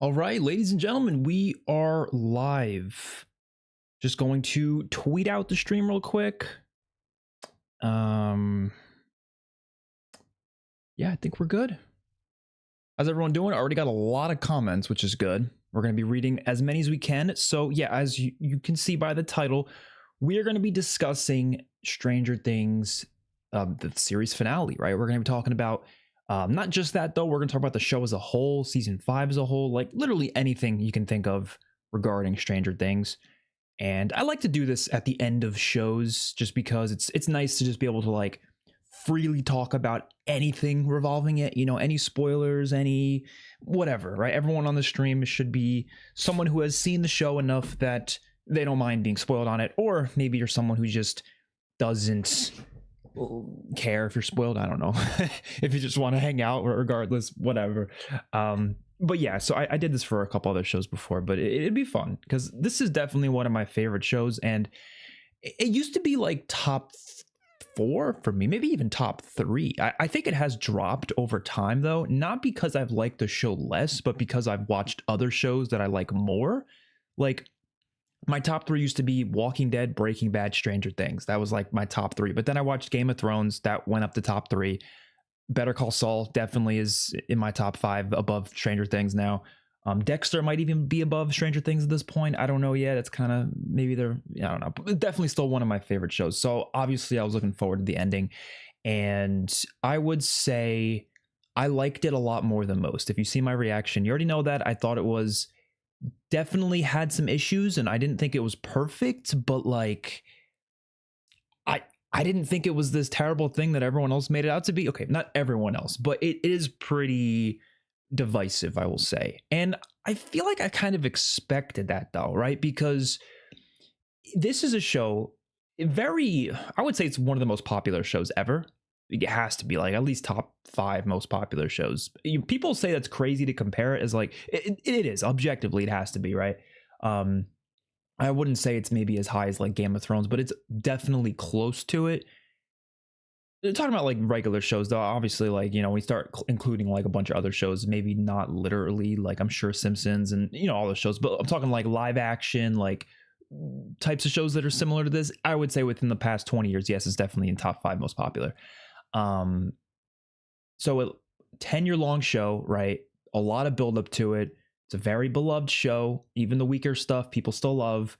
All right, ladies and gentlemen, we are live. Just going to tweet out the stream real quick. Um, yeah, I think we're good. How's everyone doing? I already got a lot of comments, which is good. We're going to be reading as many as we can. So yeah, as you can see by the title, we are going to be discussing Stranger Things, the series finale, right? We're going to be talking about not just that though. We're going to talk about the show as a whole, season 5 as a whole, like literally anything you can think of regarding Stranger Things. And I like to do this at the end of shows just because it's nice to just be able to like freely talk about anything revolving it, you know, any spoilers, any whatever, right? Everyone on the stream should be someone who has seen the show enough that they don't mind being spoiled on it, or maybe you're someone who just doesn't care if you're spoiled. I don't know. If you just want to hang out, regardless, whatever. But yeah, so I did this for a couple other shows before, but it'd be fun because this is definitely one of my favorite shows, and it used to be like top 4 for me, maybe even top 3. I think it has dropped over time though, not because I've liked the show less, but because I've watched other shows that I like more. Like my top 3 used to be Walking Dead, Breaking Bad, Stranger Things. That was like my top 3. But then I watched Game of Thrones, that went up to top 3. Better Call Saul definitely is in my top 5 above Stranger Things now. Dexter might even be above Stranger Things at this point. I don't know yet. It's kind of maybe they're, I don't know. But definitely still one of my favorite shows. So obviously I was looking forward to the ending. And I would say I liked it a lot more than most. If you see my reaction, you already know that I thought it was definitely had some issues and I didn't think it was perfect, but like I didn't think it was this terrible thing that everyone else made it out to be. Okay, not everyone else, but it is pretty divisive, I will say. And I feel like I kind of expected that though, right? Because this is a show I would say it's one of the most popular shows ever. It has to be like at least top 5 most popular shows. People say that's crazy to compare it as like it is objectively, it has to be, right? I wouldn't say it's maybe as high as like Game of Thrones, but it's definitely close to it. Talking about like regular shows though, obviously, like, you know, we start including like a bunch of other shows, maybe not literally, like I'm sure Simpsons and, you know, all those shows, but I'm talking like live action, like types of shows that are similar to this. I would say within the past 20 years, yes, it's definitely in top 5 most popular. So a 10-year long show, right? A lot of build up to it. It's a very beloved show. Even the weaker stuff people still love.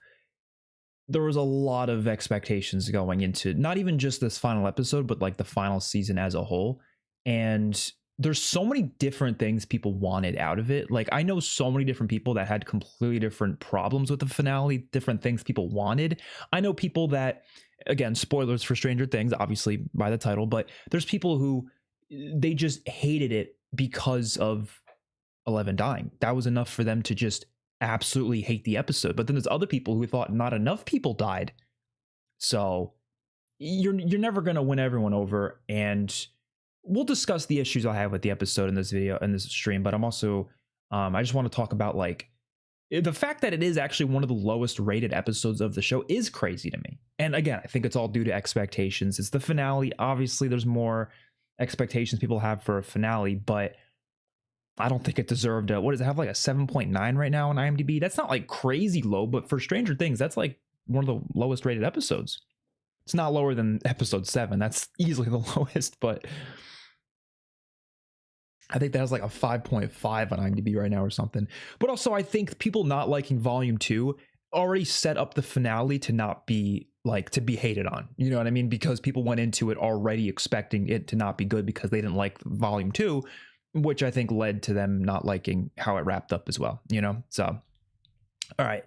There was a lot of expectations going into not even just this final episode, but like the final season as a whole. And there's so many different things people wanted out of it. Like I know so many different people that had completely different problems with the finale, different things people wanted. I know people that, again, spoilers for Stranger Things, obviously by the title, but there's people who they just hated it because of Eleven dying. That was enough for them to just absolutely hate the episode. But then there's other people who thought not enough people died. So you're never going to win everyone over. And we'll discuss the issues I have with the episode in this video, in this stream. But I'm also, I just want to talk about like the fact that it is actually one of the lowest rated episodes of the show is crazy to me. And again, I think it's all due to expectations. It's the finale. Obviously, there's more expectations people have for a finale, but I don't think it deserved what does it have, like a 7.9 right now on IMDb? That's not like crazy low, but for Stranger Things, that's like one of the lowest rated episodes. It's not lower than episode 7. That's easily the lowest, but I think that has like a 5.5 on IMDb right now or something. But also I think people not liking volume 2 already set up the finale to not be like to be hated on. You know what I mean? Because people went into it already expecting it to not be good because they didn't like volume 2, which I think led to them not liking how it wrapped up as well, you know? So, all right,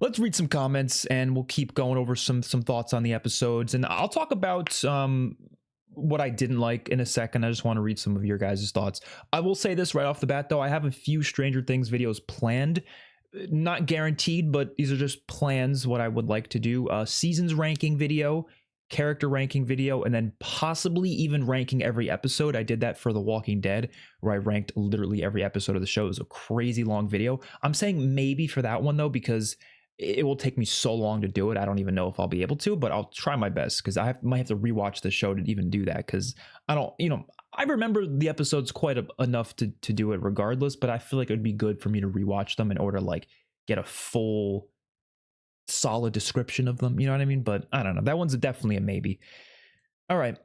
let's read some comments and we'll keep going over some thoughts on the episodes. And I'll talk about what I didn't like in a second. I just want to read some of your guys' thoughts. I will say this right off the bat, though. I have a few Stranger Things videos planned. Not guaranteed, but these are just plans, what I would like to do. Seasons ranking video, character ranking video, and then possibly even ranking every episode. I did that for The Walking Dead, where I ranked literally every episode of the show. It was a crazy long video. I'm saying maybe for that one though, because it will take me so long to do it. I don't even know if I'll be able to, but I'll try my best because might have to rewatch the show to even do that, because I don't, you know, I remember the episodes quite enough to do it regardless, but I feel like it would be good for me to rewatch them in order to like get a full solid description of them. You know what I mean? But I don't know. That one's definitely a maybe. All right.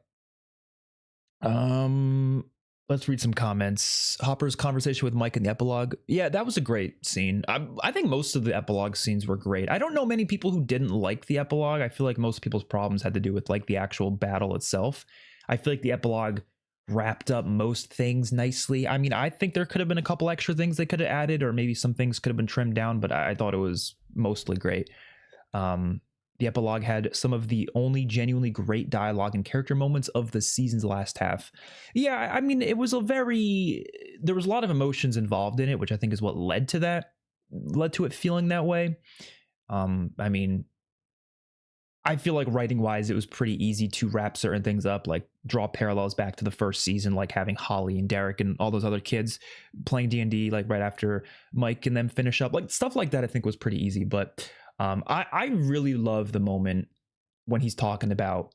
Let's read some comments. Hopper's conversation with Mike in the epilogue. Yeah, that was a great scene. I think most of the epilogue scenes were great. I don't know many people who didn't like the epilogue. I feel like most people's problems had to do with like the actual battle itself. I feel like the epilogue wrapped up most things nicely. I mean, I think there could have been a couple extra things they could have added, or maybe some things could have been trimmed down, but I thought it was mostly great. The epilogue had some of the only genuinely great dialogue and character moments of the season's last half. Yeah, I mean, there was a lot of emotions involved in it, which I think is what led to it feeling that way. I mean, I feel like writing wise, it was pretty easy to wrap certain things up, like draw parallels back to the first season, like having Holly and Derek and all those other kids playing D&D, like right after Mike and them finish up, like stuff like that. I think was pretty easy, but I really love the moment when he's talking about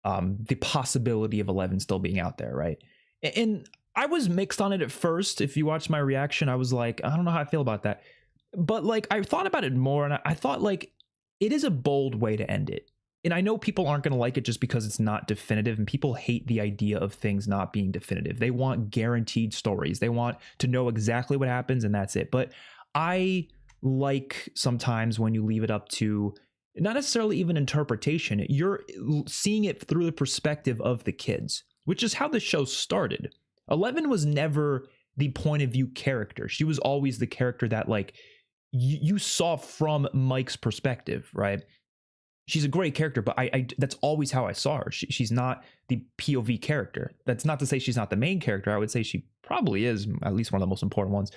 the possibility of 11 still being out there, right? And I was mixed on it at first. If you watch my reaction, I was like, I don't know how I feel about that. But like, I thought about it more, and I thought like, it is a bold way to end it. And I know people aren't going to like it just because it's not definitive, and people hate the idea of things not being definitive. They want guaranteed stories. They want to know exactly what happens and that's it. But I like sometimes when you leave it up to not necessarily even interpretation, you're seeing it through the perspective of the kids, which is how the show started. 11 was never the point of view character. She was always the character that like you saw from Mike's perspective, right? She's a great character, but I that's always how I saw her. She's not the POV character. That's not to say she's not the main character. I would say she probably is at least one of the most important ones,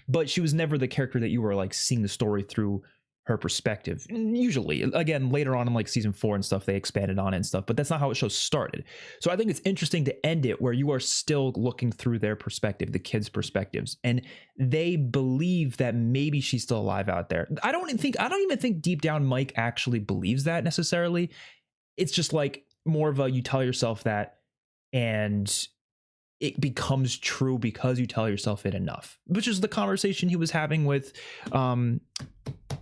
but she was never the character that you were like seeing the story through her perspective. Usually, again, later on in like season 4 and stuff, they expanded on it and stuff, but that's not how the show started. So I think it's interesting to end it where you are still looking through their perspective, the kids' perspectives, and they believe that maybe she's still alive out there. I don't even think deep down Mike actually believes that necessarily. It's just like more of a you tell yourself that and it becomes true because you tell yourself it enough, which is the conversation he was having with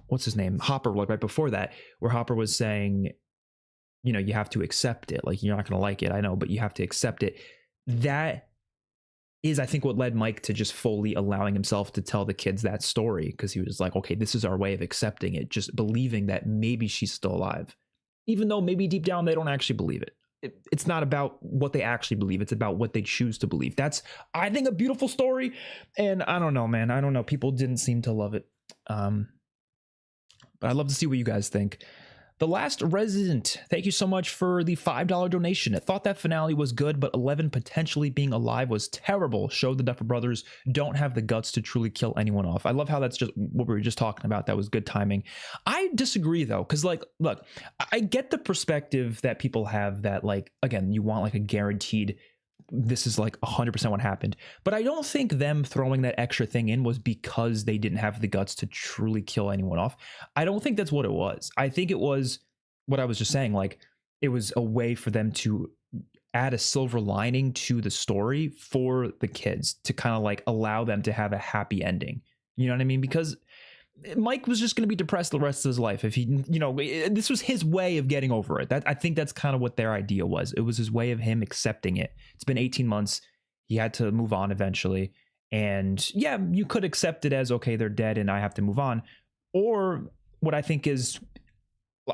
what's his name, Hopper, like right before that, where Hopper was saying, you know, you have to accept it, like you're not going to like it, I know, but you have to accept it. That is, I think, what led Mike to just fully allowing himself to tell the kids that story, because he was like, okay, this is our way of accepting it, just believing that maybe she's still alive, even though maybe deep down they don't actually believe it. It's not about what they actually believe. It's about what they choose to believe. That's, I think, a beautiful story. And I don't know, man. I don't know. People didn't seem to love it. But I'd love to see what you guys think. The Last Resident, thank you so much for the $5 donation. I thought that finale was good, but 11 potentially being alive was terrible. Showed the Duffer Brothers don't have the guts to truly kill anyone off. I love how that's just what we were just talking about. That was good timing. I disagree though, because like, look, I get the perspective that people have that like, again, you want like a guaranteed, this is like 100% what happened. But I don't think them throwing that extra thing in was because they didn't have the guts to truly kill anyone off. I don't think that's what it was. I think it was what I was just saying. Like, it was a way for them to add a silver lining to the story for the kids to kind of like allow them to have a happy ending. You know what I mean? Because Mike was just going to be depressed the rest of his life if he, you know, this was his way of getting over it. That, I think that's kind of what their idea was. It was his way of him accepting it. It's been 18 months. He had to move on eventually. And yeah, you could accept it as, okay, they're dead and I have to move on. Or what I think is,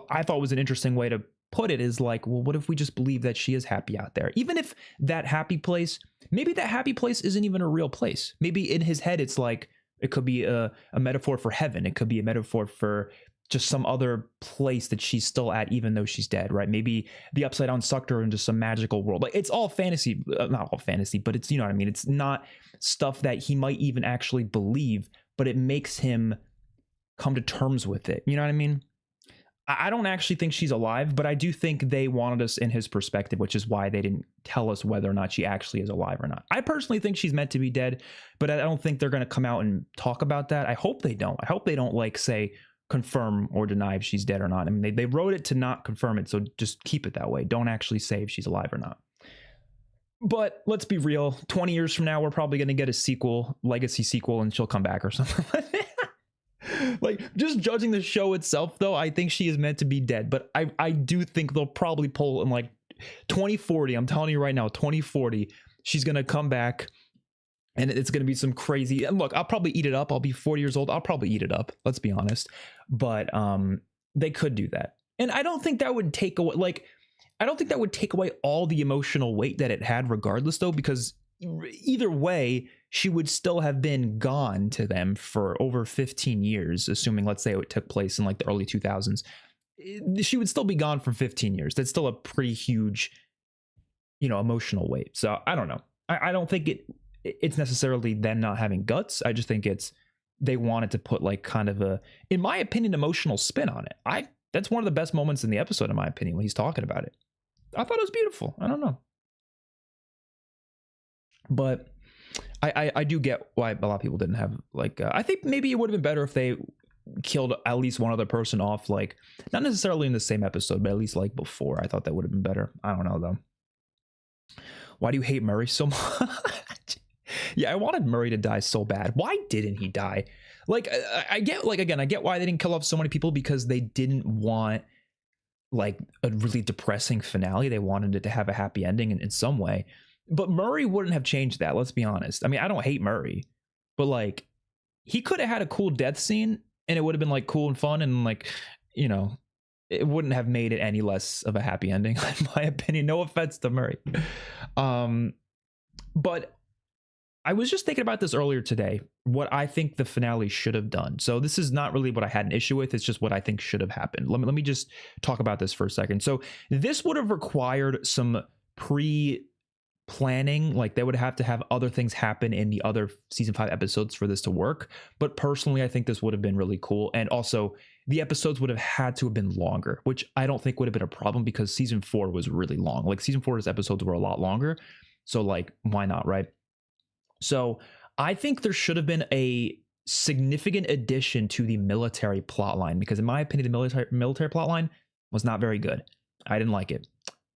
I thought was an interesting way to put it is like, well, what if we just believe that she is happy out there? Even if that happy place, maybe that happy place isn't even a real place. Maybe in his head, it's like, it could be a metaphor for heaven. It could be a metaphor for just some other place that she's still at, even though she's dead, right? Maybe the Upside Down sucked her into some magical world. Like, it's all fantasy, not all fantasy, but it's, you know what I mean? It's not stuff that he might even actually believe, but it makes him come to terms with it. You know what I mean? I don't actually think she's alive, but I do think they wanted us in his perspective, which is why they didn't tell us whether or not she actually is alive or not. I personally think she's meant to be dead, but I don't think they're going to come out and talk about that. I hope they don't. I hope they don't like say confirm or deny if she's dead or not. I mean, they wrote it to not confirm it, so just keep it that way. Don't actually say if she's alive or not. But let's be real, 20 years from now, we're probably going to get a sequel, legacy sequel, and she'll come back or something. Like, just judging the show itself, though, I think she is meant to be dead. But I do think they'll probably pull in like 2040. I'm telling you right now, 2040, she's going to come back. And it's going to be some crazy. And look, I'll probably eat it up. I'll be 40 years old. I'll probably eat it up. Let's be honest. But they could do that. And I don't think that would take away, like, I don't think that would take away all the emotional weight that it had regardless, though, because either way, she would still have been gone to them for over 15 years, assuming, let's say, it took place in like the early 2000s. She would still be gone for 15 years. That's still a pretty huge, emotional weight. So I don't know. I don't think it's necessarily them not having guts. I just think they wanted to put like kind of a, in my opinion, emotional spin on it. That's one of the best moments in the episode, in my opinion, when he's talking about it. I thought it was beautiful. I don't know. But I do get why a lot of people didn't have like, I think maybe it would have been better if they killed at least one other person off, like not necessarily in the same episode, but at least like before. I thought that would have been better. I don't know though. Why do you hate Murray so much? Yeah, I wanted Murray to die so bad. Why didn't he die? Like, I get, like, again, I get why they didn't kill off so many people, because they didn't want like a really depressing finale. They wanted it to have a happy ending in some way. But Murray wouldn't have changed that. Let's be honest. I mean, I don't hate Murray, but like he could have had a cool death scene and it would have been like cool and fun. And like, it wouldn't have made it any less of a happy ending, in my opinion. No offense to Murray. But I was just thinking about this earlier today, what I think the finale should have done. So this is not really what I had an issue with. It's just what I think should have happened. Let me just talk about this for a second. So this would have required some planning. Like they would have to have other things happen in the other season 5 episodes for this to work. But personally, I think this would have been really cool. And also the episodes would have had to have been longer, which I don't think would have been a problem because season 4 was really long. Like season 4's episodes were a lot longer. So like, why not, right? So I think there should have been a significant addition to the military plotline, because in my opinion, the military plotline was not very good. I didn't like it.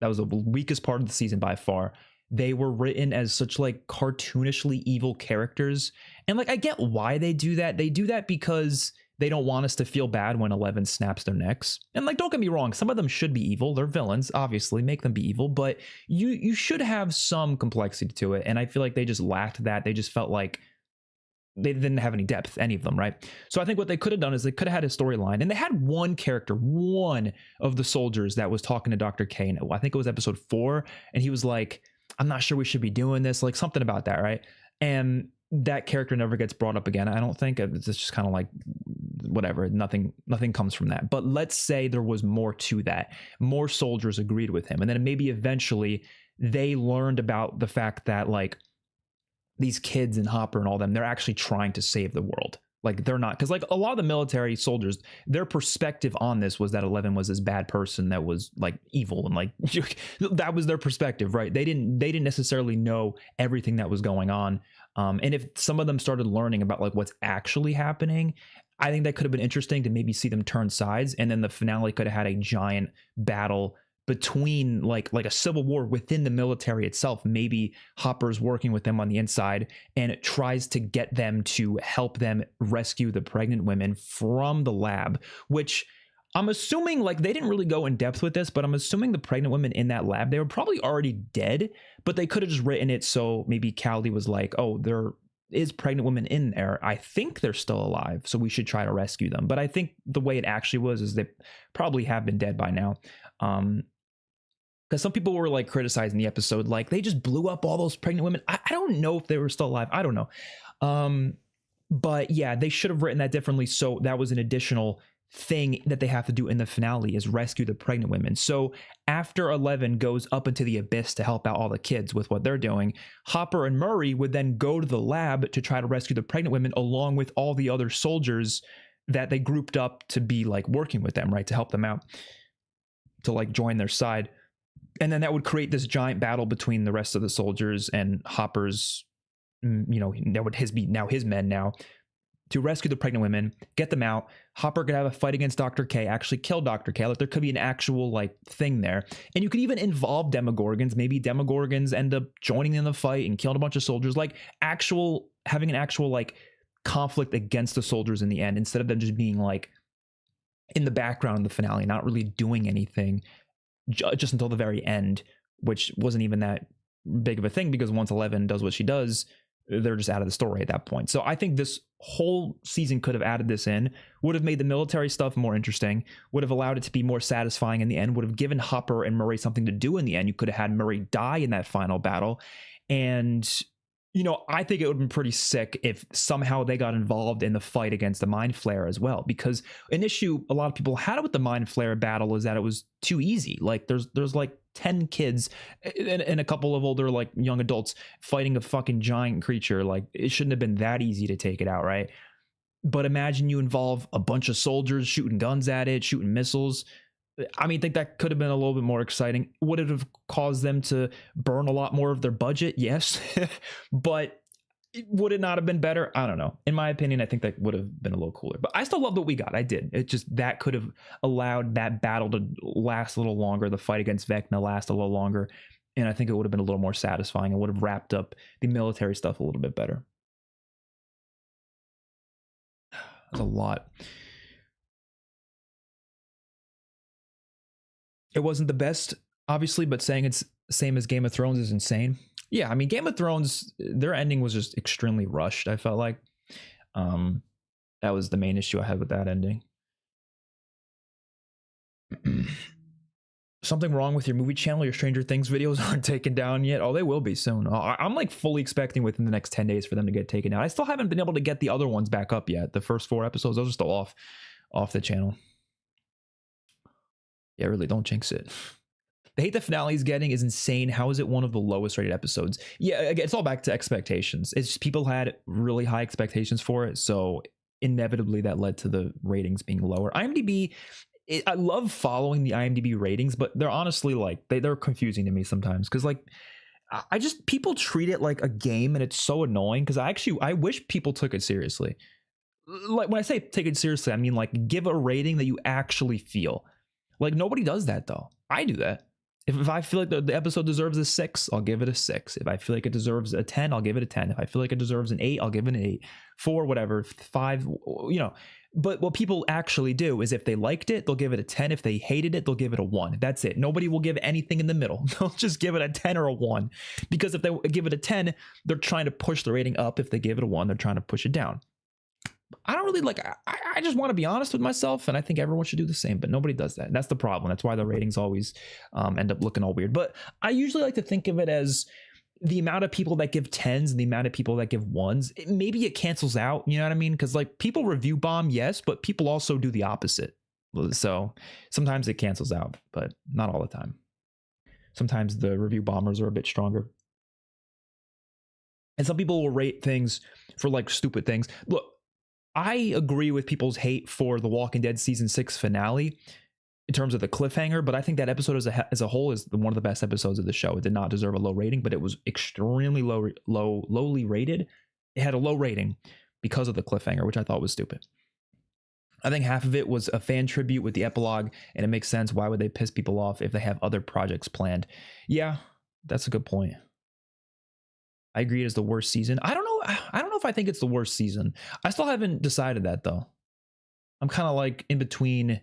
That was the weakest part of the season by far. They were written as such like cartoonishly evil characters. And like, I get why they do that. They do that because they don't want us to feel bad when 11 snaps their necks. And like, don't get me wrong, some of them should be evil. They're villains, obviously, make them be evil, but you should have some complexity to it. And I feel like they just lacked that. They just felt like they didn't have any depth, any of them, right? So I think what they could have done is they could have had a storyline, and they had one character, one of the soldiers that was talking to Dr. Kane. I think it was episode 4. And he was like, I'm not sure we should be doing this, like something about that, right? And that character never gets brought up again. I don't think. It's just kind of like whatever, nothing comes from that. But let's say there was more to that. More soldiers agreed with him. And then maybe eventually they learned about the fact that like these kids and Hopper and all them, they're actually trying to save the world. Like they're not, because like a lot of the military soldiers, their perspective on this was that 11 was this bad person that was like evil, and like that was their perspective, right? They didn't necessarily know everything that was going on. And if some of them started learning about like what's actually happening, I think that could have been interesting to maybe see them turn sides, and then the finale could have had a giant battle between like a civil war within the military itself. Maybe Hopper's working with them on the inside and it tries to get them to help them rescue the pregnant women from the lab, which I'm assuming, like, they didn't really go in depth with this, but I'm assuming the pregnant women in that lab, they were probably already dead, but they could have just written it so maybe Caldy was like, oh, there is pregnant women in there. I think they're still alive, so we should try to rescue them. But I think the way it actually was is they probably have been dead by now. Because some people were like criticizing the episode, like they just blew up all those pregnant women. I don't know if they were still alive. I don't know. But yeah, they should have written that differently. So that was an additional thing that they have to do in the finale, is rescue the pregnant women. So after 11 goes up into the abyss to help out all the kids with what they're doing, Hopper and Murray would then go to the lab to try to rescue the pregnant women along with all the other soldiers that they grouped up to be like working with them, right? To help them out, to like join their side. And then that would create this giant battle between the rest of the soldiers and Hopper's, that would be now his men now. to rescue the pregnant women, get them out. Hopper could have a fight against Dr. K, actually kill Dr. K. Like there could be an actual like thing there. And you could even involve Demogorgons. Maybe Demogorgons end up joining in the fight and killing a bunch of soldiers. Like having an actual like conflict against the soldiers in the end, instead of them just being like in the background in the finale, not really doing anything just until the very end, which wasn't even that big of a thing because once 11 does what she does, they're just out of the story at that point. So I think this whole season could have added this in, would have made the military stuff more interesting, would have allowed it to be more satisfying in the end, would have given Hopper and Murray something to do in the end. You could have had Murray die in that final battle. And, you know, I think it would have been pretty sick if somehow they got involved in the fight against the Mind Flayer as well. Because an issue a lot of people had with the Mind Flayer battle is that it was too easy. Like there's like 10 kids and a couple of older like young adults fighting a fucking giant creature. Like it shouldn't have been that easy to take it out, right? But imagine you involve a bunch of soldiers shooting guns at it, shooting missiles. I mean, I think that could have been a little bit more exciting. Would it have caused them to burn a lot more of their budget? Yes. But would it not have been better? I don't know. In my opinion, I think that would have been a little cooler. But I still love what we got. I did. It just, that could have allowed that battle to last a little longer, the fight against Vecna last a little longer. And I think it would have been a little more satisfying and would have wrapped up the military stuff a little bit better. That's a lot. It wasn't the best, obviously, but saying it's same as Game of Thrones is insane. Yeah, I mean, Game of Thrones, their ending was just extremely rushed, I felt like. That was the main issue I had with that ending. Something wrong with your movie channel? Your Stranger Things videos aren't taken down yet? Oh, they will be soon. I'm like fully expecting within the next 10 days for them to get taken down. I still haven't been able to get the other ones back up yet. The first 4 episodes, those are still off the channel. Yeah, really, don't jinx it. The hate the finale is getting is insane. How is it one of the lowest rated episodes? Yeah, again, it's all back to expectations. It's just people had really high expectations for it, so inevitably that led to the ratings being lower. IMDb, I love following the IMDb ratings, but they're honestly like they're confusing to me sometimes because like I just people treat it like a game and it's so annoying because I wish people took it seriously. Like when I say take it seriously, I mean like give a rating that you actually feel. Like nobody does that though. I do that. If I feel like the episode deserves a 6, I'll give it a 6. If I feel like it deserves a 10, I'll give it a 10. If I feel like it deserves an 8, I'll give it an 8. 4, whatever, 5, you know. But what people actually do is if they liked it, they'll give it a 10. If they hated it, they'll give it a 1. That's it. Nobody will give anything in the middle. They'll just give it a 10 or a 1. Because if they give it a 10, they're trying to push the rating up. If they give it a 1, they're trying to push it down. I don't really like, I just want to be honest with myself, and I think everyone should do the same, but nobody does that. And that's the problem. That's why the ratings always end up looking all weird. But I usually like to think of it as the amount of people that give 10s and the amount of people that give 1s. Maybe it cancels out, you know what I mean? Because like people review bomb, yes, but people also do the opposite. So sometimes it cancels out, but not all the time. Sometimes the review bombers are a bit stronger. And some people will rate things for like stupid things. Look, I agree with people's hate for the Walking Dead season 6 finale in terms of the cliffhanger, but I think that episode as a whole is one of the best episodes of the show. It did not deserve a low rating, but it was extremely lowly rated. It had a low rating because of the cliffhanger, which I thought was stupid. I think half of it was a fan tribute with the epilogue, and it makes sense. Why would they piss people off if they have other projects planned? Yeah, that's a good point. I agree it is the worst season. I don't know if I think it's the worst season. I still haven't decided that though. I'm kind of like in between.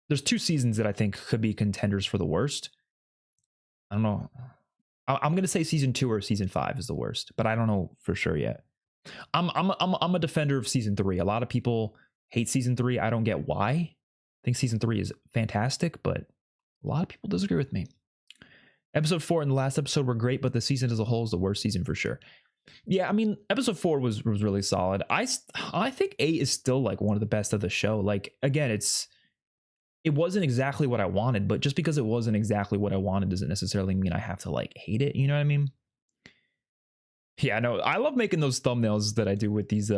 There's 2 seasons that I think could be contenders for the worst. I don't know. I'm going to say season 2 or season 5 is the worst, but I don't know for sure yet. I'm a defender of season 3. A lot of people hate season 3. I don't get why. I think season 3 is fantastic, but a lot of people disagree with me. Episode 4 and the last episode were great, but the season as a whole is the worst season for sure. Yeah, I mean, episode 4 was really solid. I think 8 is still like one of the best of the show. Like again, it wasn't exactly what I wanted, but just because it wasn't exactly what I wanted doesn't necessarily mean I have to like hate it. You know what I mean? Yeah, no, I love making those thumbnails that I do with these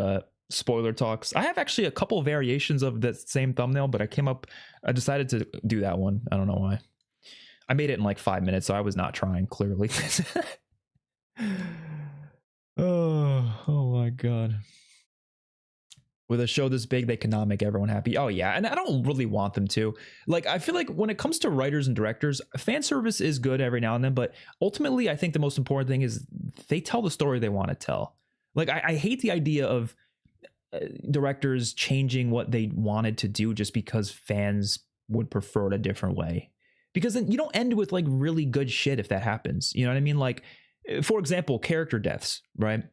spoiler talks. I have actually a couple variations of that same thumbnail, but I decided to do that one. I don't know why. I made it in like 5 minutes, so I was not trying, clearly. Oh my God. With a show this big, they cannot make everyone happy. Oh yeah, and I don't really want them to. Like, I feel like when it comes to writers and directors, fan service is good every now and then, but ultimately I think the most important thing is they tell the story they want to tell. Like, I hate the idea of directors changing what they wanted to do just because fans would prefer it a different way, because then you don't end with like really good shit if that happens. You know what I mean? Like, for example, character deaths, right?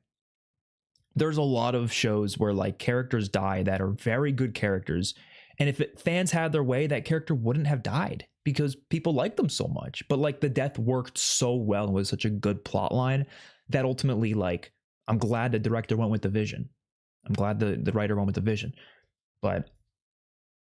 There's a lot of shows where like characters die that are very good characters, and if fans had their way, that character wouldn't have died because people like them so much. But like the death worked so well and was such a good plot line that ultimately, like, I'm glad the director went with the vision. I'm glad the writer went with the vision. But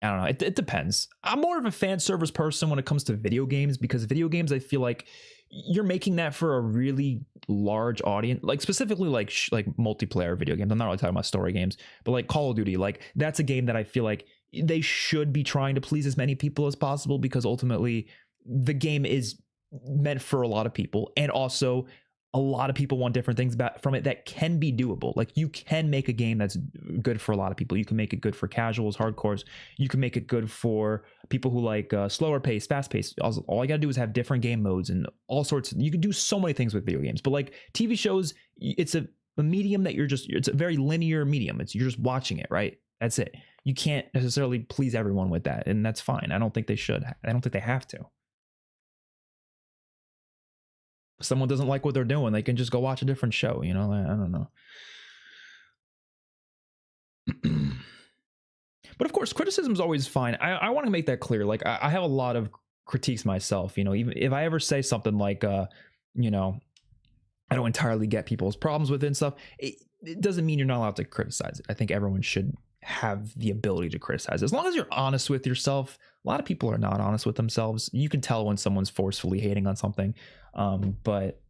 I don't know. It depends. I'm more of a fan service person when it comes to video games, because video games, I feel like you're making that for a really large audience, like specifically like multiplayer video games. I'm not really talking about story games, but like Call of Duty, like that's a game that I feel like they should be trying to please as many people as possible, because ultimately the game is meant for a lot of people, and also a lot of people want different things from it that can be doable. Like, you can make a game that's good for a lot of people. You can make it good for casuals, hardcores. You can make it good for people who like slower pace, fast pace. All you gotta do is have different game modes and all sorts. You can do so many things with video games. But like TV shows, it's a medium that it's a very linear medium. You're just watching it, right? That's it. You can't necessarily please everyone with that, and that's fine. I don't think they should. I don't think they have to. If someone doesn't like what they're doing, they can just go watch a different show, you know? I don't know. But of course, criticism is always fine. I want to make that clear. Like, I have a lot of critiques myself, you know, even if I ever say something like, you know, I don't entirely get people's problems with it and stuff, it doesn't mean you're not allowed to criticize it. I think everyone should have the ability to criticize, as long as you're honest with yourself. A lot of people are not honest with themselves. You can tell when someone's forcefully hating on something. But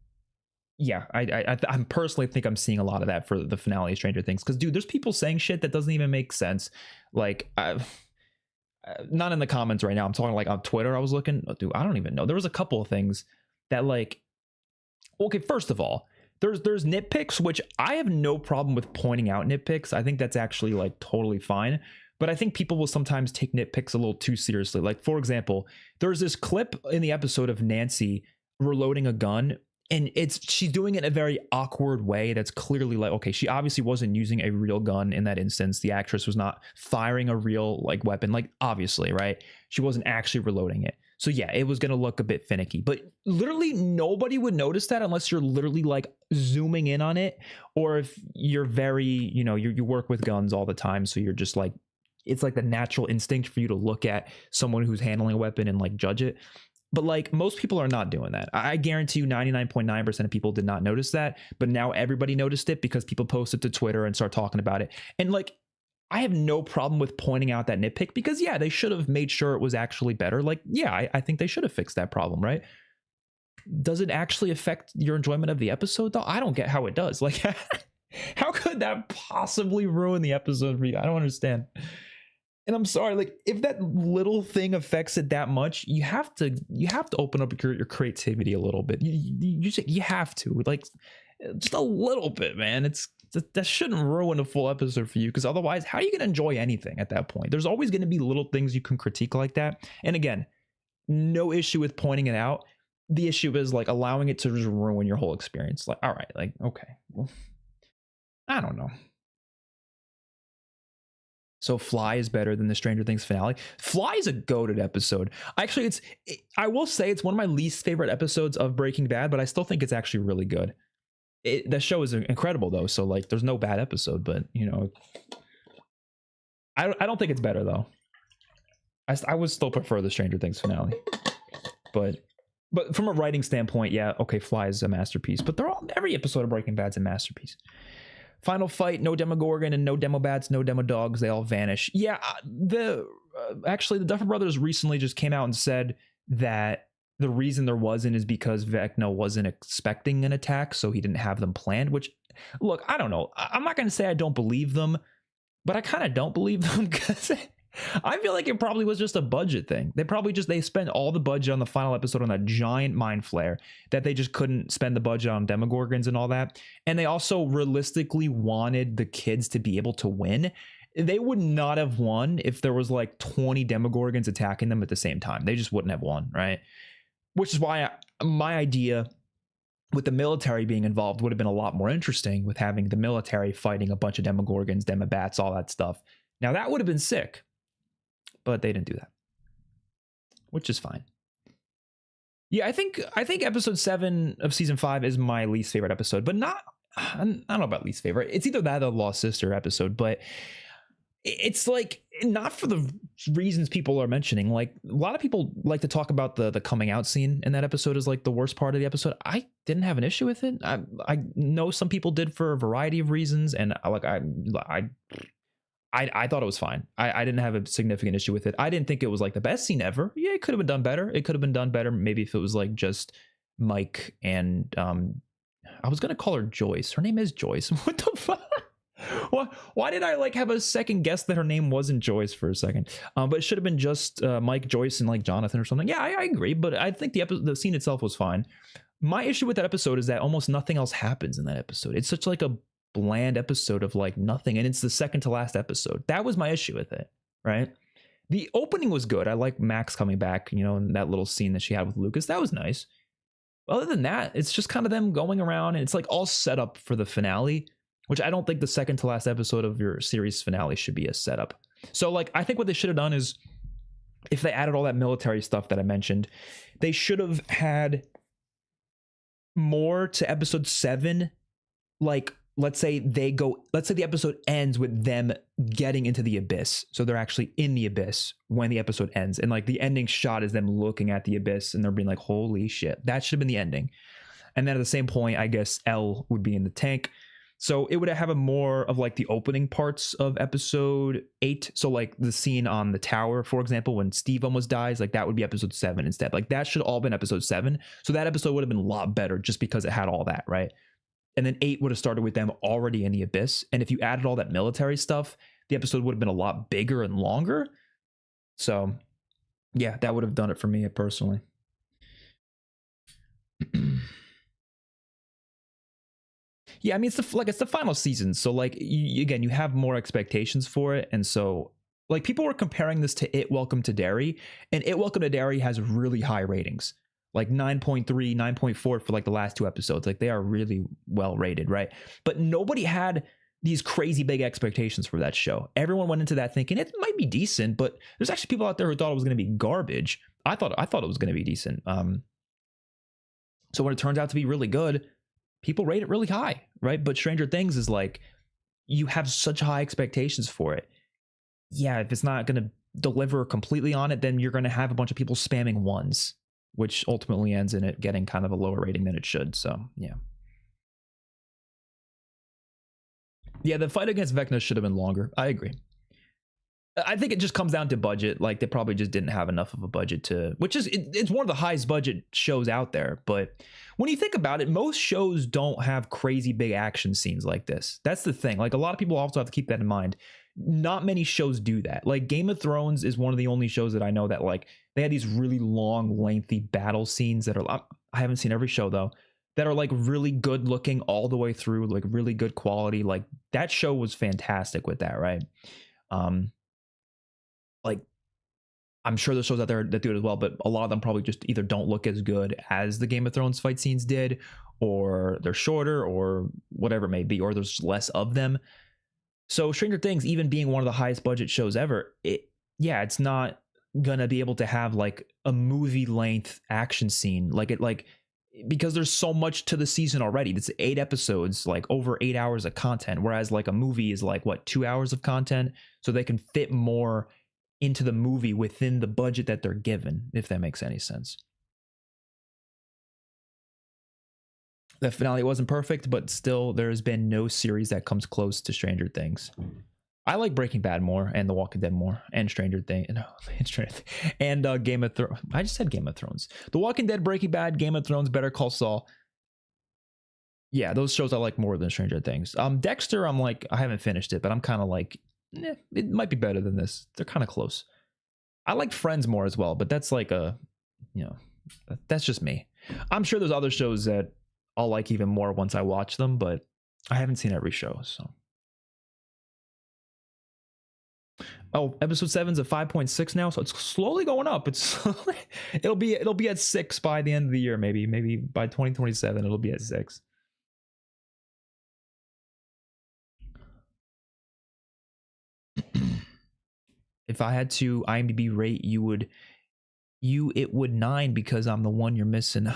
yeah, I personally think I'm seeing a lot of that for the finale of Stranger Things, because dude, there's people saying shit that doesn't even make sense. Like, not in the comments right now, I'm talking like on Twitter. I was looking, dude, I don't even know. There was a couple of things that, like, okay, first of all, there's nitpicks, which I have no problem with pointing out nitpicks. I think that's actually like totally fine. But I think people will sometimes take nitpicks a little too seriously. Like, for example, there's this clip in the episode of Nancy reloading a gun, and she's doing it in a very awkward way that's clearly like, okay, she obviously wasn't using a real gun in that instance. The actress was not firing a real like weapon, like, obviously, right? She wasn't actually reloading it. So yeah, it was going to look a bit finicky, but literally nobody would notice that unless you're literally like zooming in on it, or if you're very, you know, you work with guns all the time, so you're just like, it's like the natural instinct for you to look at someone who's handling a weapon and like judge it. But like, most people are not doing that. I guarantee you 99.9% of people did not notice that, but now everybody noticed it because people posted to Twitter and start talking about it. And like, I have no problem with pointing out that nitpick, because yeah, they should have made sure it was actually better. Like, yeah, I think they should have fixed that problem, right? Does it actually affect your enjoyment of the episode though? I don't get how it does. Like, how could that possibly ruin the episode for you? I don't understand. And I'm sorry, like, if that little thing affects it that much, you have to open up your creativity a little bit. You have to, like, just a little bit, man. That shouldn't ruin a full episode for you, because otherwise, how are you going to enjoy anything at that point? There's always going to be little things you can critique like that. And again, no issue with pointing it out. The issue is like allowing it to just ruin your whole experience. Like, all right, like, okay, well, I don't know. So Fly is better than the Stranger Things finale. Fly is a goated episode. Actually, I will say it's one of my least favorite episodes of Breaking Bad, but I still think it's actually really good. The show is incredible though, so like, there's no bad episode, but you know, I don't think it's better though. I would still prefer the Stranger Things finale, but from a writing standpoint, yeah, okay, Fly is a masterpiece, but every episode of Breaking Bad's a masterpiece. Final fight, no Demogorgon and no Demobats, no Demodogs. They all vanish. Yeah, actually, the Duffer Brothers recently just came out and said that the reason there wasn't is because Vecna wasn't expecting an attack, so he didn't have them planned, which, look, I don't know. I'm not going to say I don't believe them, but I kind of don't believe them, because I feel like it probably was just a budget thing. They spent all the budget on the final episode on that giant mind flare that they just couldn't spend the budget on Demogorgons and all that. And they also realistically wanted the kids to be able to win. they would not have won if there was like 20 Demogorgons attacking them at the same time. They just wouldn't have won, right? Which is why my idea with the military being involved would have been a lot more interesting, with having the military fighting a bunch of Demogorgons, Demobats, all that stuff. Now that would have been sick, but they didn't do that, which is fine. Yeah, I think episode 7 of season 5 is my least favorite episode, but not, I don't know about least favorite. It's either that or the Lost Sister episode, but it's like not for the reasons people are mentioning. Like a lot of people like to talk about the coming out scene in that episode is like the worst part of the episode. I didn't have an issue with it. I know some people did for a variety of reasons, and I thought it was fine. I didn't have a significant issue with it. I didn't think it was like the best scene ever. Yeah, it could have been done better. It could have been done better maybe if it was like just Mike and I was gonna call her Joyce. Her name is Joyce. What the fuck? Why did I like have a second guess that her name wasn't Joyce for a second? But it should have been just Mike, Joyce, and like Jonathan or something. Yeah, I agree. But I think the scene itself was fine. My issue with that episode is that almost nothing else happens in that episode. It's such like a bland episode of like nothing, and it's the second to last episode. That was my issue with it, right? The opening was good. I like Max coming back, you know, and that little scene that she had with Lucas. That was nice. Other than that, it's just kind of them going around, and it's like all set up for the finale, which I don't think the second to last episode of your series finale should be a setup. So like, I think what they should have done is, if they added all that military stuff that I mentioned, they should have had more to episode 7. Like, let's say the episode ends with them getting into the abyss. So they're actually in the abyss when the episode ends. And like the ending shot is them looking at the abyss and they're being like, holy shit. That should have been the ending. And then at the same point, I guess Elle would be in the tank. So it would have a more of like the opening parts of episode 8. So like the scene on the tower, for example, when Steve almost dies, like that would be episode 7 instead. Like that should all been episode 7. So that episode would have been a lot better just because it had all that, right? And then 8 would have started with them already in the abyss. And if you added all that military stuff, the episode would have been a lot bigger and longer. So yeah, that would have done it for me personally. Yeah, I mean, it's the final season, so like again, you have more expectations for it, and so like people were comparing this to It Welcome to Derry, and It Welcome to Derry has really high ratings, like 9.3, 9.4 for like the last 2 episodes. Like they are really well rated, right? But nobody had these crazy big expectations for that show. Everyone went into that thinking it might be decent, but there's actually people out there who thought it was going to be garbage. I thought it was going to be decent. So when it turns out to be really good, people rate it really high, right? But Stranger Things is like, you have such high expectations for it. Yeah, if it's not going to deliver completely on it, then you're going to have a bunch of people spamming ones, which ultimately ends in it getting kind of a lower rating than it should. So, yeah. Yeah, the fight against Vecna should have been longer. I agree. I think it just comes down to budget. Like they probably just didn't have enough of a budget to, which is, it's one of the highest budget shows out there. But when you think about it, most shows don't have crazy big action scenes like this. That's the thing. Like a lot of people also have to keep that in mind. Not many shows do that. Like Game of Thrones is one of the only shows that I know that like they had these really long, lengthy battle scenes that are, I haven't seen every show though, that are like really good looking all the way through, like really good quality. Like that show was fantastic with that, right? Like I'm sure there's shows out there that do it as well, but a lot of them probably just either don't look as good as the Game of Thrones fight scenes did, or they're shorter, or whatever it may be, or there's less of them. So Stranger Things, even being one of the highest budget shows ever, it's not gonna be able to have like a movie length action scene because there's so much to the season already. It's 8 episodes, like over 8 hours of content, whereas like a movie is like 2 hours of content, so they can fit more into the movie within the budget that they're given, if that makes any sense. The finale wasn't perfect, but still there's been no series that comes close to Stranger Things. I like Breaking Bad more, and The Walking Dead more, and Stranger Things, and Game of Thrones. I just said Game of Thrones. The Walking Dead, Breaking Bad, Game of Thrones, Better Call Saul. Yeah, those shows I like more than Stranger Things. Dexter, I'm like, I haven't finished it, but I'm kind of like, it might be better than this. They're kind of close. I like Friends more as well, but that's like that's just me. I'm sure there's other shows that I'll like even more once I watch them, but I haven't seen every show, so. Oh, episode 7's at 5.6 now, so it's slowly going up. It's it'll be at 6 by the end of the year, maybe by 2027 it'll be at 6. If I had to IMDb rate, it would 9 because I'm the one you're missing.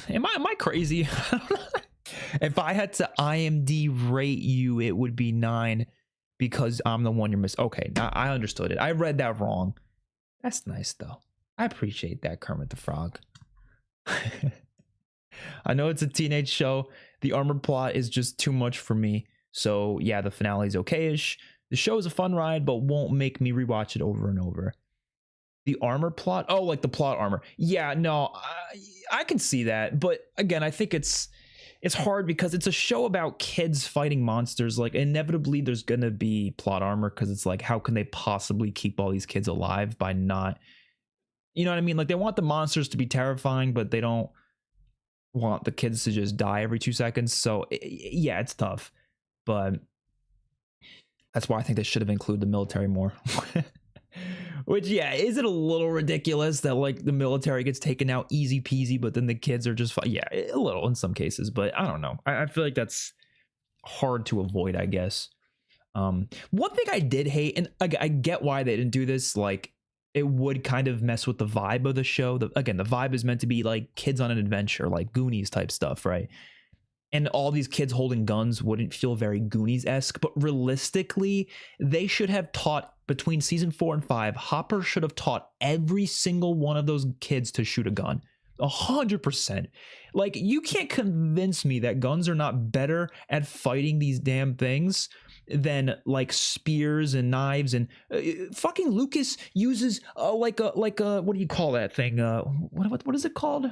Am I crazy? If I had to IMDb rate you, it would be 9 because I'm the one you're missing. Okay, now I understood it. I read that wrong. That's nice though. I appreciate that, Kermit the Frog. I know it's a teenage show. The armored plot is just too much for me. So yeah, the finale is okay-ish. The show is a fun ride, but won't make me rewatch it over and over. The armor plot? Oh, like the plot armor. Yeah, no, I can see that. But again, I think it's hard because it's a show about kids fighting monsters. Like inevitably there's going to be plot armor because it's like, how can they possibly keep all these kids alive by not, you know what I mean? Like they want the monsters to be terrifying, but they don't want the kids to just die every 2 seconds. So yeah, it's tough. But that's why I think they should have included the military more. Which, yeah, is it a little ridiculous that like the military gets taken out easy peasy, but then the kids are just fine? Yeah, a little in some cases, but I don't know. I feel like that's hard to avoid, I guess. One thing I did hate, and I get why they didn't do this, like it would kind of mess with the vibe of the show. Again, the vibe is meant to be like kids on an adventure, like Goonies type stuff, right? And all these kids holding guns wouldn't feel very Goonies-esque, but realistically, they should have taught between season 4 and 5, Hopper should have taught every single one of those kids to shoot a gun. 100%. Like, you can't convince me that guns are not better at fighting these damn things than like spears and knives. And fucking Lucas uses like a what do you call that thing? What is it called?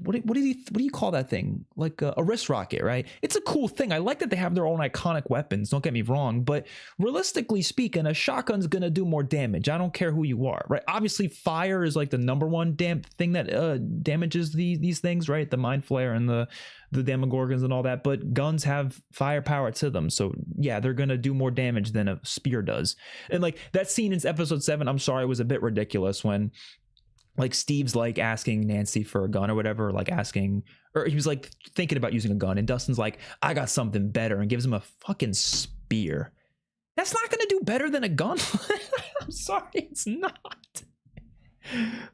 What do you call that thing? Like a wrist rocket, right? It's a cool thing. I like that they have their own iconic weapons. Don't get me wrong, but realistically speaking, a shotgun's gonna do more damage. I don't care who you are, right? Obviously, fire is like the number one thing that damages these things, right? The mind flare and the Demogorgons and all that. But guns have firepower to them, so yeah, they're gonna do more damage than a spear does. And like that scene in episode 7, I'm sorry, was a bit ridiculous when, like, Steve's like asking Nancy for a gun or whatever, like asking, or he was like thinking about using a gun, and Dustin's like, I got something better, and gives him a fucking spear. That's not gonna do better than a gun. I'm sorry, it's not.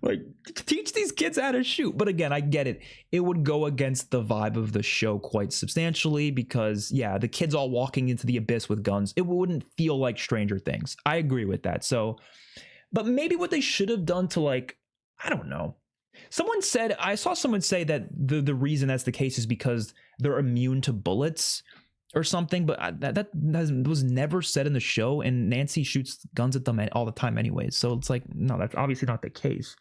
Like, teach these kids how to shoot. But again, I get it. It would go against the vibe of the show quite substantially because, yeah, the kids all walking into the abyss with guns, it wouldn't feel like Stranger Things. I agree with that. So, but maybe what they should have done to, like, I don't know. I saw someone say that the reason that's the case is because they're immune to bullets or something, but that was never said in the show, and Nancy shoots guns at them all the time anyways. So it's like, no, that's obviously not the case.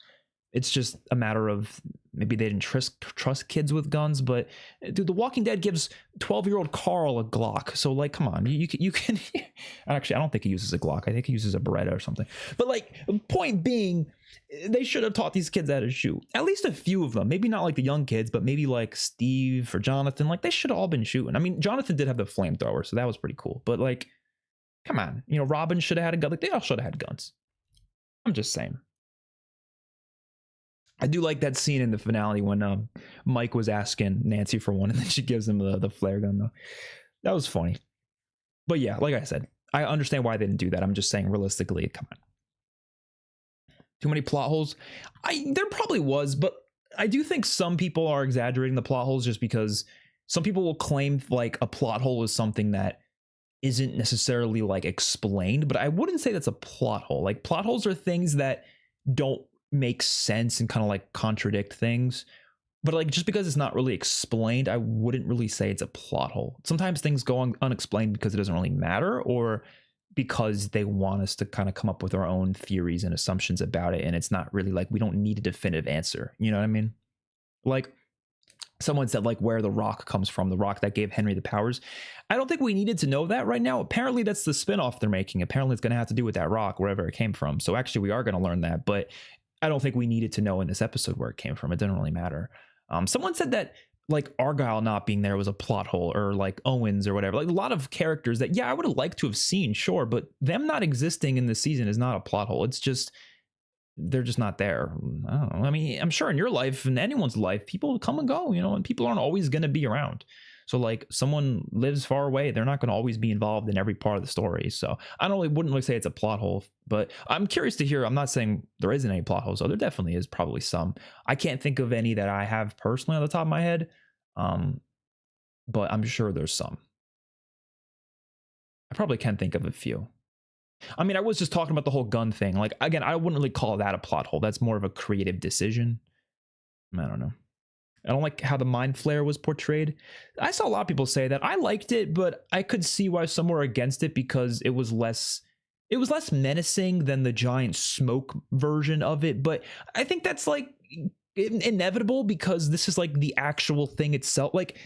It's just a matter of maybe they didn't trust kids with guns. But dude, The Walking Dead gives 12-year-old Carl a Glock. So like, come on, you can actually, I don't think he uses a Glock. I think he uses a Beretta or something. But like, point being, they should have taught these kids how to shoot. At least a few of them. Maybe not like the young kids, but maybe like Steve or Jonathan. Like, they should have all been shooting. I mean, Jonathan did have the flamethrower, so that was pretty cool. But like, come on, Robin should have had a gun. Like, they all should have had guns. I'm just saying. I do like that scene in the finale when Mike was asking Nancy for one, and then she gives him the flare gun, though. That was funny. But yeah, like I said, I understand why they didn't do that. I'm just saying, realistically, come on. Too many plot holes? There probably was, but I do think some people are exaggerating the plot holes just because some people will claim like a plot hole is something that isn't necessarily like explained, but I wouldn't say that's a plot hole. Like, plot holes are things that don't make sense and kind of like contradict things, but like, just because it's not really explained, I wouldn't really say it's a plot hole. Sometimes things go unexplained because it doesn't really matter, or because they want us to kind of come up with our own theories and assumptions about it, and it's not really like, we don't need a definitive answer, you know what I mean? Like, someone said like where the rock comes from, the rock that gave Henry the powers. I don't think we needed to know that right now. Apparently that's the spinoff they're making. Apparently it's going to have to do with that rock, wherever it came from. So actually we are going to learn that, but I don't think we needed to know in this episode where it came from. It didn't really matter. Someone said that like Argyle not being there was a plot hole, or like Owens or whatever. Like a lot of characters that, yeah, I would have liked to have seen, sure, but them not existing in the season is not a plot hole. It's just they're just not there. I don't know. I mean, I'm sure in your life and anyone's life, people come and go, and people aren't always going to be around. So like someone lives far away, they're not going to always be involved in every part of the story. So I wouldn't really say it's a plot hole, but I'm curious to hear. I'm not saying there isn't any plot holes. So there definitely is probably some. I can't think of any that I have personally on the top of my head. But I'm sure there's some. I probably can think of a few. I mean, I was just talking about the whole gun thing. Like, again, I wouldn't really call that a plot hole. That's more of a creative decision. I don't know. I don't like how the mind flare was portrayed. I saw a lot of people say that. I liked it, but I could see why some were against it because it was less menacing than the giant smoke version of it. But I think that's like inevitable because this is like the actual thing itself. Like,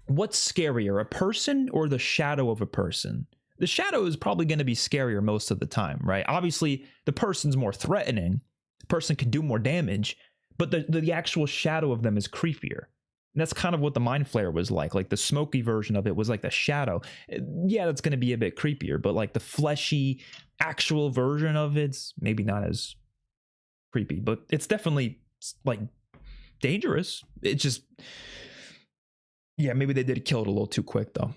what's scarier, a person or the shadow of a person? The shadow is probably going to be scarier most of the time, right? Obviously, the person's more threatening. The person can do more damage, but the actual shadow of them is creepier. And that's kind of what the mind flare was like. Like the smoky version of it was like the shadow. Yeah, that's going to be a bit creepier, but like the fleshy actual version of it's maybe not as creepy, but it's definitely like dangerous. It just, yeah, maybe they did kill it a little too quick though.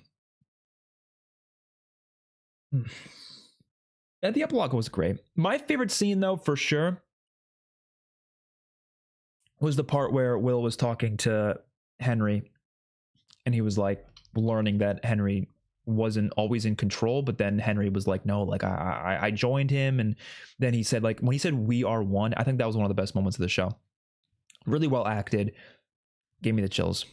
Yeah, the epilogue was great. My favorite scene though, for sure, was the part where Will was talking to Henry and he was like learning that Henry wasn't always in control, but then Henry was like, no, like I joined him. And then he said, like, when he said we are one, I think that was one of the best moments of the show. Really well acted. Gave me the chills.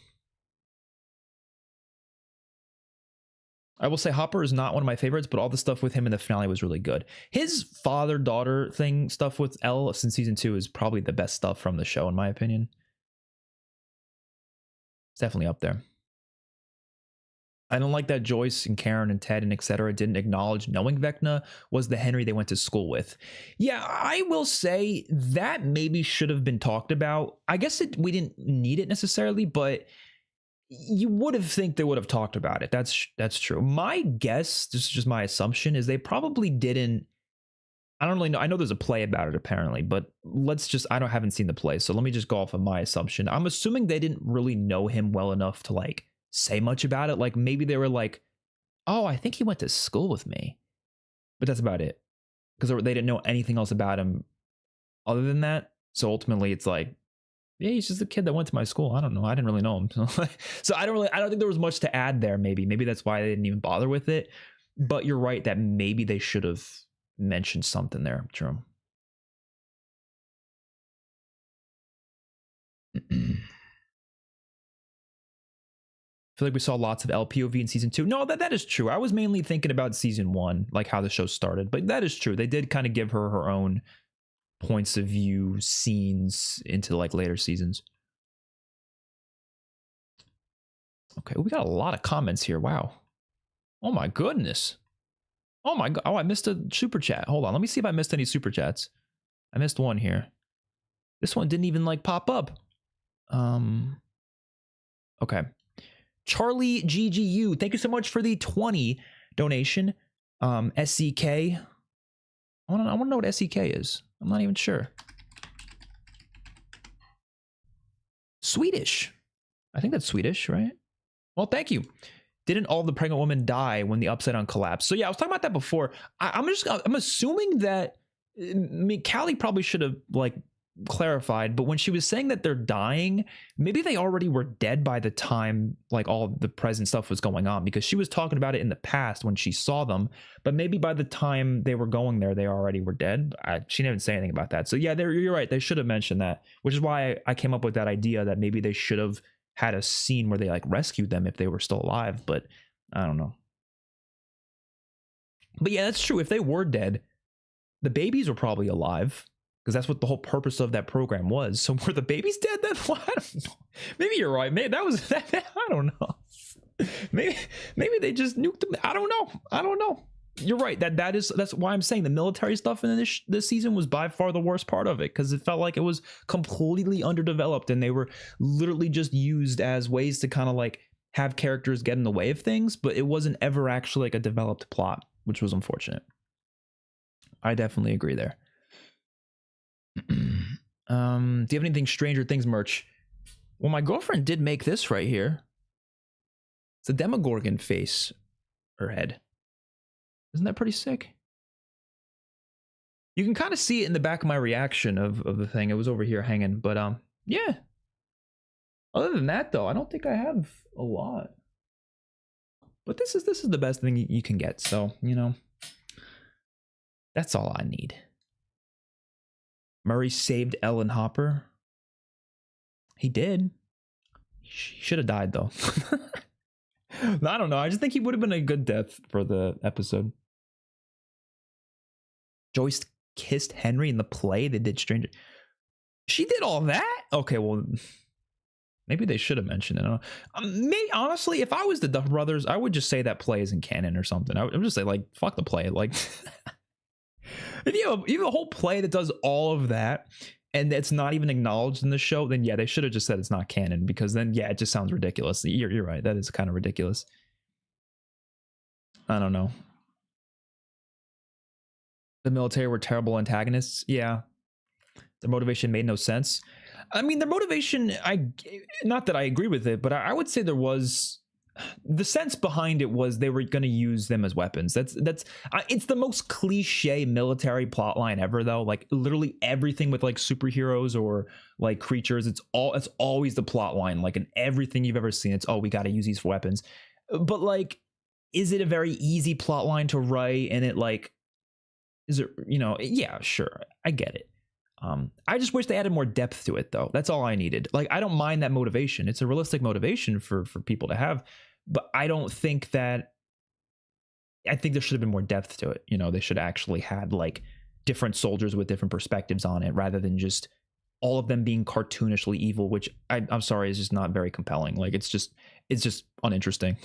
I will say Hopper is not one of my favorites, but all the stuff with him in the finale was really good. His father-daughter thing stuff with Elle since season 2 is probably the best stuff from the show, in my opinion. It's definitely up there. I don't like that Joyce and Karen and Ted and etc. didn't acknowledge knowing Vecna was the Henry they went to school with. Yeah, I will say that maybe should have been talked about. I guess we didn't need it necessarily, but you would have think they would have talked about it. That's true. My guess, this is just my assumption, is they probably didn't. I don't really know. I know there's a play about it apparently, but I haven't seen the play, so let me just go off of my assumption. I'm assuming they didn't really know him well enough to like say much about it. Like maybe they were like, oh, I think he went to school with me, but that's about it, because they didn't know anything else about him other than that. So ultimately it's like, yeah, he's just a kid that went to my school. I don't know. I didn't really know him. So I don't think there was much to add there. Maybe that's why they didn't even bother with it. But you're right that maybe they should have mentioned something there. True. I feel like we saw lots of LPOV in season 2. No, that is true. I was mainly thinking about season 1, like how the show started. But that is true. They did kind of give her own points of view scenes into like later seasons. Okay, we got a lot of comments here. Wow. Oh my goodness. Oh my god. Oh, I missed a super chat. Hold on. Let me see if I missed any super chats. I missed one here. This one didn't even like pop up. Okay. Charlie GGU, thank you so much for the 20 donation. SEK. I want to know what SEK is. I'm not even sure. Swedish. I think that's Swedish, right? Well, thank you. Didn't all the pregnant women die when the upside down collapsed? So yeah, I was talking about that before. I'm assuming that, I mean, Callie probably should have like clarified, but when she was saying that they're dying, maybe they already were dead by the time like all the present stuff was going on, because she was talking about it in the past when she saw them, but maybe by the time they were going there, they already were dead. She didn't say anything about that. So yeah, you're right. They should have mentioned that, which is why I came up with that idea that maybe they should have had a scene where they like rescued them if they were still alive, but I don't know. But yeah, that's true. If they were dead, the babies were probably alive, because that's what the whole purpose of that program was. So were the babies dead then? Well, I don't know. Maybe you're right. Maybe that I don't know. Maybe they just nuked them. I don't know. you're right. That's why I'm saying the military stuff in this season was by far the worst part of it, because it felt like it was completely underdeveloped and they were literally just used as ways to kind of like have characters get in the way of things, but it wasn't ever actually like a developed plot, which was unfortunate. I definitely agree there. Do you have anything Stranger Things merch? Well, my girlfriend did make this right here. It's a Demogorgon face or head. Isn't that pretty sick? You can kind of see it in the back of my reaction of the thing. It was over here hanging, but yeah. Other than that, though, I don't think I have a lot. But this is the best thing you can get. So, you know, that's all I need. Murray saved Ellen Hopper. He did. He should have died, though. I don't know. I just think he would have been a good death for the episode. Joyce kissed Henry in the play. They did Stranger. She did all that? Okay, well, maybe they should have mentioned it. I don't know. Maybe, honestly, if I was the Duff brothers, I would just say that play isn't canon or something. I would just say, like, fuck the play. Like, if you have a whole play that does all of that and it's not even acknowledged in the show, then yeah, they should have just said it's not canon, because then, yeah, it just sounds ridiculous. You're right. That is kind of ridiculous. I don't know. The military were terrible antagonists. Yeah. Their motivation made no sense. I mean, their motivation, not that I agree with it, but I would say there was, the sense behind it was they were going to use them as weapons. It's the most cliche military plotline ever, though. Like, literally everything with like superheroes or like creatures, it's always the plot line. Like, in everything you've ever seen, it's, oh, we got to use these for weapons. But like, is it a very easy plot line to write? And it like, is it, you know, yeah, sure, I get it. I just wish they added more depth to it, though. That's all I needed. Like, I don't mind that motivation. It's a realistic motivation for people to have, but I don't think that, I think there should have been more depth to it. You know, they should actually had like different soldiers with different perspectives on it, rather than just all of them being cartoonishly evil, which I'm sorry, is just not very compelling. Like, it's just uninteresting.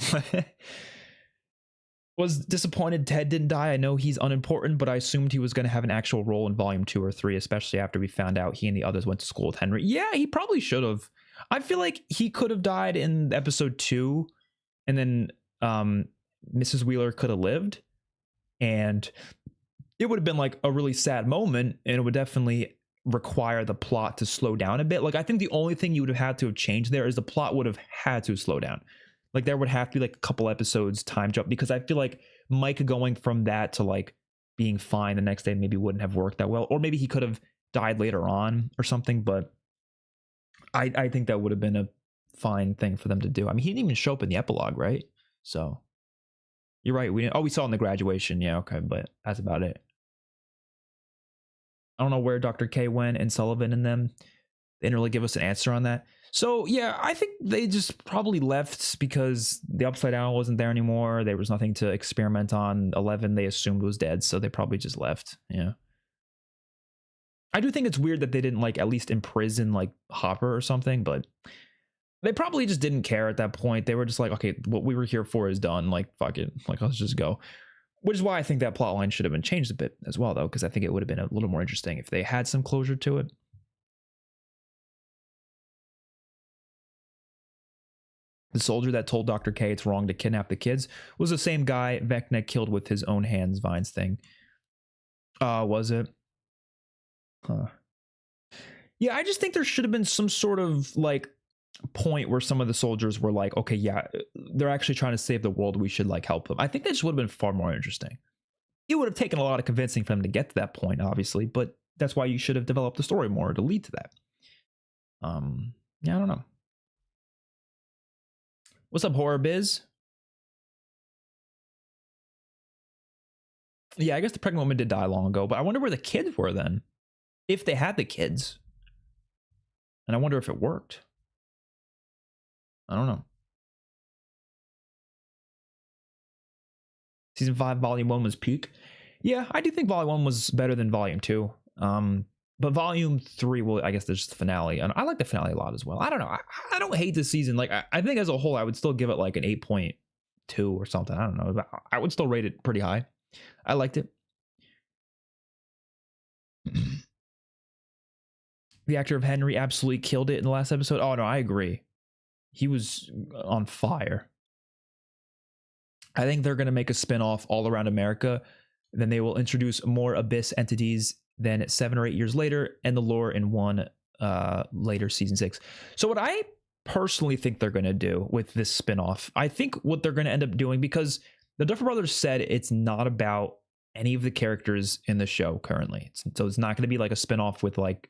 Was disappointed Ted didn't die. I know he's unimportant, but I assumed he was going to have an actual role in volume 2 or 3, especially after we found out he and the others went to school with Henry. Yeah, he probably should have. I feel like he could have died in episode 2, and then Mrs. Wheeler could have lived, and it would have been like a really sad moment, and it would definitely require the plot to slow down a bit. Like, I think the only thing you would have had to have changed there is the plot would have had to slow down. Like, there would have to be like a couple episodes time jump, because I feel like Mike going from that to like being fine the next day maybe wouldn't have worked that well. Or maybe he could have died later on or something, but I think that would have been a fine thing for them to do. I mean, he didn't even show up in the epilogue, right? So you're right. We saw in the graduation. Yeah, okay, but that's about it. I don't know where Dr. K went and Sullivan and them. They didn't really give us an answer on that. So yeah, I think they just probably left because the Upside Down wasn't there anymore. There was nothing to experiment on. 11 they assumed was dead, so they probably just left. Yeah. I do think it's weird that they didn't like at least imprison like Hopper or something, but they probably just didn't care at that point. They were just like, okay, what we were here for is done. Like, fuck it. Like, let's just go. Which is why I think that plot line should have been changed a bit as well, though, because I think it would have been a little more interesting if they had some closure to it. The soldier that told Dr. K it's wrong to kidnap the kids was the same guy Vecna killed with his own hands, Vine's thing. Was it? Huh. Yeah, I just think there should have been some sort of like point where some of the soldiers were like, okay, yeah, they're actually trying to save the world. We should like help them. I think that just would have been far more interesting. It would have taken a lot of convincing for them to get to that point, obviously, but that's why you should have developed the story more to lead to that. Yeah, I don't know. What's up, Horror Biz? Yeah, I guess the pregnant woman did die long ago, but I wonder where the kids were then. If they had the kids. And I wonder if it worked. I don't know. Season 5, Volume 1 was peak. Yeah, I do think Volume 1 was better than Volume 2. But Volume 3, well, I guess there's the finale. And I like the finale a lot as well. I don't know. I don't hate this season. Like, I think as a whole, I would still give it like an 8.2 or something. I don't know. I would still rate it pretty high. I liked it. The actor of Henry absolutely killed it in the last episode. Oh no, I agree. He was on fire. I think they're going to make a spinoff all around America. Then they will introduce more Abyss entities than 7 or 8 years later, and the lore in one later season 6. So what I personally think they're going to do with this spinoff, I think what they're going to end up doing, because the Duffer Brothers said it's not about any of the characters in the show currently. So it's not going to be like a spinoff with like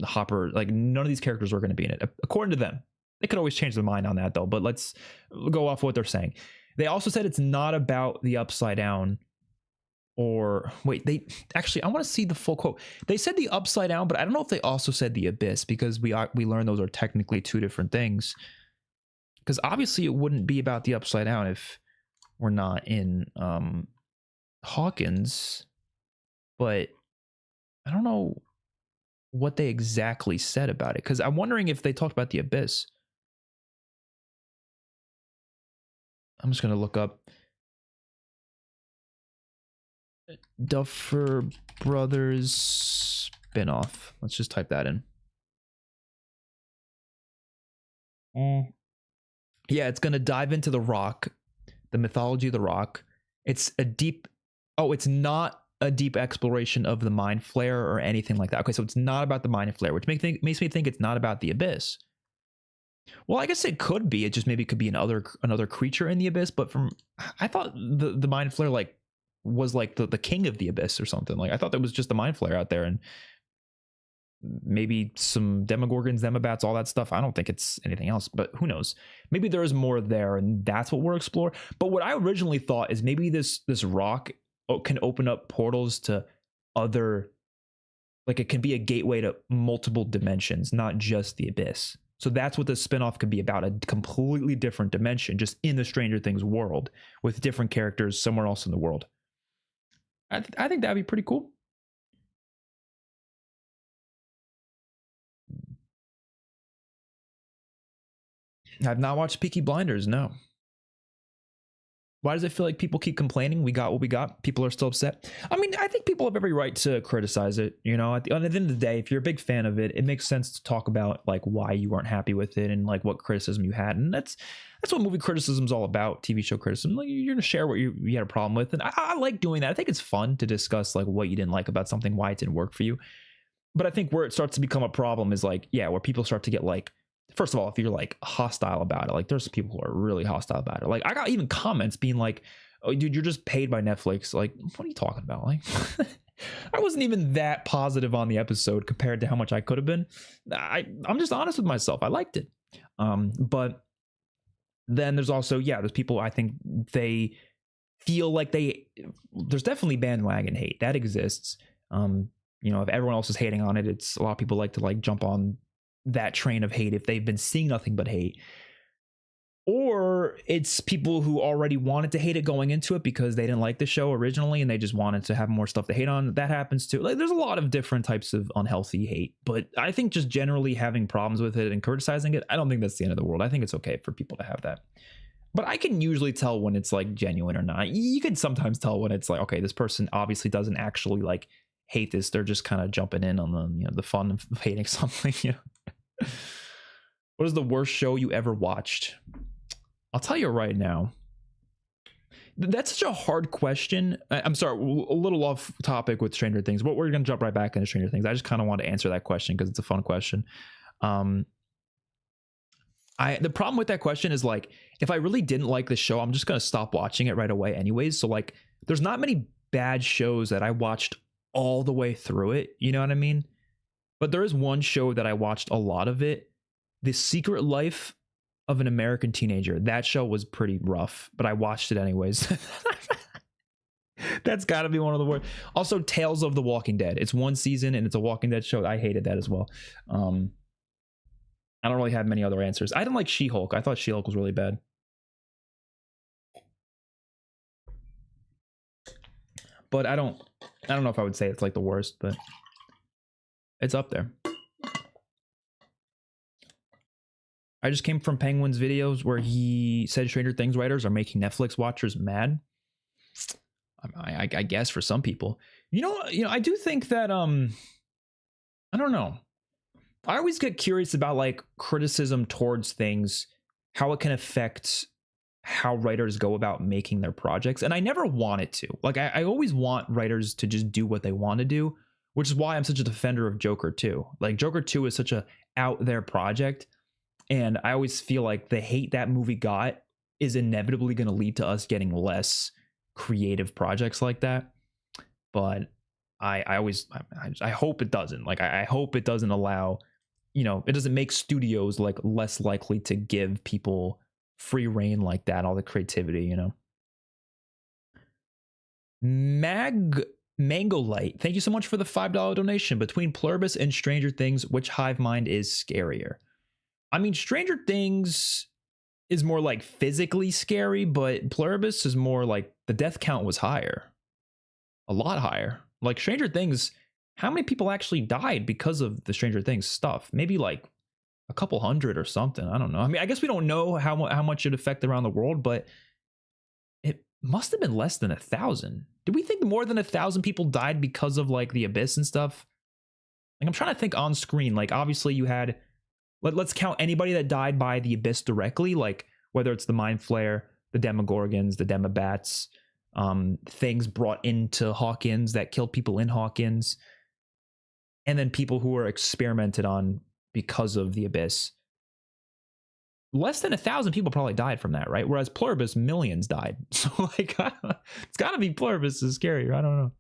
Hopper. Like none of these characters are going to be in it, according to them. They could always change their mind on that though, but let's go off what they're saying. They also said it's not about the Upside Down, or wait, they actually, I want to see the full quote. They said the Upside Down, but I don't know if they also said the Abyss, because we learned those are technically two different things. Because obviously it wouldn't be about the Upside Down if we're not in Hawkins, but I don't know what they exactly said about it, because I'm wondering if they talked about the Abyss. I'm just going to look up Duffer Brothers spinoff. Let's just type that in. Yeah, it's going to dive into The Rock, the mythology of The Rock. It's not a deep exploration of the Mind Flayer or anything like that. Okay, so it's not about the Mind Flayer, which makes me think it's not about the Abyss. Well, I guess it could be. It just maybe could be another creature in the Abyss. But I thought the Mind Flayer like was like the king of the Abyss or something. Like I thought there was just the Mind Flayer out there, and maybe some Demogorgons, Demobats, all that stuff. I don't think it's anything else, but who knows? Maybe there is more there, and that's what we're exploring. But what I originally thought is maybe this rock can open up portals to other, like it can be a gateway to multiple dimensions, not just the Abyss. So that's what the spinoff could be about, a completely different dimension, just in the Stranger Things world with different characters somewhere else in the world. I think that'd be pretty cool. I've not watched Peaky Blinders, no. Why does it feel like people keep complaining? We got what we got. People are still upset. I mean, I think people have every right to criticize it. You know, at the end of the day, if you're a big fan of it, it makes sense to talk about like why you weren't happy with it and like what criticism you had. And that's what movie criticism is all about. TV show criticism. Like you're gonna share what you had a problem with, and I like doing that. I think it's fun to discuss like what you didn't like about something, why it didn't work for you. But I think where it starts to become a problem is like, yeah, where people start to get like, first of all, if you're like hostile about it, like there's people who are really hostile about it. Like I got even comments being like, oh dude, you're just paid by Netflix. Like, what are you talking about? Like I wasn't even that positive on the episode compared to how much I could have been. I'm just honest with myself. I liked it. But then there's also, yeah, there's people, I think they feel like there's definitely bandwagon hate that exists. You know, if everyone else is hating on it, it's a lot of people like to like jump on that train of hate if they've been seeing nothing but hate. Or it's people who already wanted to hate it going into it because they didn't like the show originally and they just wanted to have more stuff to hate on. That happens too. Like there's a lot of different types of unhealthy hate, but I think just generally having problems with it and criticizing it, I don't think that's the end of the world. I think it's okay for people to have that. But I can usually tell when it's like genuine or not. You can sometimes tell when it's like, okay, this person obviously doesn't actually like hate this. They're just kind of jumping in on the, you know, the fun of hating something. You know? What is the worst show you ever watched? I'll tell you right now. That's such a hard question. I'm sorry, a little off topic with Stranger Things, but we're going to jump right back into Stranger Things. I just kind of want to answer that question because it's a fun question. The problem with that question is like, if I really didn't like the show, I'm just going to stop watching it right away anyways. So like, there's not many bad shows that I watched all the way through it. You know what I mean? But there is one show that I watched a lot of it. The Secret Life of an American Teenager. That show was pretty rough, but I watched it anyways. That's got to be one of the worst. Also, Tales of the Walking Dead. It's one season and it's a Walking Dead show. I hated that as well. I don't really have many other answers. I didn't like She-Hulk. I thought She-Hulk was really bad. But I don't know if I would say it's like the worst, but it's up there. I just came from Penguin's videos where he said Stranger Things writers are making Netflix watchers mad. I guess for some people, I do think that I don't know. I always get curious about like criticism towards things, how it can affect how writers go about making their projects. And I never want it to. Like, I always want writers to just do what they want to do, which is why I'm such a defender of Joker 2. Like, Joker 2 is such a out there project. And I always feel like the hate that movie got is inevitably going to lead to us getting less creative projects like that. But I hope it doesn't. Like, I hope it doesn't allow, it doesn't make studios like less likely to give people free reign like that, all the creativity, Mango Light, thank you so much for the $5 donation. Between Pluribus and Stranger Things, which hive mind is scarier? I mean, Stranger Things is more like physically scary, but Pluribus is more like the death count was higher, a lot higher. Like, Stranger Things, how many people actually died because of the Stranger Things stuff? Maybe like a couple hundred or something. I don't know. I mean, I guess we don't know how much it affected around the world, but it must have been less than 1,000. Do we think more than 1,000 people died because of like the Abyss and stuff? Like, I'm trying to think on screen. Like, obviously you had, let's count anybody that died by the Abyss directly, like whether it's the Mind Flayer, the Demogorgons, the Demobats, things brought into Hawkins that killed people in Hawkins, and then people who were experimented on because of the Abyss. Less than 1,000 people probably died from that, right? Whereas Pluribus, millions died. So like, it's got to be Pluribus is scarier. I don't know.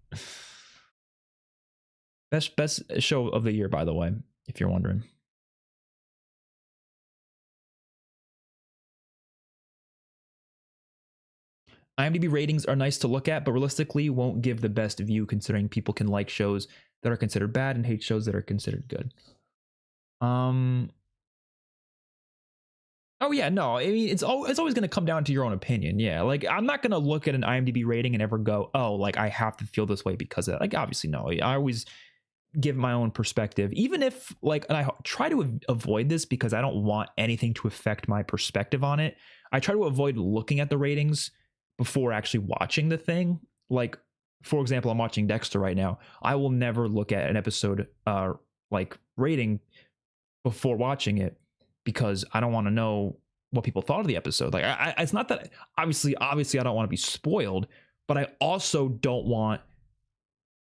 Best show of the year, by the way, if you're wondering. IMDb ratings are nice to look at, but realistically won't give the best view, considering people can like shows that are considered bad and hate shows that are considered good. Oh yeah, no. I mean, it's always going to come down to your own opinion. Yeah, like, I'm not going to look at an IMDb rating and ever go, oh, like, I have to feel this way because of that. Like, obviously, no. I always give my own perspective, even if like, and I try to avoid this because I don't want anything to affect my perspective on it. I try to avoid looking at the ratings before actually watching the thing. Like, for example, I'm watching Dexter right now. I will never look at an episode like rating before watching it, because I don't want to know what people thought of the episode. Like, it's not that obviously I don't want to be spoiled, but I also don't want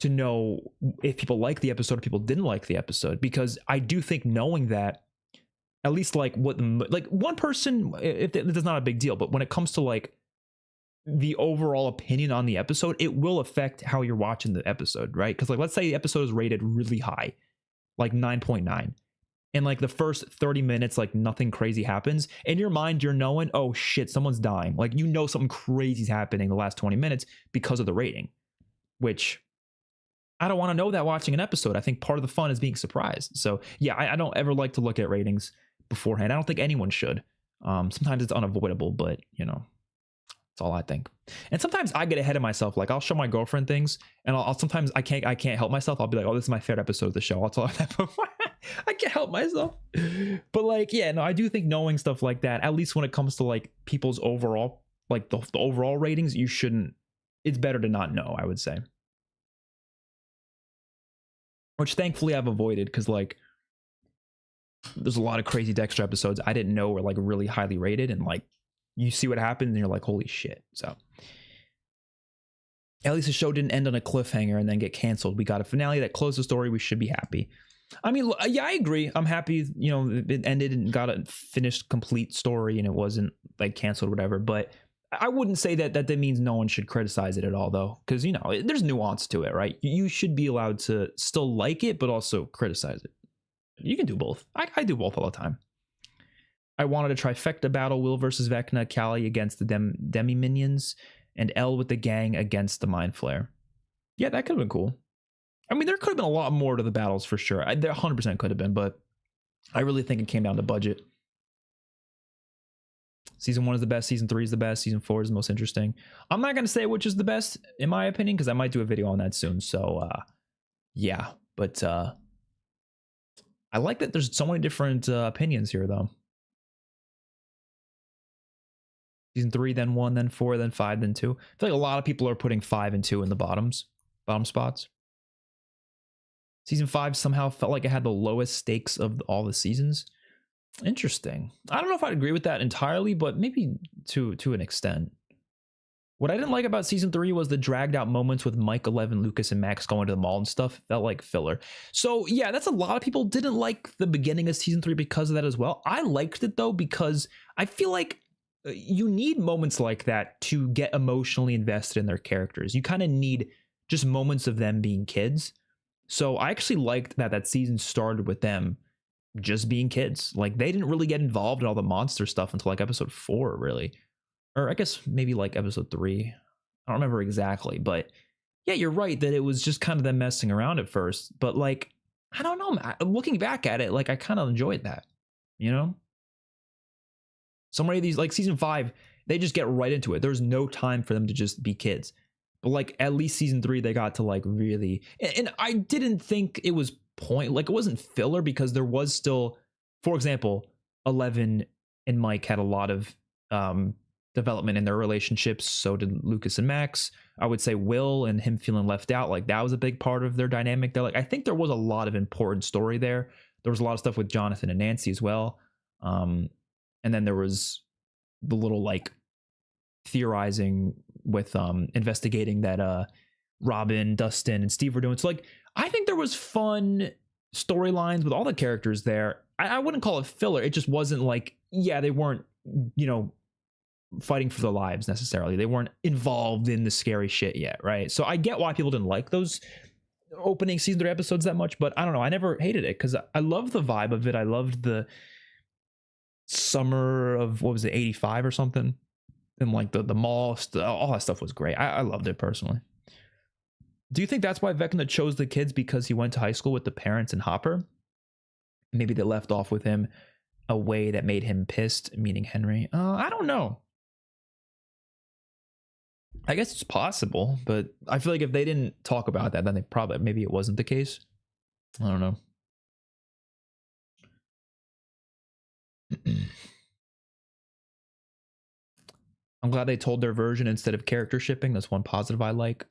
to know if people like the episode or people didn't like the episode, because I do think knowing that, at least like like one person, if it's not a big deal, but when it comes to like the overall opinion on the episode, it will affect how you're watching the episode, right? Because like, let's say the episode is rated really high, like 9.9. And like the first 30 minutes, like nothing crazy happens. In your mind, you're knowing, oh shit, someone's dying. Like, something crazy's happening the last 20 minutes because of the rating, which I don't want to know that watching an episode. I think part of the fun is being surprised. So yeah, I don't ever like to look at ratings beforehand. I don't think anyone should. Sometimes it's unavoidable, but that's all I think. And sometimes I get ahead of myself. Like, I'll show my girlfriend things, and I'll sometimes I can't help myself. I'll be like, oh, this is my favorite episode of the show. I'll tell her that before. I can't help myself. But like, yeah, no, I do think knowing stuff like that, at least when it comes to like people's overall, like the overall ratings, it's better to not know, I would say. Which thankfully I've avoided, because like, there's a lot of crazy Dexter episodes I didn't know were like really highly rated, and like, you see what happened and you're like, holy shit. So at least the show didn't end on a cliffhanger and then get canceled. We got a finale that closed the story. We should be happy. I mean, yeah, I agree. I'm happy, it ended and got a finished, complete story, and it wasn't like canceled or whatever. But I wouldn't say that means no one should criticize it at all, though, because there's nuance to it, right? You should be allowed to still like it, but also criticize it. You can do both. I do both all the time. I wanted a trifecta battle: Will versus Vecna, Callie against the Demi Minions, and Elle with the gang against the Mind Flayer. Yeah, that could have been cool. I mean, there could have been a lot more to the battles for sure. There 100% could have been, but I really think it came down to budget. Season 1 is the best. Season 3 is the best. Season 4 is the most interesting. I'm not going to say which is the best, in my opinion, because I might do a video on that soon. So, yeah. But I like that there's so many different opinions here, though. Season 3, then 1, then 4, then 5, then 2. I feel like a lot of people are putting 5 and 2 in the bottom spots. Season 5 somehow felt like it had the lowest stakes of all the seasons. Interesting. I don't know if I'd agree with that entirely, but maybe to an extent. What I didn't like about season 3 was the dragged out moments with Mike, 11, Lucas, and Max going to the mall and stuff. Felt like filler. So yeah, that's a lot of people didn't like the beginning of season 3 because of that as well. I liked it though, because I feel like you need moments like that to get emotionally invested in their characters. You kind of need just moments of them being kids. So I actually liked that season started with them just being kids. Like they didn't really get involved in all the monster stuff until like episode 4, really. Or I guess maybe like episode 3. I don't remember exactly, but yeah, you're right that it was just kind of them messing around at first. But like, I don't know, looking back at it, like I kind of enjoyed that, you know? So many of these, like season 5, they just get right into it. There's no time for them to just be kids. But like at least season 3, they got to like really, and I didn't think it was like it wasn't filler, because there was still, for example, 11 and Mike had a lot of development in their relationships. So did Lucas and Max. I would say Will and him feeling left out, like that was a big part of their dynamic. They're like, I think there was a lot of important story there. There was a lot of stuff with Jonathan and Nancy as well. And then there was the little like theorizing with investigating that Robin, Dustin, and Steve were doing. So like, I think there was fun storylines with all the characters there. I wouldn't call it filler. It just wasn't like, yeah, they weren't, you know, fighting for their lives necessarily. They weren't involved in the scary shit yet, right? So I get why people didn't like those opening season 3 episodes that much, but I don't know. I never hated it because I loved the vibe of it. I loved the summer of, what was it, 85 or something? And like the mall, all that stuff was great. I loved it personally. Do you think that's why Vecna chose the kids, because he went to high school with the parents and Hopper? Maybe they left off with him a way that made him pissed, meaning Henry. I don't know. I guess it's possible, but I feel like if they didn't talk about that, then they probably, maybe it wasn't the case. I don't know. I'm glad they told their version instead of character shipping. That's one positive I like.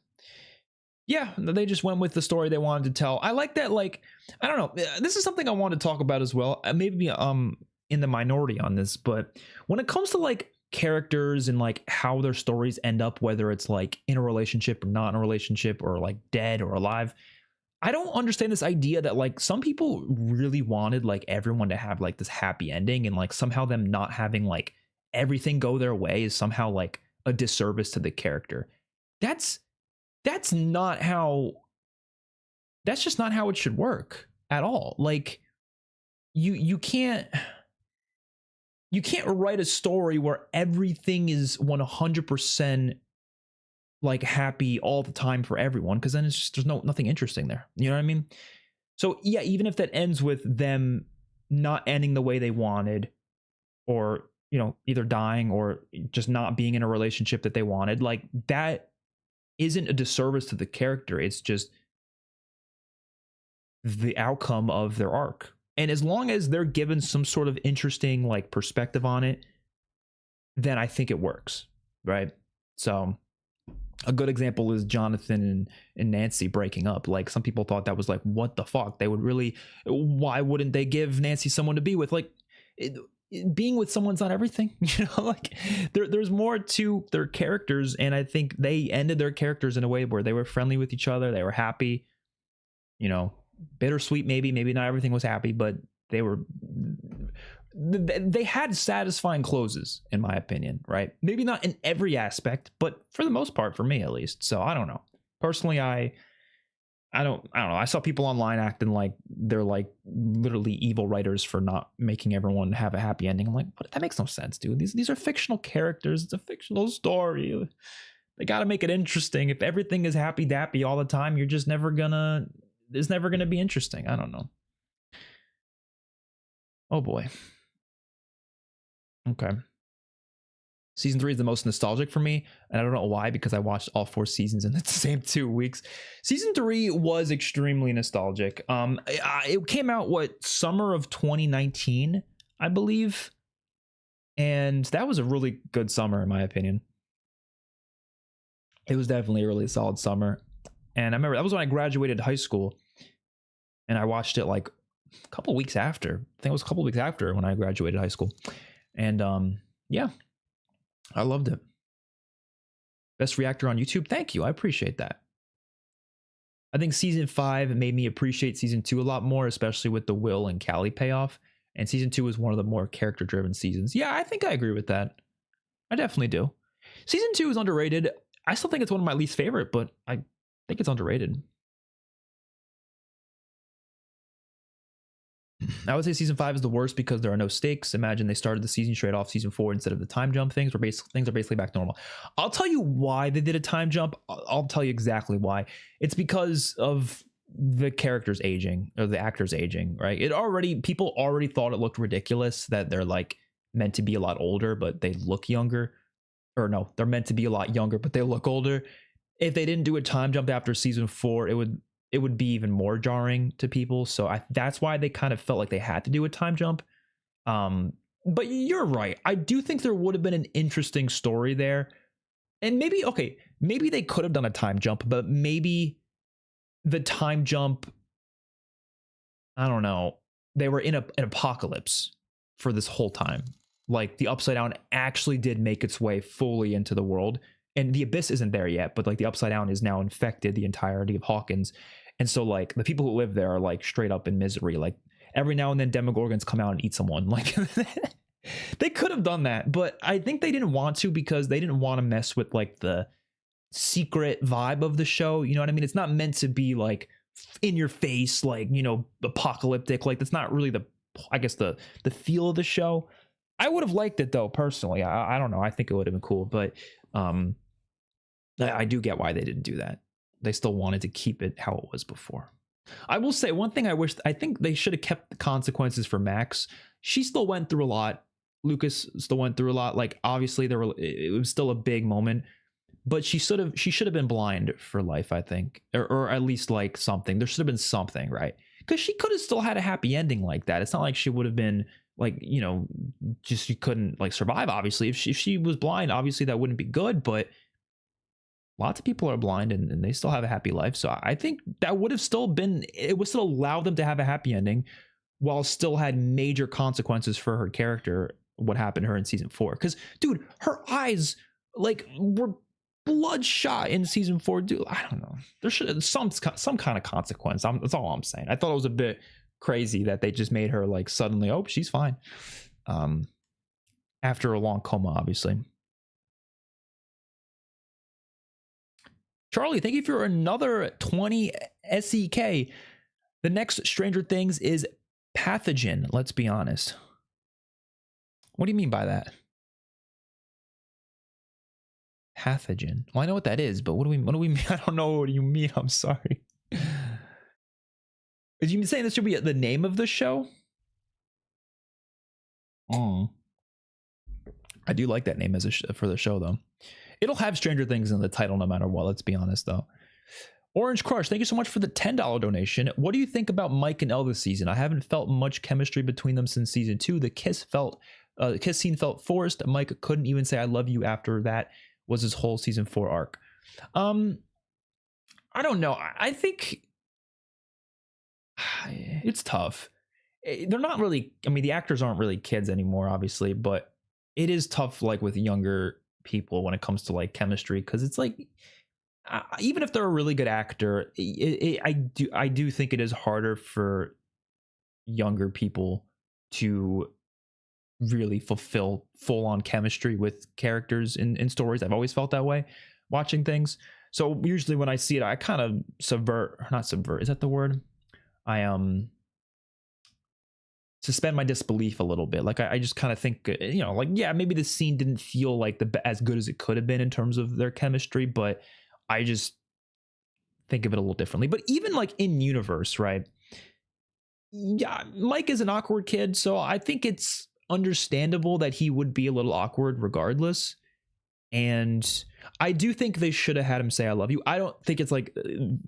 Yeah, they just went with the story they wanted to tell. I like that. Like, I don't know. This is something I want to talk about as well. Maybe in the minority on this, but when it comes to like characters and like how their stories end up, whether it's like in a relationship or not in a relationship, or like dead or alive, I don't understand this idea that like some people really wanted like everyone to have like this happy ending, and like somehow them not having like everything go their way is somehow like a disservice to the character. That's not how, that's just not how it should work at all. Like you can't write a story where everything is 100% like happy all the time for everyone, because then it's just, there's nothing interesting there. You know what I mean? So yeah, even if that ends with them not ending the way they wanted, or you know, either dying or just not being in a relationship that they wanted, like that isn't a disservice to the character. It's just the outcome of their arc. And as long as they're given some sort of interesting like perspective on it, then I think it works, right? So a good example is Jonathan and Nancy breaking up. Like some people thought that was like, what the fuck? They would really, why wouldn't they give Nancy someone to be with? Like being with someone's not everything, you know, like there's more to their characters. And I think they ended their characters in a way where they were friendly with each other. They were happy, you know, bittersweet, maybe not everything was happy, but they had satisfying closes, in my opinion, right? Maybe not in every aspect, but for the most part, for me at least. So I don't know. Personally, I don't know. I saw people online acting like they're like literally evil writers for not making everyone have a happy ending. I'm like, what? That makes no sense, dude. These are fictional characters. It's a fictional story. They got to make it interesting. If everything is happy dappy all the time, you're just never gonna, it's never gonna be interesting. I don't know. Oh boy. Okay. Season 3 is the most nostalgic for me, and I don't know why, because I watched all 4 seasons in the same 2 weeks. Season 3 was extremely nostalgic. It came out summer of 2019, I believe. And that was a really good summer, in my opinion. It was definitely a really solid summer. And I remember that was when I graduated high school. And I watched it like a couple weeks after. I think it was a couple weeks after when I graduated high school. And yeah, I loved it. Best reactor on YouTube. Thank you. I appreciate that. I think season 5 made me appreciate season 2 a lot more, especially with the Will and Callie payoff. And season 2 is one of the more character driven seasons. Yeah, I think I agree with that. I definitely do. Season 2 is underrated. I still think it's one of my least favorite, but I think it's underrated. I would say season 5 is the worst because there are no stakes. Imagine they started the season straight off season 4 instead of the time jump things, where things are basically back to normal. I'll tell you why they did a time jump. I'll tell you exactly why. It's because of the characters aging, or the actors aging, right? People already thought it looked ridiculous that they're like meant to be a lot older, but they look younger. Or no, they're meant to be a lot younger, but they look older. If they didn't do a time jump after season 4, it would be even more jarring to people. So that's why they kind of felt like they had to do a time jump. But you're right. I do think there would have been an interesting story there. And maybe they could have done a time jump, but maybe the time jump, I don't know, they were in an apocalypse for this whole time. Like the Upside Down actually did make its way fully into the world. And the Abyss isn't there yet, but like the Upside Down is now infected the entirety of Hawkins. And so like the people who live there are like straight up in misery. Like every now and then Demogorgons come out and eat someone. Like they could have done that, but I think they didn't want to because they didn't want to mess with like the secret vibe of the show. You know what I mean? It's not meant to be like in your face, like, you know, apocalyptic. Like that's not really the feel of the show. I would have liked it though, personally. I don't know. I think it would have been cool, but I do get why they didn't do that. They still wanted to keep it how it was before. I will say one thing I think they should have kept the consequences for Max. She still went through a lot. Lucas still went through a lot. Like obviously it was still a big moment, but she should have been blind for life, I think, or at least like something. There should have been something, right? Because she could have still had a happy ending like that. It's not like she would have been like, you know, just she couldn't like survive. Obviously, if she was blind, obviously that wouldn't be good. But lots of people are blind and they still have a happy life. So I think that would have still been, it would still allow them to have a happy ending while still had major consequences for her character, what happened to her in season 4. Because dude, her eyes like were bloodshot in season 4. Dude, I don't know, there should have some kind of consequence. That's all I'm saying. I thought it was a bit crazy that they just made her like suddenly, oh, she's fine, after a long coma, obviously. Charlie, thank you for another 20 SEK. The next Stranger Things is pathogen. Let's be honest. What do you mean by that? Pathogen. Well, I know what that is, but what do we mean? I don't know what you mean. I'm sorry. Is you saying this should be the name of the show? I do like that name for the show though. It'll have Stranger Things in the title no matter what. Let's be honest though. Orange Crush, thank you so much for the $10 donation. What do you think about Mike and Elle this season? I haven't felt much chemistry between them since season 2. The kiss scene felt forced. Mike couldn't even say I love you after that was his whole season 4 arc. I don't know. I think it's tough. They're not really, I mean, the actors aren't really kids anymore, obviously, but it is tough like with younger people when it comes to like chemistry, because it's like even if they're a really good actor, I do think it is harder for younger people to really fulfill full-on chemistry with characters in stories. I've always felt that way watching things. So usually when I see it, I kind of not subvert, is that the word? I suspend my disbelief a little bit. Like I just kind of think, you know, like, yeah, maybe the scene didn't feel like as good as it could have been in terms of their chemistry, but I just think of it a little differently. But even like in universe, right? Yeah, Mike is an awkward kid, so I think it's understandable that he would be a little awkward regardless. And I do think they should have had him say I love you. I don't think it's like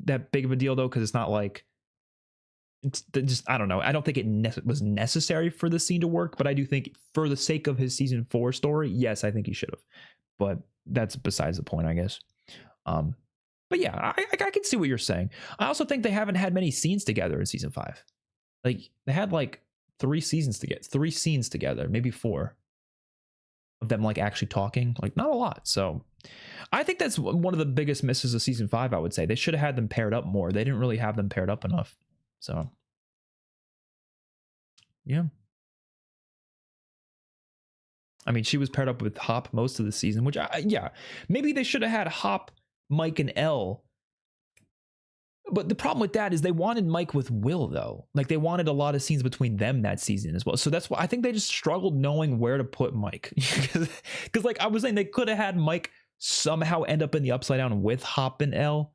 that big of a deal though, because it's not like it's just, I don't know. I don't think it was necessary for the scene to work, but I do think for the sake of his season 4 story, yes, I think he should have. But that's besides the point, I guess. But yeah, I can see what you're saying. I also think they haven't had many scenes together in season 5. Like they had like 3 scenes together, maybe 4 of them like actually talking, like not a lot. So I think that's one of the biggest misses of season 5. I would say they should have had them paired up more. They didn't really have them paired up enough. So yeah, I mean, she was paired up with Hop most of the season, which yeah, maybe they should have had Hop, Mike, and Elle. But the problem with that is they wanted Mike with Will, though. Like they wanted a lot of scenes between them that season as well. So that's why I think they just struggled knowing where to put Mike. Because like I was saying, they could have had Mike somehow end up in the Upside Down with Hop and Elle.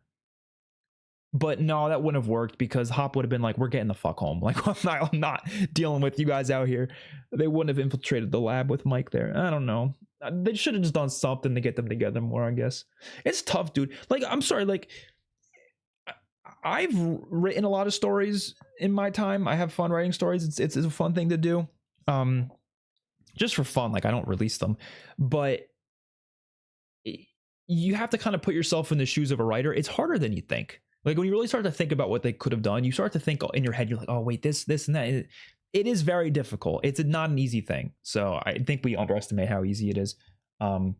But no, that wouldn't have worked because Hop would have been like, we're getting the fuck home. Like, I'm not dealing with you guys out here. They wouldn't have infiltrated the lab with Mike there. I don't know. They should have just done something to get them together more, I guess. It's tough, dude. Like, I'm sorry, like, I've written a lot of stories in my time. I have fun writing stories. It's a fun thing to do. Just for fun. Like, I don't release them. But you have to kind of put yourself in the shoes of a writer. It's harder than you think. Like when you really start to think about what they could have done, you start to think in your head, you're like, oh, wait, this, and that. It is very difficult. It's not an easy thing. So I think we underestimate how easy it is. But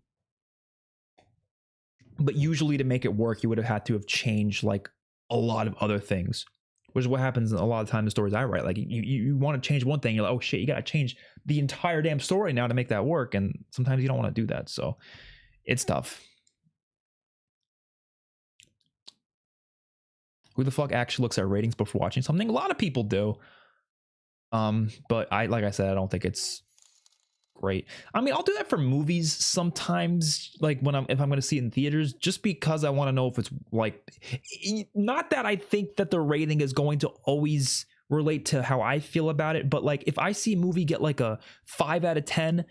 usually to make it work, you would have had to have changed like a lot of other things, which is what happens a lot of time in stories I write. Like you want to change one thing. You're like, oh shit, you got to change the entire damn story now to make that work. And sometimes you don't want to do that. So it's tough. Who the fuck actually looks at ratings before watching something? A lot of people do. But like I said, I don't think it's great. I mean, I'll do that for movies sometimes, like if I'm going to see it in theaters, just because I want to know if it's like, not that I think that the rating is going to always relate to how I feel about it, but like if I see a movie get like a 5 out of 10,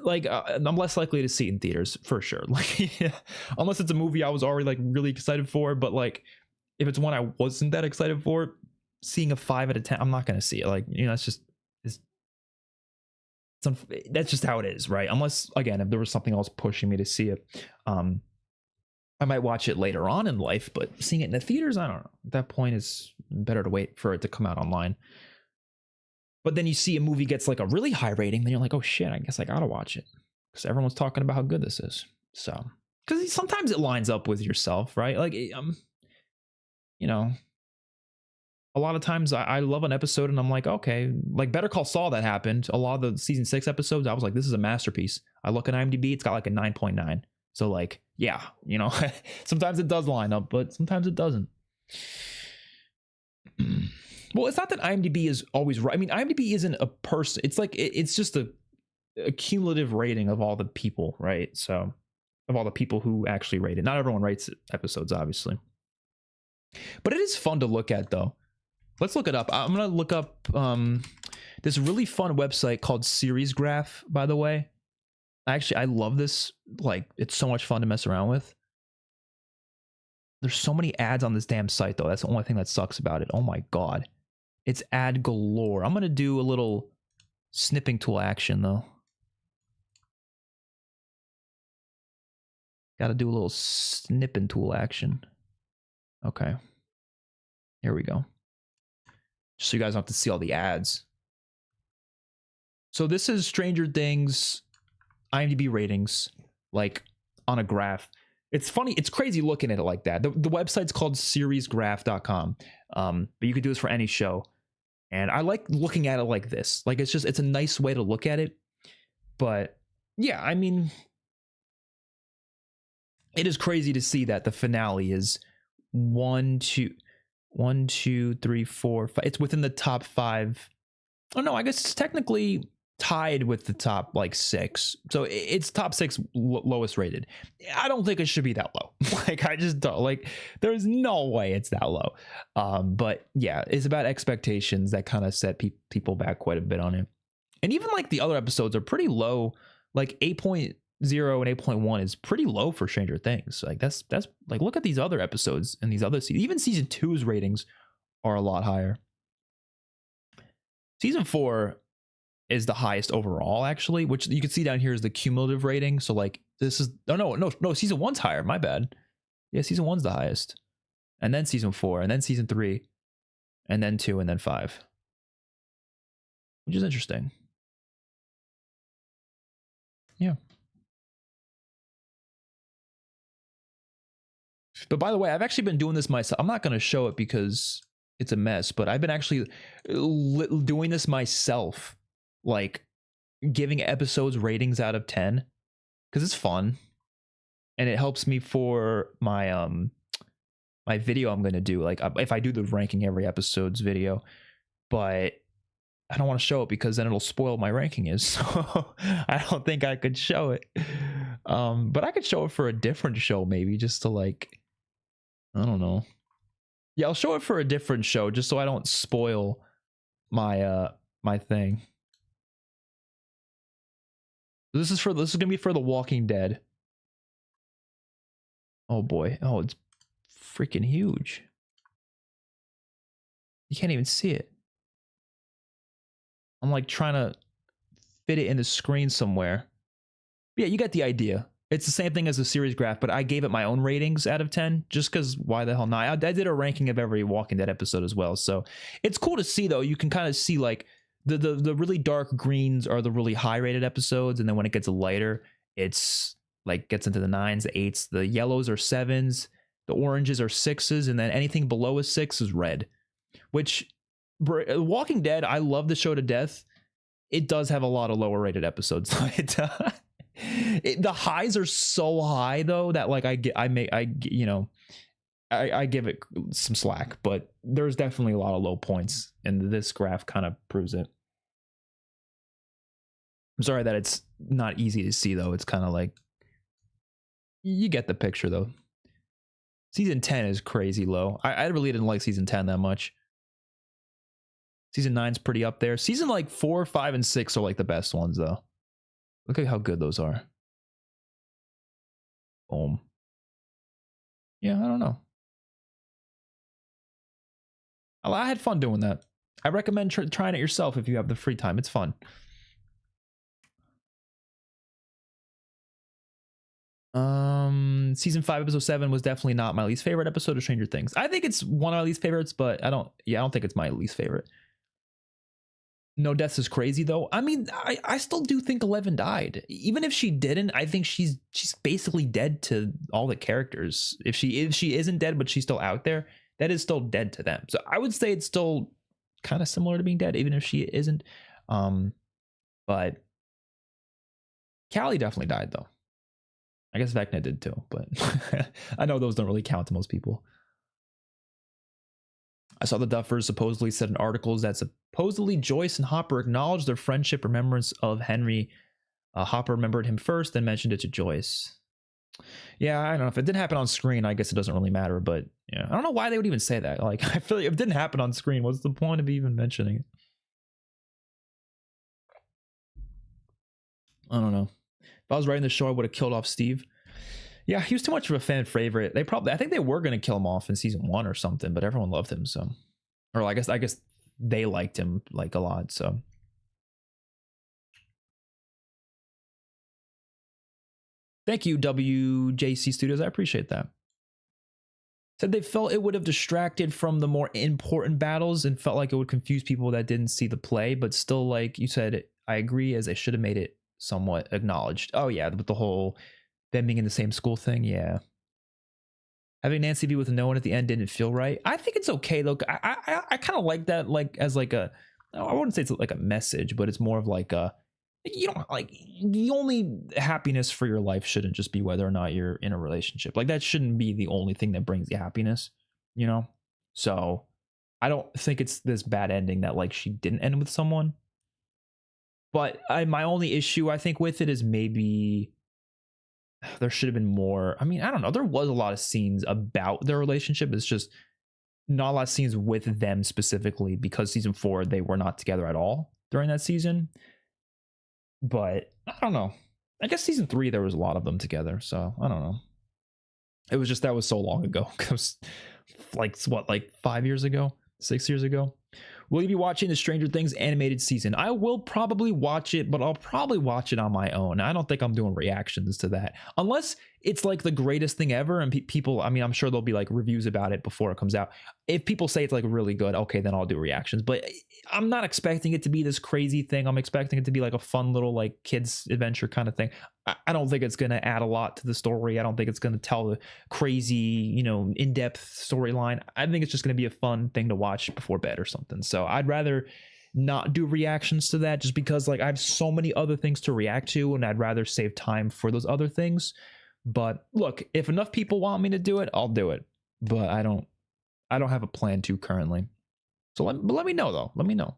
like I'm less likely to see it in theaters for sure. Like, yeah, unless it's a movie I was already like really excited for, but like if it's one I wasn't that excited for, seeing a 5 out of 10, I'm not going to see it. Like, you know, that's just how it is, right? Unless, again, if there was something else pushing me to see it, I might watch it later on in life, but seeing it in the theaters, I don't know. At that point, it's better to wait for it to come out online. But then you see a movie gets like a really high rating, then you're like, oh shit, I guess I gotta watch it because everyone's talking about how good this is. So, because sometimes it lines up with yourself, right? Like, you know, a lot of times I love an episode and I'm like, okay, like Better Call Saul, that happened. A lot of the season 6 episodes, I was like, this is a masterpiece. I look at IMDb, it's got like a 9.9. So like, yeah, you know, sometimes it does line up, but sometimes it doesn't. Well, it's not that IMDb is always right. I mean, IMDb isn't a person. It's like, it's just a cumulative rating of all the people, right? So of all the people who actually rate it. Not everyone rates episodes, obviously. But it is fun to look at, though. Let's look it up. I'm going to look up this really fun website called Series Graph, by the way. I love this. Like, it's so much fun to mess around with. There's so many ads on this damn site, though. That's the only thing that sucks about it. Oh, my God. It's ad galore. I'm going to do a little snipping tool action, though. Got to do a little snipping tool action. Okay. Here we go. Just so you guys don't have to see all the ads. So this is Stranger Things IMDb ratings, like on a graph. It's funny. It's crazy looking at it like that. The website's called seriesgraph.com. But you could do this for any show. And I like looking at it like this. Like, it's a nice way to look at it. But yeah, I mean, it is crazy to see that the finale is 1, 2, 3, 4, 5. It's within the top 5. Oh no, I guess it's technically tied with the top like 6. So it's top 6 lowest rated. I don't think it should be that low. Like, I just don't, like, there's no way it's that low. But yeah, it's about expectations that kind of set people back quite a bit on it. And even like the other episodes are pretty low. Like 8.0 and 8.1 is pretty low for Stranger Things. Like that's like, look at these other episodes and these other seasons. Even season 2's ratings are a lot higher. Season 4 is the highest overall, actually, which you can see down here is the cumulative rating. So like this is no, season 1's higher. My bad. Yeah, season 1's the highest, and then season 4, and then season 3, and then 2, and then 5, which is interesting. Yeah. But by the way, I've actually been doing this myself. I'm not going to show it because it's a mess, but I've been actually doing this myself, like giving episodes ratings out of 10 because it's fun and it helps me for my my video I'm going to do. Like if I do the ranking every episode's video, but I don't want to show it because then it'll spoil my ranking is. So I don't think I could show it. But I could show it for a different show, maybe just to like, I don't know. Yeah, I'll show it for a different show just so I don't spoil my my thing. This is gonna be for The Walking Dead. Oh boy. Oh, it's freaking huge. You can't even see it. I'm like trying to fit it in the screen somewhere. Yeah, you get the idea. It's the same thing as the series graph, but I gave it my own ratings out of 10 just because why the hell not? I did a ranking of every Walking Dead episode as well. So it's cool to see, though. You can kind of see like the really dark greens are the really high rated episodes. And then when it gets lighter, it's like gets into the 9s, the 8s. The yellows are 7s. The oranges are 6s. And then anything below a 6 is red, which Walking Dead, I love the show to death. It does have a lot of lower rated episodes. The highs are so high though that like I give it some slack, but there's definitely a lot of low points, and this graph kind of proves it. I'm sorry that it's not easy to see though. It's kind of like you get the picture though. Season 10 is crazy low. I really didn't like season 10 that much. Season 9's pretty up there. Season like 4, 5, and 6 are like the best ones though. Look at how good those are. Boom. Yeah, I don't know. I had fun doing that. I recommend trying it yourself if you have the free time. It's fun. Season 5, episode 7 was definitely not my least favorite episode of Stranger Things. I think it's one of my least favorites, but I don't think it's my least favorite. No Deaths is crazy though. I mean, I still do think 11 died. Even if she didn't, I think she's basically dead to all the characters. If she isn't dead, but she's still out there, that is still dead to them. So I would say it's still kind of similar to being dead, even if she isn't. But Callie definitely died though. I guess Vecna did too, but I know those don't really count to most people. I saw the Duffers supposedly said in articles that supposedly Joyce and Hopper acknowledged their friendship remembrance of Henry. Hopper remembered him first, then mentioned it to Joyce. Yeah, I don't know. If it didn't happen on screen, I guess it doesn't really matter, but yeah, I don't know why they would even say that. Like, I feel like if it didn't happen on screen, what's the point of even mentioning it? I don't know. If I was writing the show, I would have killed off Steve. Yeah, he was too much of a fan favorite. I think they were going to kill him off in season 1 or something, but everyone loved him. So, or I guess they liked him like a lot. So, thank you, WJC Studios. I appreciate that. Said they felt it would have distracted from the more important battles and felt like it would confuse people that didn't see the play, but still, like you said, I agree, as they should have made it somewhat acknowledged. Oh yeah, with the whole them being in the same school thing, yeah. Having Nancy be with no one at the end didn't feel right. I think it's okay though. I kind of like that, like as like a, I wouldn't say it's like a message, but it's more of like a, you don't like, the only happiness for your life shouldn't just be whether or not you're in a relationship. Like that shouldn't be the only thing that brings you happiness, you know? So I don't think it's this bad ending that like she didn't end with someone. But my only issue I think with it is maybe there should have been more. I mean, I don't know. There was a lot of scenes about their relationship. It's just not a lot of scenes with them specifically because season 4, they were not together at all during that season. But I don't know. I guess season 3, there was a lot of them together. So I don't know. It was just that was so long ago. It was like, what, like 5 years ago, 6 years ago. Will you be watching the Stranger Things animated season? I will probably watch it, but I'll probably watch it on my own. I don't think I'm doing reactions to that. Unless it's like the greatest thing ever and people, I mean, I'm sure there'll be like reviews about it before it comes out. If people say it's like really good, okay, then I'll do reactions. But I'm not expecting it to be this crazy thing. I'm expecting it to be like a fun little like kids adventure kind of thing. I don't think it's going to add a lot to the story. I don't think it's going to tell the crazy, you know, in-depth storyline. I think it's just going to be a fun thing to watch before bed or something. So I'd rather not do reactions to that just because like I have so many other things to react to and I'd rather save time for those other things. But look, if enough people want me to do it, I'll do it. But I don't have a plan to currently. So let me know though. Let me know.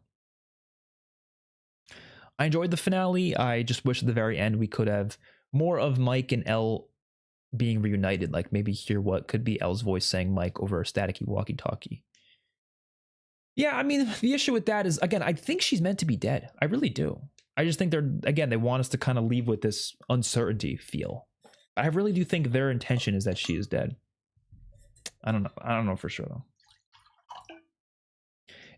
I enjoyed the finale. I just wish at the very end we could have more of Mike and Elle being reunited. Like maybe hear what could be Elle's voice saying Mike over a staticky walkie-talkie. Yeah, I mean, the issue with that is, again, I think she's meant to be dead. I really do. I just think they want us to kind of leave with this uncertainty feel. I really do think their intention is that she is dead. I don't know. I don't know for sure though.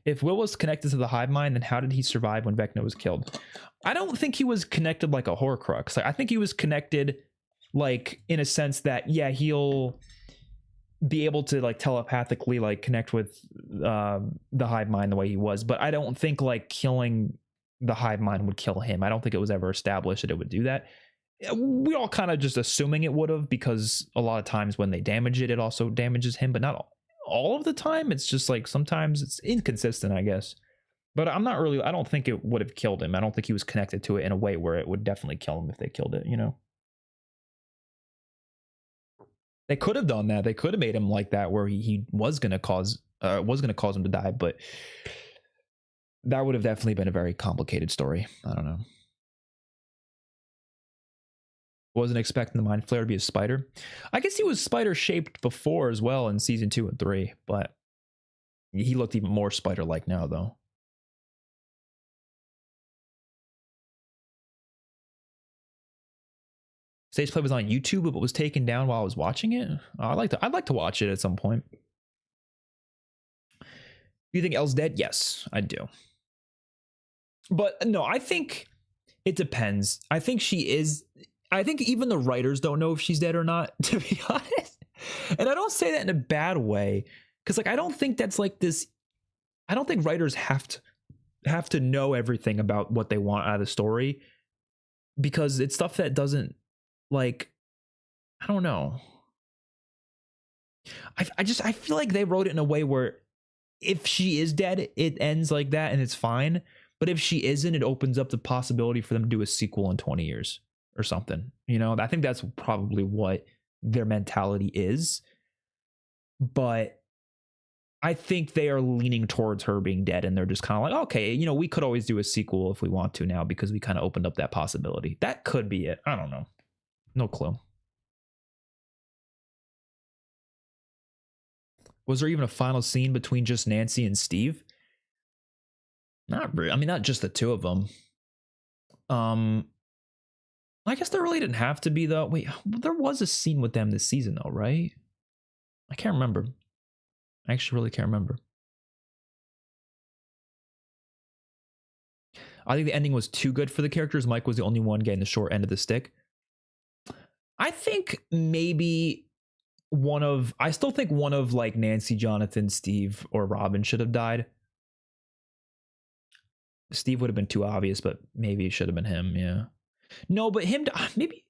If Will was connected to the hive mind, then how did he survive when Vecna was killed? I don't think he was connected like a Horcrux. I think he was connected like in a sense that, yeah, he'll be able to like telepathically like connect with the hive mind the way he was. But I don't think like killing the hive mind would kill him. I don't think it was ever established that it would do that. We all kind of just assuming it would have, because a lot of times when they damage it, it also damages him, but not all of the time. It's just like sometimes it's inconsistent, I guess. But I don't think it would have killed him. I don't think he was connected to it in a way where it would definitely kill him if they killed it, you know? They could have done that. They could have made him like that, where he was going to cause him to die, but that would have definitely been a very complicated story. I don't know. Wasn't expecting the Mind Flayer to be a spider. I guess he was spider shaped before as well in season 2 and 3, but he looked even more spider like now though. Stage play was on YouTube, but was taken down while I was watching it. I'd like to watch it at some point. Do you think Elle's dead? Yes, I do. But no, I think it depends. I think she is. I think even the writers don't know if she's dead or not, to be honest. And I don't say that in a bad way, because like I don't think that's like this. I don't think writers have to know everything about what they want out of the story, because it's stuff that doesn't, like, I don't know. I feel like they wrote it in a way where if she is dead, it ends like that and it's fine. But if she isn't, it opens up the possibility for them to do a sequel in 20 years or something. You know, I think that's probably what their mentality is. But I think they are leaning towards her being dead, and they're just kind of like, okay, you know, we could always do a sequel if we want to now, because we kind of opened up that possibility. That could be it. I don't know. No clue. Was there even a final scene between just Nancy and Steve? Not really. I mean, not just the two of them. I guess there really didn't have to be though. Wait, there was a scene with them this season though, right? I can't remember. I actually really can't remember. I think the ending was too good for the characters. Mike was the only one getting the short end of the stick. I think maybe I still think one of like Nancy, Jonathan, Steve, or Robin should have died. Steve would have been too obvious, but maybe it should have been him. Yeah. No, but him, maybe.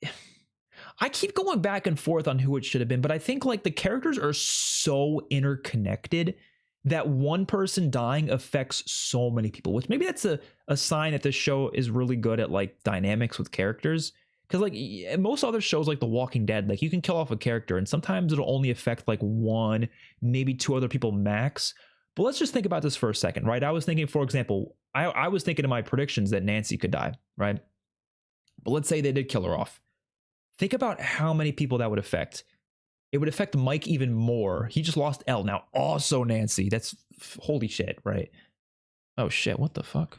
I keep going back and forth on who it should have been, but I think like the characters are so interconnected that one person dying affects so many people, which maybe that's a sign that this show is really good at like dynamics with characters. Because like most other shows like The Walking Dead, like you can kill off a character and sometimes it'll only affect like one, maybe two other people max. But let's just think about this for a second, right? I was thinking, for example, I was thinking in my predictions that Nancy could die, right? But let's say they did kill her off. Think about how many people that would affect. It would affect Mike even more. He just lost Elle. Now also Nancy. That's holy shit, right? Oh shit, what the fuck?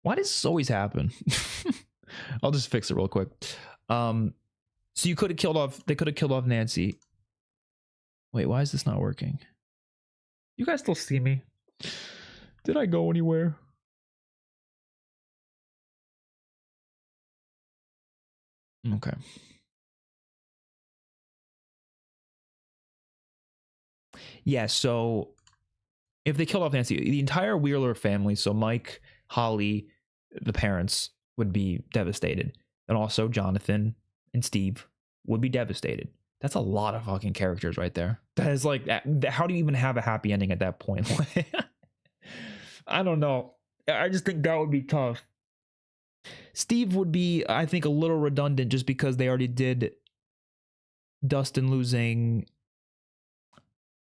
Why does this always happen? I'll just fix it real quick. So they could have killed off Nancy. Wait, why is this not working? You guys still see me? Did I go anywhere? Okay. Yeah, so if they killed off Nancy, the entire Wheeler family, so Mike, Holly, the parents, would be devastated. And also Jonathan and Steve would be devastated. That's a lot of fucking characters right there. That is like, how do you even have a happy ending at that point? I don't know. I just think that would be tough. Steve would be, I think, a little redundant just because they already did Dustin losing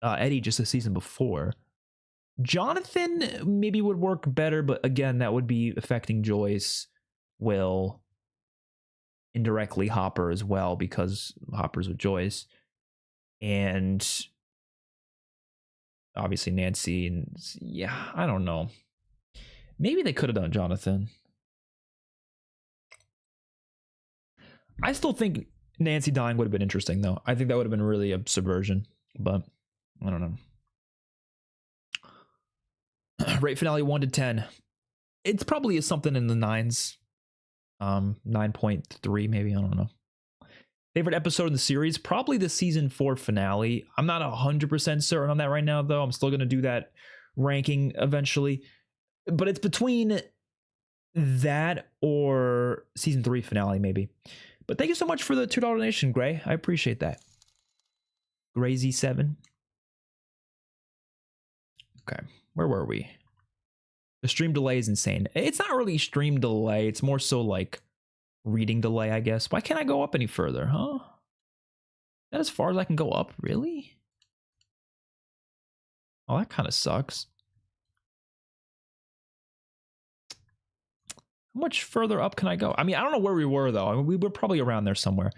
Eddie just a season before. Jonathan maybe would work better, but again, that would be affecting Joyce, Will, indirectly Hopper as well, because Hopper's with Joyce, and obviously Nancy. And yeah, I don't know. Maybe they could have done Jonathan. I still think Nancy dying would have been interesting, though. I think that would have been really a subversion, but I don't know. Rate finale 1 to 10. It's probably something in the 9s. 9.3 maybe, I don't know. Favorite episode in the series? Probably the season 4 finale. I'm not 100% certain on that right now, though. I'm still going to do that ranking eventually. But it's between that or season 3 finale, maybe. But thank you so much for the $2 donation, Gray. I appreciate that. Grazy7. Okay, where were we? The stream delay is insane. It's not really stream delay. It's more so like reading delay, I guess. Why can't I go up any further, huh? That as far as I can go up, really? Oh, that kind of sucks. How much further up can I go? I mean, I don't know where we were, though. I mean, we were probably around there somewhere.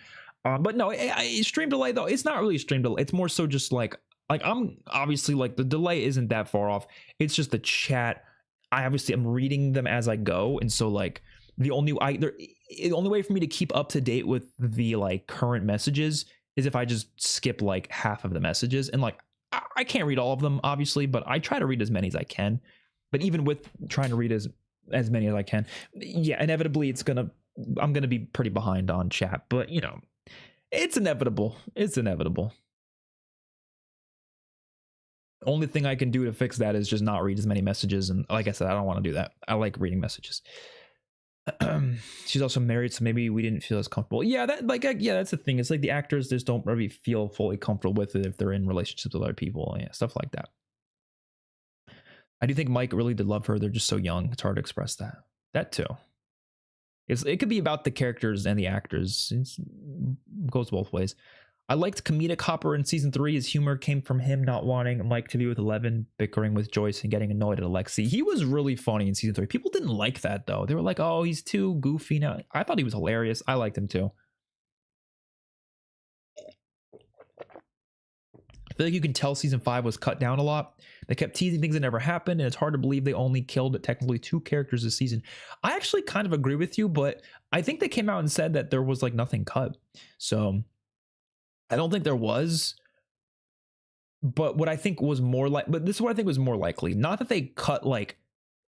But no, stream delay, though, it's not really stream delay. It's more so just like I'm obviously like the delay isn't that far off. It's just the chat. I'm reading them as I go. And so like the only way for me to keep up to date with the like current messages is if I just skip like half of the messages. And like, I can't read all of them, obviously, but I try to read as many as I can. But even with trying to read as many as I can, yeah, inevitably I'm gonna be pretty behind on chat, but you know, it's inevitable. It's inevitable. Only thing I can do to fix that is just not read as many messages. And like I said, I don't want to do that. I like reading messages. She's also married, so maybe we didn't feel as comfortable. Yeah, that's the thing. It's like the actors just don't really feel fully comfortable with it if they're in relationships with other people. Yeah, stuff like that. I do think Mike really did love her. They're just so young. It's hard to express that. That too. It could be about the characters and the actors. It goes both ways. I liked comedic Hopper in season 3. His humor came from him not wanting Mike to be with Eleven, bickering with Joyce, and getting annoyed at Alexi. He was really funny in season 3. People didn't like that, though. They were like, oh, he's too goofy now. I thought he was hilarious. I liked him, too. I feel like you can tell season 5 was cut down a lot. They kept teasing things that never happened, and it's hard to believe they only killed technically 2 characters this season. I actually kind of agree with you, but I think they came out and said that there was like nothing cut. So I don't think there was, but what I think was but this is what I think was more likely. Not that they cut like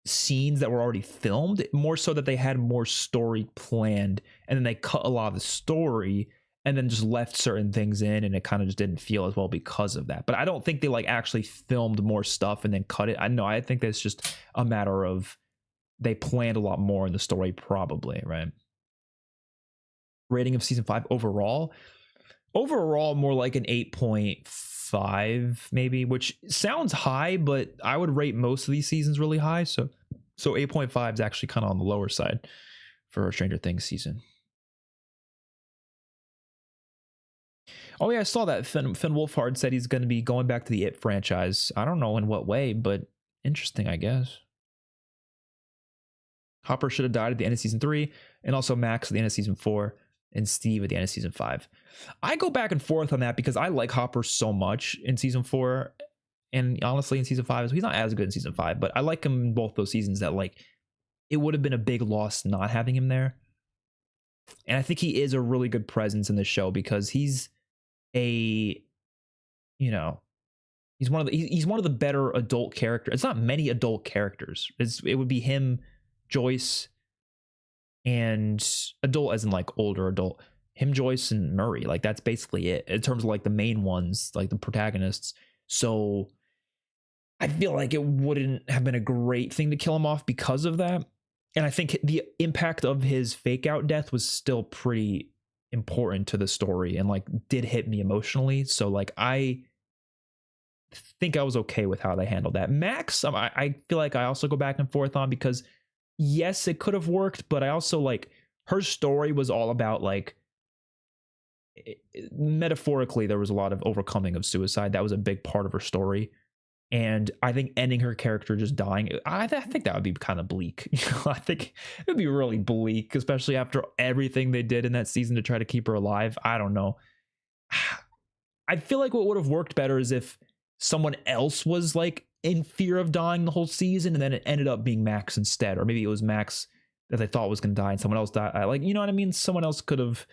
scenes that were already filmed, more so that they had more story planned and then they cut a lot of the story and then just left certain things in, and it kind of just didn't feel as well because of that. But I don't think they like actually filmed more stuff and then cut it. I think that's just a matter of they planned a lot more in the story, probably, right? Rating of season 5 overall more like an 8.5 maybe, which sounds high, but I would rate most of these seasons really high. So 8.5 is actually kind of on the lower side for a Stranger Things season. Oh yeah, I saw that Finn Wolfhard said he's going to be going back to the It franchise. I don't know in what way, but interesting, I guess. Hopper should have died at the end of season 3, and also Max at the end of season 4, and Steve at the end of season 5. I go back and forth on that because I like Hopper so much in season 4, and honestly in season 5, he's not as good in season 5, but I like him in both those seasons. That like it would have been a big loss not having him there. And I think he is a really good presence in the show because he's a, you know, he's one of the better adult characters. It's not many adult characters. It would be him, Joyce, and adult as in like older adult. Him, Joyce, and Murray. Like that's basically it in terms of like the main ones, like the protagonists. So I feel like it wouldn't have been a great thing to kill him off because of that. And I think the impact of his fake out death was still pretty important to the story and like did hit me emotionally. So like I think I was okay with how they handled that. Max, I feel like I also go back and forth on because yes, it could have worked, but I also like her story was all about like metaphorically there was a lot of overcoming of suicide. That was a big part of her story. And I think ending her character just dying, I think that would be kind of bleak. I think it would be really bleak, especially after everything they did in that season to try to keep her alive. I don't know. I feel like what would have worked better is if someone else was like in fear of dying the whole season and then it ended up being Max instead. Or maybe it was Max that they thought was going to die and someone else died. Like, you know what I mean? Someone else could have,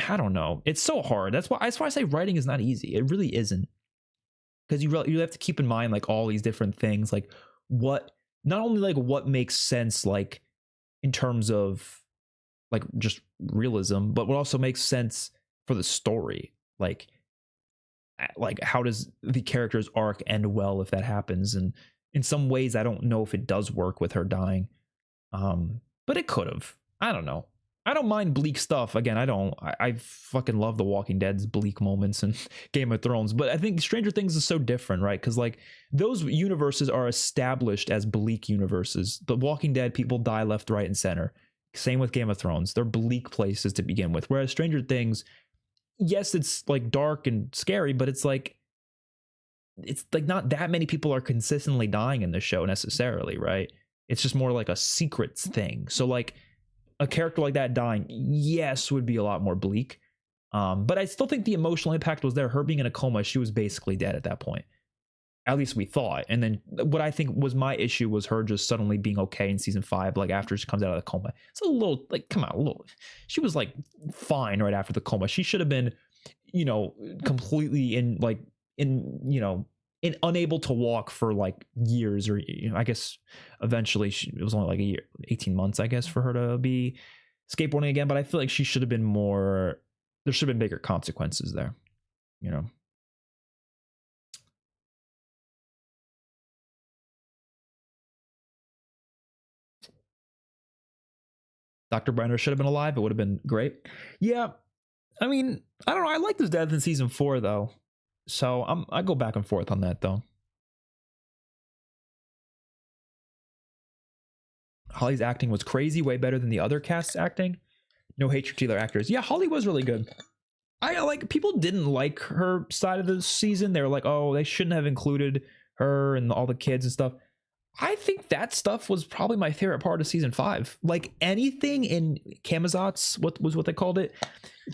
I don't know. It's so hard. That's why I say writing is not easy. It really isn't. Because you have to keep in mind like all these different things, like what, not only like what makes sense, like in terms of like just realism, but what also makes sense for the story. Like how does the character's arc end well if that happens? And in some ways, I don't know if it does work with her dying. But it could have. I don't know. I don't mind bleak stuff. Again, I fucking love The Walking Dead's bleak moments and Game of Thrones. But I think Stranger Things is so different, right? Because like those universes are established as bleak universes. The Walking Dead, people die left, right, and center. Same with Game of Thrones. They're bleak places to begin with. Whereas Stranger Things, yes, it's like dark and scary, but it's like not that many people are consistently dying in the show necessarily, right? It's just more like a secrets thing. So like a character like that dying, yes, would be a lot more bleak. But I still think the emotional impact was there. Her being in a coma, she was basically dead at that point. At least we thought. And then what I think was my issue was her just suddenly being okay in season 5, like after she comes out of the coma. It's a little like, come on, a little. She was like fine right after the coma. She should have been, completely unable to walk for like years, or I guess eventually it was only like a year, 18 months, I guess, for her to be skateboarding again. But I feel like she should have been there should have been bigger consequences there, Dr. Brenner should have been alive. It would have been great. Yeah. I mean, I don't know. I liked his death in season 4 though. So I go back and forth on that though. Holly's acting was crazy, way better than the other cast's acting. No hatred to the other actors. Yeah, Holly was really good. People didn't like her side of the season. They were like, oh, they shouldn't have included her and all the kids and stuff. I think that stuff was probably my favorite part of season 5. Like anything in Camazotz, what they called it,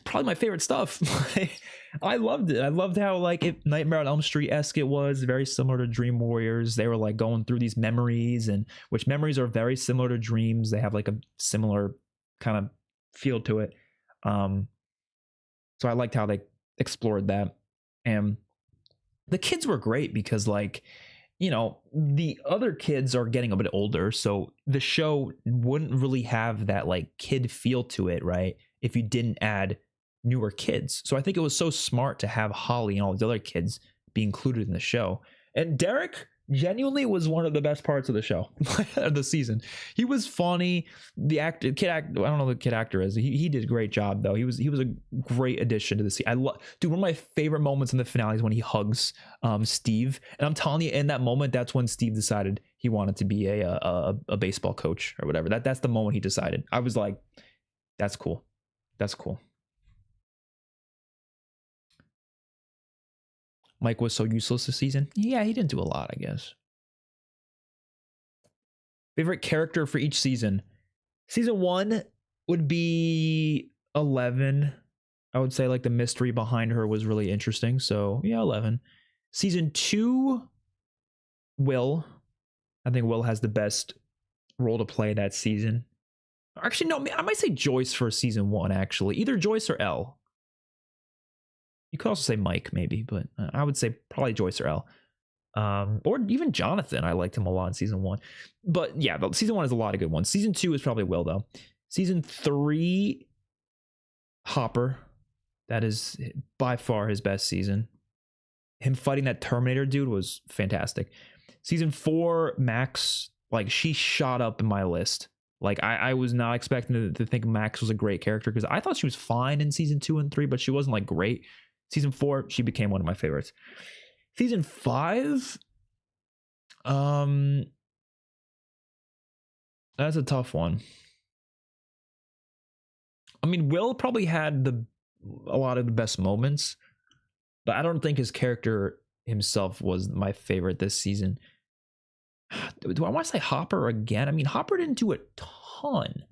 probably my favorite stuff. I loved it. I loved how Nightmare on Elm Street-esque it was, very similar to Dream Warriors. They were like going through these memories, and which memories are very similar to dreams. They have like a similar kind of feel to it. So I liked how they explored that. And the kids were great because the other kids are getting a bit older, so the show wouldn't really have that like kid feel to it, right? If you didn't add newer kids. So I think it was so smart to have Holly and all the other kids be included in the show. And Derek genuinely was one of the best parts of the show, of the season. He was funny. I don't know who the kid actor is. He did a great job though. He was a great addition to the scene. Dude, one of my favorite moments in the finale is when he hugs Steve. And I'm telling you, in that moment, that's when Steve decided he wanted to be a baseball coach or whatever. That's the moment he decided. I was like, that's cool. That's cool. Mike was so useless this season. Yeah, he didn't do a lot, I guess. Favorite character for each season. Season 1 would be 11. I would say like the mystery behind her was really interesting. So yeah, 11. Season 2, Will. I think Will has the best role to play that season. Actually, no, I might say Joyce for season 1, actually. Either Joyce or Elle. You could also say Mike, maybe, but I would say probably Joyce or Elle. Or even Jonathan. I liked him a lot in season 1. But yeah, season 1 has a lot of good ones. Season 2 is probably Will, though. Season 3, Hopper. That is by far his best season. Him fighting that Terminator dude was fantastic. Season 4, Max, like, she shot up in my list. Like, I was not expecting to think Max was a great character, because I thought she was fine in season 2 and 3, but she wasn't like great. Season 4, she became one of my favorites. Season 5, that's a tough one. I mean, Will probably had a lot of the best moments, but I don't think his character himself was my favorite this season. Do I want to say Hopper again? I mean, Hopper didn't do a ton.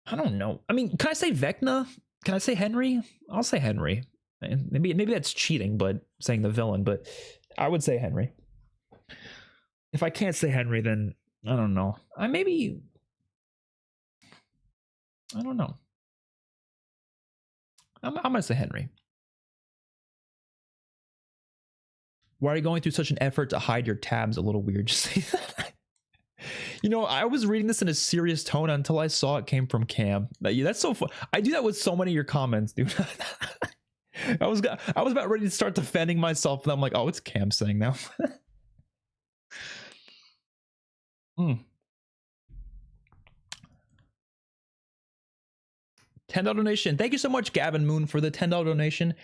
I don't know. I mean, can I say Vecna? Can I say Henry? I'll say Henry. Maybe that's cheating, but saying the villain, but I would say Henry. If I can't say Henry, then I don't know. I don't know. I'm gonna say Henry. Why are you going through such an effort to hide your tabs? A little weird. Just say that. You know, I was reading this in a serious tone until I saw it came from Cam. That's so fun. I do that with so many of your comments, dude. I was about ready to start defending myself, and I'm like, oh, it's Cam saying now. $10 donation. Thank you so much, Gavin Moon, for the $10 donation.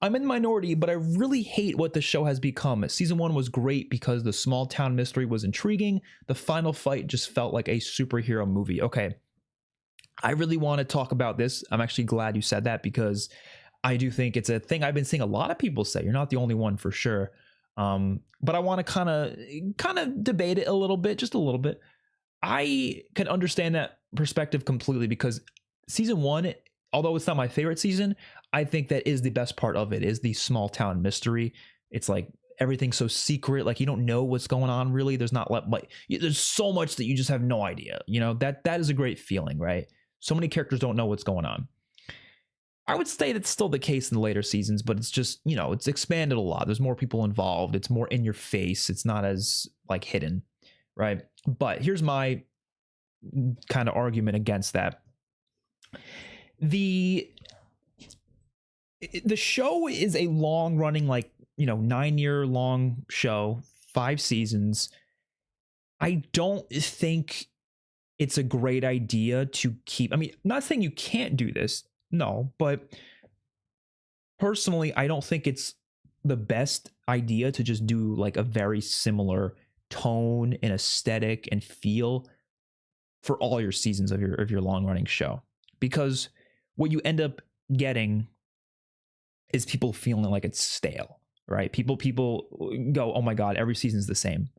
I'm in the minority, but I really hate what the show has become. Season 1 was great because the small town mystery was intriguing. The final fight just felt like a superhero movie. Okay, I really want to talk about this. I'm actually glad you said that, because I do think it's a thing I've been seeing a lot of people say. You're not the only one, for sure. But I want to kind of debate it a little bit, just a little bit. I can understand that perspective completely, because season 1, although it's not my favorite season, I think that is the best part of it, is the small town mystery. It's like everything's so secret, like you don't know what's going on really. There's not like there's so much that you just have no idea. You know, that is a great feeling, right? So many characters don't know what's going on. I would say that's still the case in the later seasons, but it's just, you know, it's expanded a lot. There's more people involved. It's more in your face. It's not as like hidden, right? But here's my kind of argument against that. The show is a long running, like, you know, 9-year long show, 5 seasons. I don't think it's a great idea to keep, I mean, not saying you can't do this, no, but personally, I don't think it's the best idea to just do like a very similar tone and aesthetic and feel for all your seasons of your long running show, because what you end up getting is people feeling like it's stale, right? People go, oh my God, every season's the same.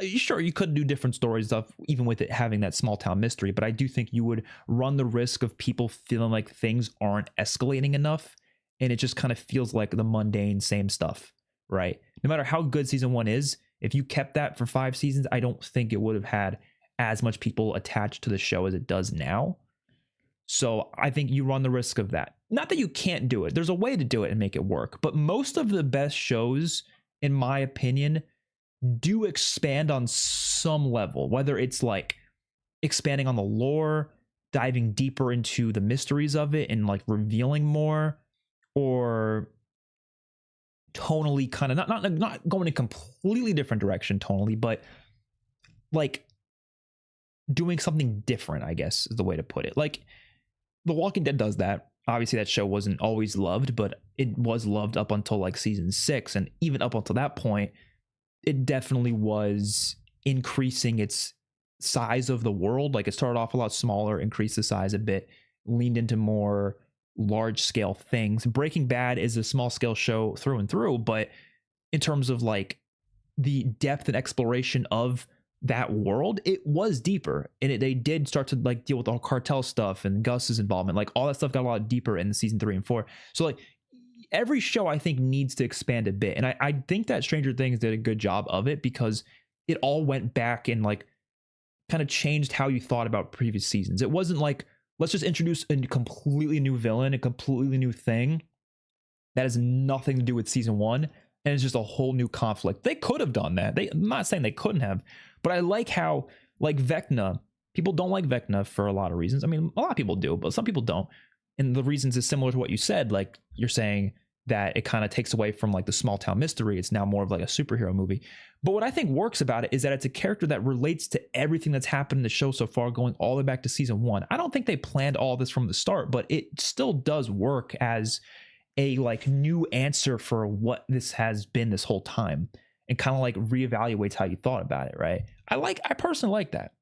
Sure, you could do different stories stuff, even with it having that small town mystery, but I do think you would run the risk of people feeling like things aren't escalating enough, and it just kind of feels like the mundane same stuff, right? No matter how good season 1 is, if you kept that for 5 seasons, I don't think it would have had as much people attached to the show as it does now. So I think you run the risk of that. Not that you can't do it. There's a way to do it and make it work. But most of the best shows, in my opinion, do expand on some level, whether it's like expanding on the lore, diving deeper into the mysteries of it and like revealing more, or tonally kind of not going in a completely different direction tonally, but like doing something different, I guess is the way to put it. Like The Walking Dead does that. Obviously that show wasn't always loved, but it was loved up until like season 6, and even up until that point it definitely was increasing its size of the world. Like it started off a lot smaller, increased the size a bit, leaned into more large scale things. Breaking Bad is a small scale show through and through, but in terms of like the depth and exploration of that world, it was deeper, and they did start to like deal with all cartel stuff and Gus's involvement. Like all that stuff got a lot deeper in season 3 and 4. So like every show I think needs to expand a bit, and I think that Stranger Things did a good job of it, because it all went back and like kind of changed how you thought about previous seasons. It wasn't like, let's just introduce a completely new villain, a completely new thing that has nothing to do with season 1. and it's just a whole new conflict. They could have done that. I'm not saying they couldn't have, but I like how, like, Vecna, people don't like Vecna for a lot of reasons. I mean, a lot of people do, but some people don't. And the reasons is similar to what you said. Like, you're saying that it kind of takes away from like the small town mystery. It's now more of like a superhero movie. But what I think works about it is that it's a character that relates to everything that's happened in the show so far, going all the way back to season 1. I don't think they planned all this from the start, but it still does work as a like new answer for what this has been this whole time, and kind of like reevaluates how you thought about it, right? I personally like that.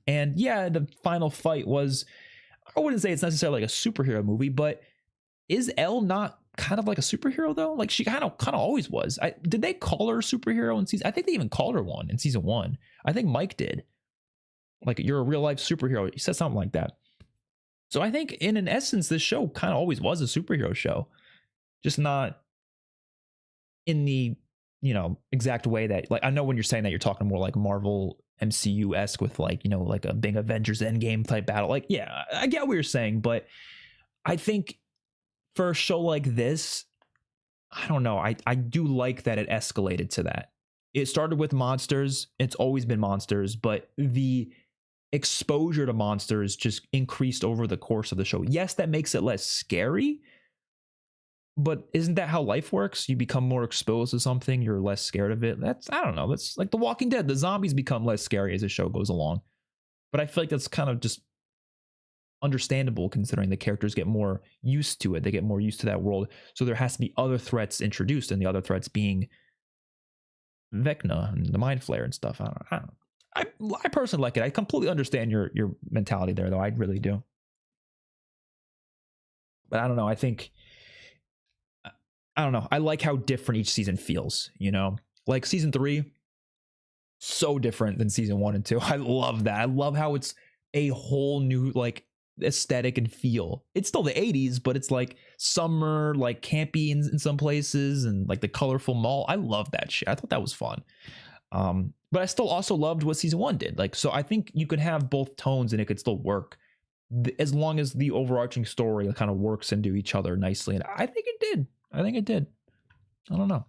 And yeah, the final fight was, I wouldn't say it's necessarily like a superhero movie, but is Elle not kind of like a superhero though? Like, she kind of always was. Did they call her a superhero in season? I think they even called her one in season 1. I think Mike did. Like, you're a real life superhero. He said something like that. So I think in an essence, this show kind of always was a superhero show, just not in the, you know, exact way that, like, I know when you're saying that, you're talking more like Marvel MCU-esque with like, you know, like a big Avengers Endgame type battle. Like, yeah, I get what you're saying, but I think for a show like this, I don't know. I do like that it escalated to that. It started with monsters. It's always been monsters, but the exposure to monsters just increased over the course of the show. Yes, that makes it less scary, but isn't that how life works? You become more exposed to something, you're less scared of it. I don't know. That's like The Walking Dead. The zombies become less scary as the show goes along. But I feel like that's kind of just understandable, considering the characters get more used to it. They get more used to that world. So there has to be other threats introduced, and the other threats being Vecna and the Mind Flayer and stuff. I don't know. I personally like it. I completely understand your mentality there, though. I really do. But I don't know. I don't know. I like how different each season feels, you know? Like season 3, so different than season 1 and 2. I love that. I love how it's a whole new like aesthetic and feel. It's still the 80s, but it's like summer, like campy in some places, and like the colorful mall. I love that shit. I thought that was fun. But I still also loved what season 1 did. Like, so I think you could have both tones and it could still work as long as the overarching story kind of works into each other nicely. And I think it did. I don't know.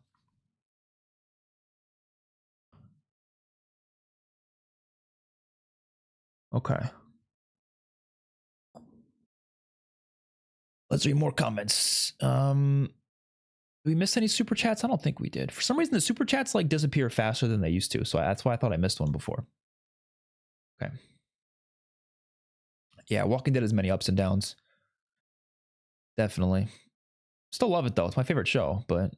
Okay. Let's read more comments. Did we miss any super chats? I don't think we did. For some reason, the super chats like disappear faster than they used to. So that's why I thought I missed one before. Okay. Yeah, Walking Dead has many ups and downs. Definitely. Still love it though. It's my favorite show, but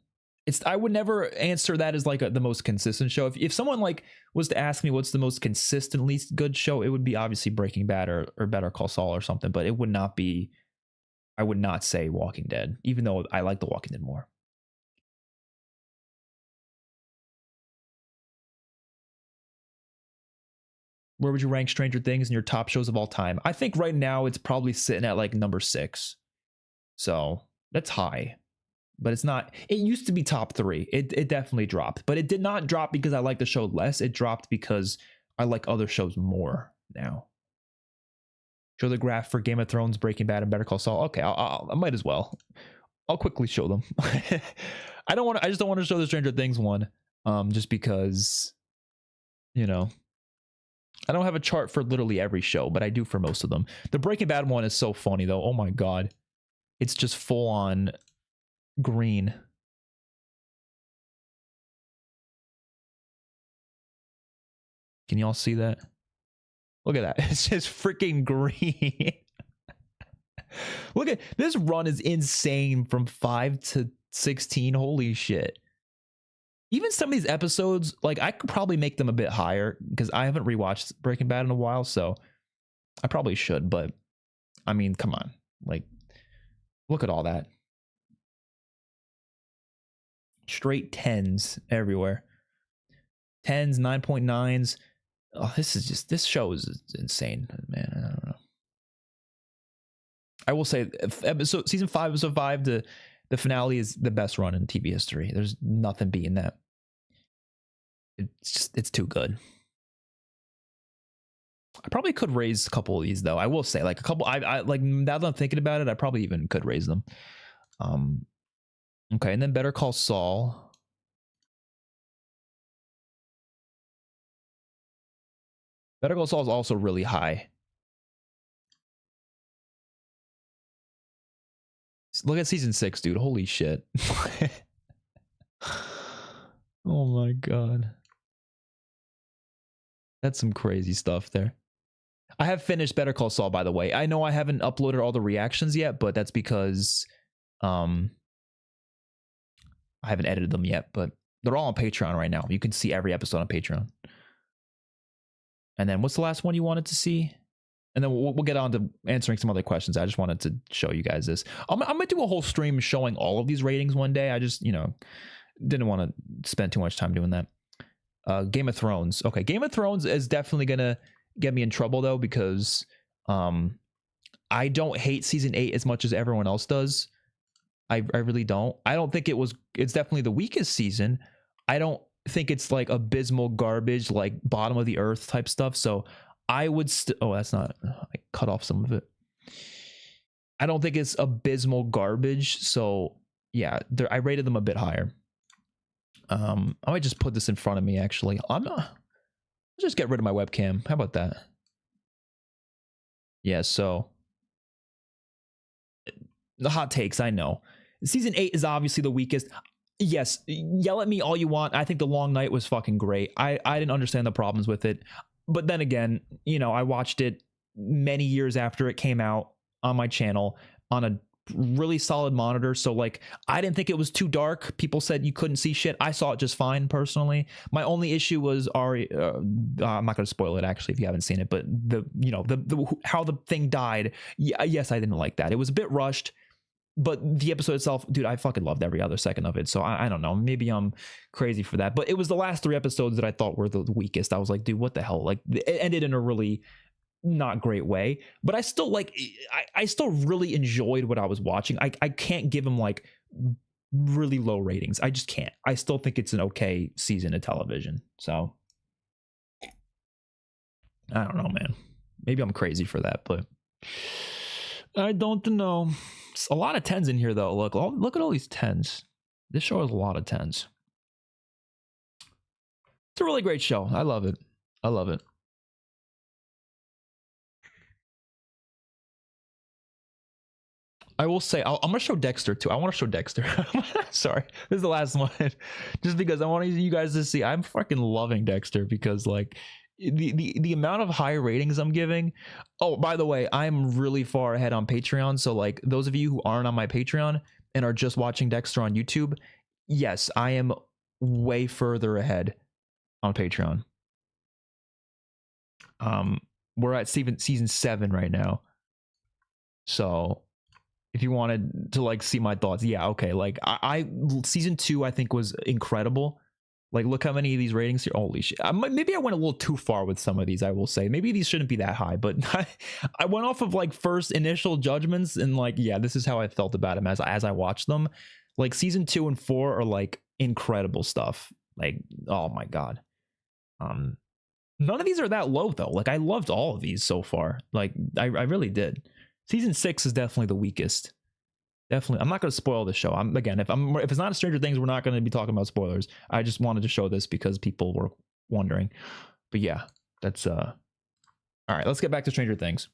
I would never answer that as like the most consistent show. If someone like was to ask me what's the most consistently good show, it would be obviously Breaking Bad or Better Call Saul or something, but it would not be, I would not say Walking Dead, even though I like The Walking Dead more. Where would you rank Stranger Things in your top shows of all time? I think right now it's probably sitting at like number 6. So that's high, but it's not. It used to be top 3. It definitely dropped, but it did not drop because I like the show less. It dropped because I like other shows more now. Show the graph for Game of Thrones, Breaking Bad, and Better Call Saul. Okay, I might as well. I'll quickly show them. I just don't want to show the Stranger Things one, just because, you know, I don't have a chart for literally every show, but I do for most of them. The Breaking Bad one is so funny though. Oh my god, it's just full on green. Can y'all see that? Look at that. It's just freaking green. Look at this run is insane from 5 to 16. Holy shit. Even some of these episodes, like I could probably make them a bit higher because I haven't rewatched Breaking Bad in a while, so I probably should, but I mean, come on. Like, look at all that. Straight 10s everywhere. 10s, 9.9s. Oh, this show is insane, man. I don't know. I will say, season 5, episode 5, the finale is the best run in TV history. There's nothing beating that. It's too good. I probably could raise a couple of these though. I will say, like a couple. I like, now that I'm thinking about it, I probably even could raise them. Okay, and then Better Call Saul. Better Call Saul is also really high. Look at season 6, dude. Holy shit. Oh my god. That's some crazy stuff there. I have finished Better Call Saul, by the way. I know I haven't uploaded all the reactions yet, but that's because I haven't edited them yet, but they're all on Patreon right now. You can see every episode on Patreon. And then what's the last one you wanted to see? And then we'll get on to answering some other questions. I just wanted to show you guys this. I'm going to do a whole stream showing all of these ratings one day. I just, didn't want to spend too much time doing that. Game of Thrones. Okay, Game of Thrones is definitely going to get me in trouble, though, because I don't hate season 8 as much as everyone else does. I really don't. I don't think it's definitely the weakest season. I don't think it's like abysmal garbage, like bottom of the earth type stuff. So I would that's not, I cut off some of it. I don't think it's abysmal garbage. So yeah, I rated them a bit higher. I might just put this in front of me, actually. Let's just get rid of my webcam. How about that? Yeah, so the hot takes, I know. Season 8 is obviously the weakest. Yes, yell at me all you want. I think The Long Night was fucking great. I didn't understand the problems with it. But then again, I watched it many years after it came out on my channel on a really solid monitor. So like, I didn't think it was too dark. People said you couldn't see shit. I saw it just fine personally. My only issue was I'm not going to spoil it actually if you haven't seen it, but the how the thing died. Yes, I didn't like that. It was a bit rushed. But the episode itself, dude, I fucking loved every other second of it. So I don't know. Maybe I'm crazy for that. But it was the last 3 episodes that I thought were the weakest. I was like, dude, what the hell? Like, it ended in a really not great way. But I still I still really enjoyed what I was watching. I can't give him like really low ratings. I just can't. I still think it's an okay season of television. So I don't know, man. Maybe I'm crazy for that, but I don't know. It's a lot of 10s in here, though. Look at all these 10s. This show has a lot of 10s. It's a really great show. I love it. I love it. I will say, I'm going to show Dexter, too. I want to show Dexter. Sorry. This is the last one. Just because I want you guys to see. I'm fucking loving Dexter because, like, the amount of high ratings I'm giving. Oh, by the way, I'm really far ahead on Patreon. So like those of you who aren't on my Patreon and are just watching Dexter on YouTube, yes, I am way further ahead on Patreon. We're at season 7 right now. So if you wanted to like see my thoughts, yeah, okay. Like I season 2 I think was incredible. Like, look how many of these ratings here. Holy shit. Maybe I went a little too far with some of these, I will say. Maybe these shouldn't be that high, but I went off of like first initial judgments and like, yeah, this is how I felt about him as I watched them. Like season 2 and 4 are like incredible stuff. Like, oh my God. None of these are that low though. Like I loved all of these so far. Like I really did. Season 6 is definitely the weakest. Definitely. I'm not going to spoil the show. If it's not a Stranger Things, we're not going to be talking about spoilers. I just wanted to show this because people were wondering. But yeah, that's all right. Let's get back to Stranger Things.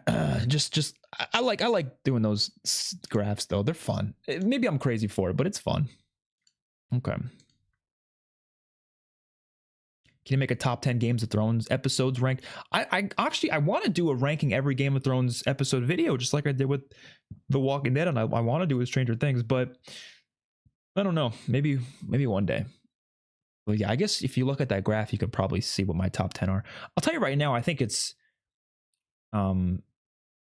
I like doing those graphs though. They're fun. Maybe I'm crazy for it, but it's fun. Okay. Can you make a top 10 Games of Thrones episodes ranked? I actually want to do a ranking every Game of Thrones episode video, just like I did with The Walking Dead, and I want to do with Stranger Things, but I don't know. Maybe one day. But yeah, I guess if you look at that graph, you could probably see what my top 10 are. I'll tell you right now, I think it's I don't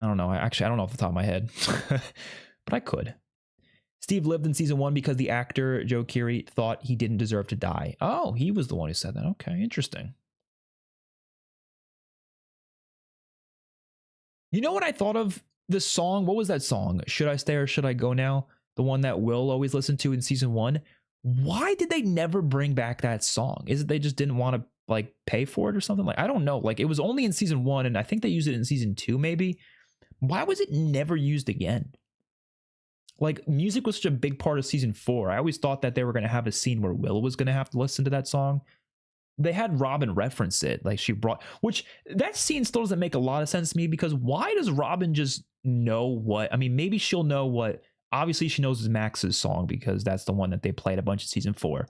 know. I don't know off the top of my head, but I could. Steve lived in season 1 because the actor Joe Keery thought he didn't deserve to die. Oh, he was the one who said that. Okay, interesting. You know what I thought of the song? What was that song? Should I Stay or Should I Go Now? The one that Will always listened to in season 1. Why did they never bring back that song? Is it they just didn't want to like pay for it or something? Like, I don't know. Like, it was only in season 1 and I think they used it in season 2 maybe. Why was it never used again? Like, music was such a big part of season 4. I always thought that they were going to have a scene where Will was going to have to listen to that song. they had Robin reference it, like she brought, which that scene still doesn't make a lot of sense to me, because why does Robin just know what? I mean, maybe she'll know what. Obviously, she knows Max's song because that's the one that they played a bunch of season 4.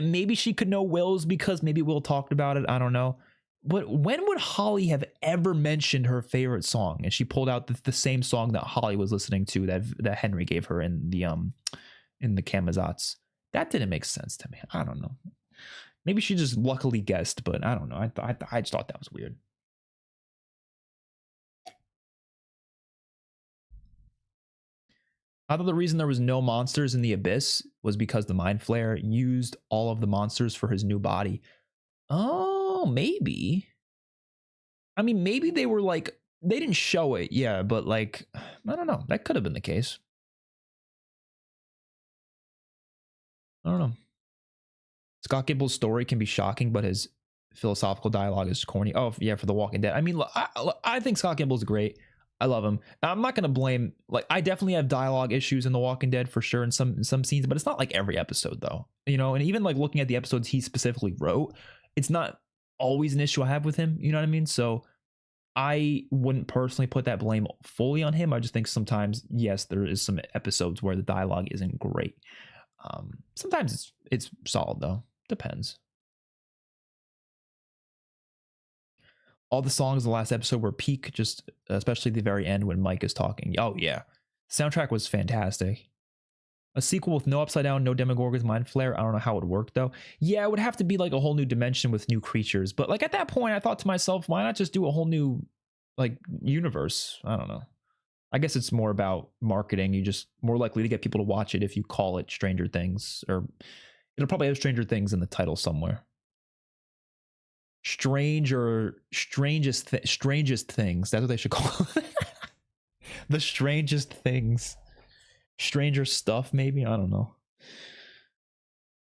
Maybe she could know Will's because maybe Will talked about it. I don't know. But when would Holly have ever mentioned her favorite song? And she pulled out the same song that Holly was listening to that Henry gave her in the Camazotz. That didn't make sense to me. I don't know. Maybe she just luckily guessed, but I don't know. I just thought that was weird. I thought the reason there was no monsters in the abyss was because the Mind Flayer used all of the monsters for his new body. Oh, maybe. I mean, maybe they were like, they didn't show it, yeah, but like, I don't know. That could have been the case. I don't know. Scott Gable's story can be shocking, but his philosophical dialogue is corny. Oh, yeah, for The Walking Dead. I mean, I think Scott Gable's great. I love him. I'm not going to blame, like, I definitely have dialogue issues in The Walking Dead for sure in some scenes, but it's not like every episode, though. You know, and even like looking at the episodes he specifically wrote, it's not always an issue I have with him. You know what I mean? So I wouldn't personally put that blame fully on him. I just think sometimes, yes, there is some episodes where the dialogue isn't great. Sometimes it's solid though. Depends. All the songs in the last episode were peak, just especially the very end when Mike is talking. Oh yeah, soundtrack was fantastic. A sequel with no Upside Down, no Demogorgons, Mind Flayer. I don't know how it would work though. Yeah, it would have to be like a whole new dimension with new creatures. But like at that point, I thought to myself, why not just do a whole new like universe? I don't know. I guess it's more about marketing. You just more likely to get people to watch it if you call it Stranger Things, or it'll probably have Stranger Things in the title somewhere. Strange or strangest things. That's what they should call it. The strangest things. Stranger stuff, maybe. I don't know.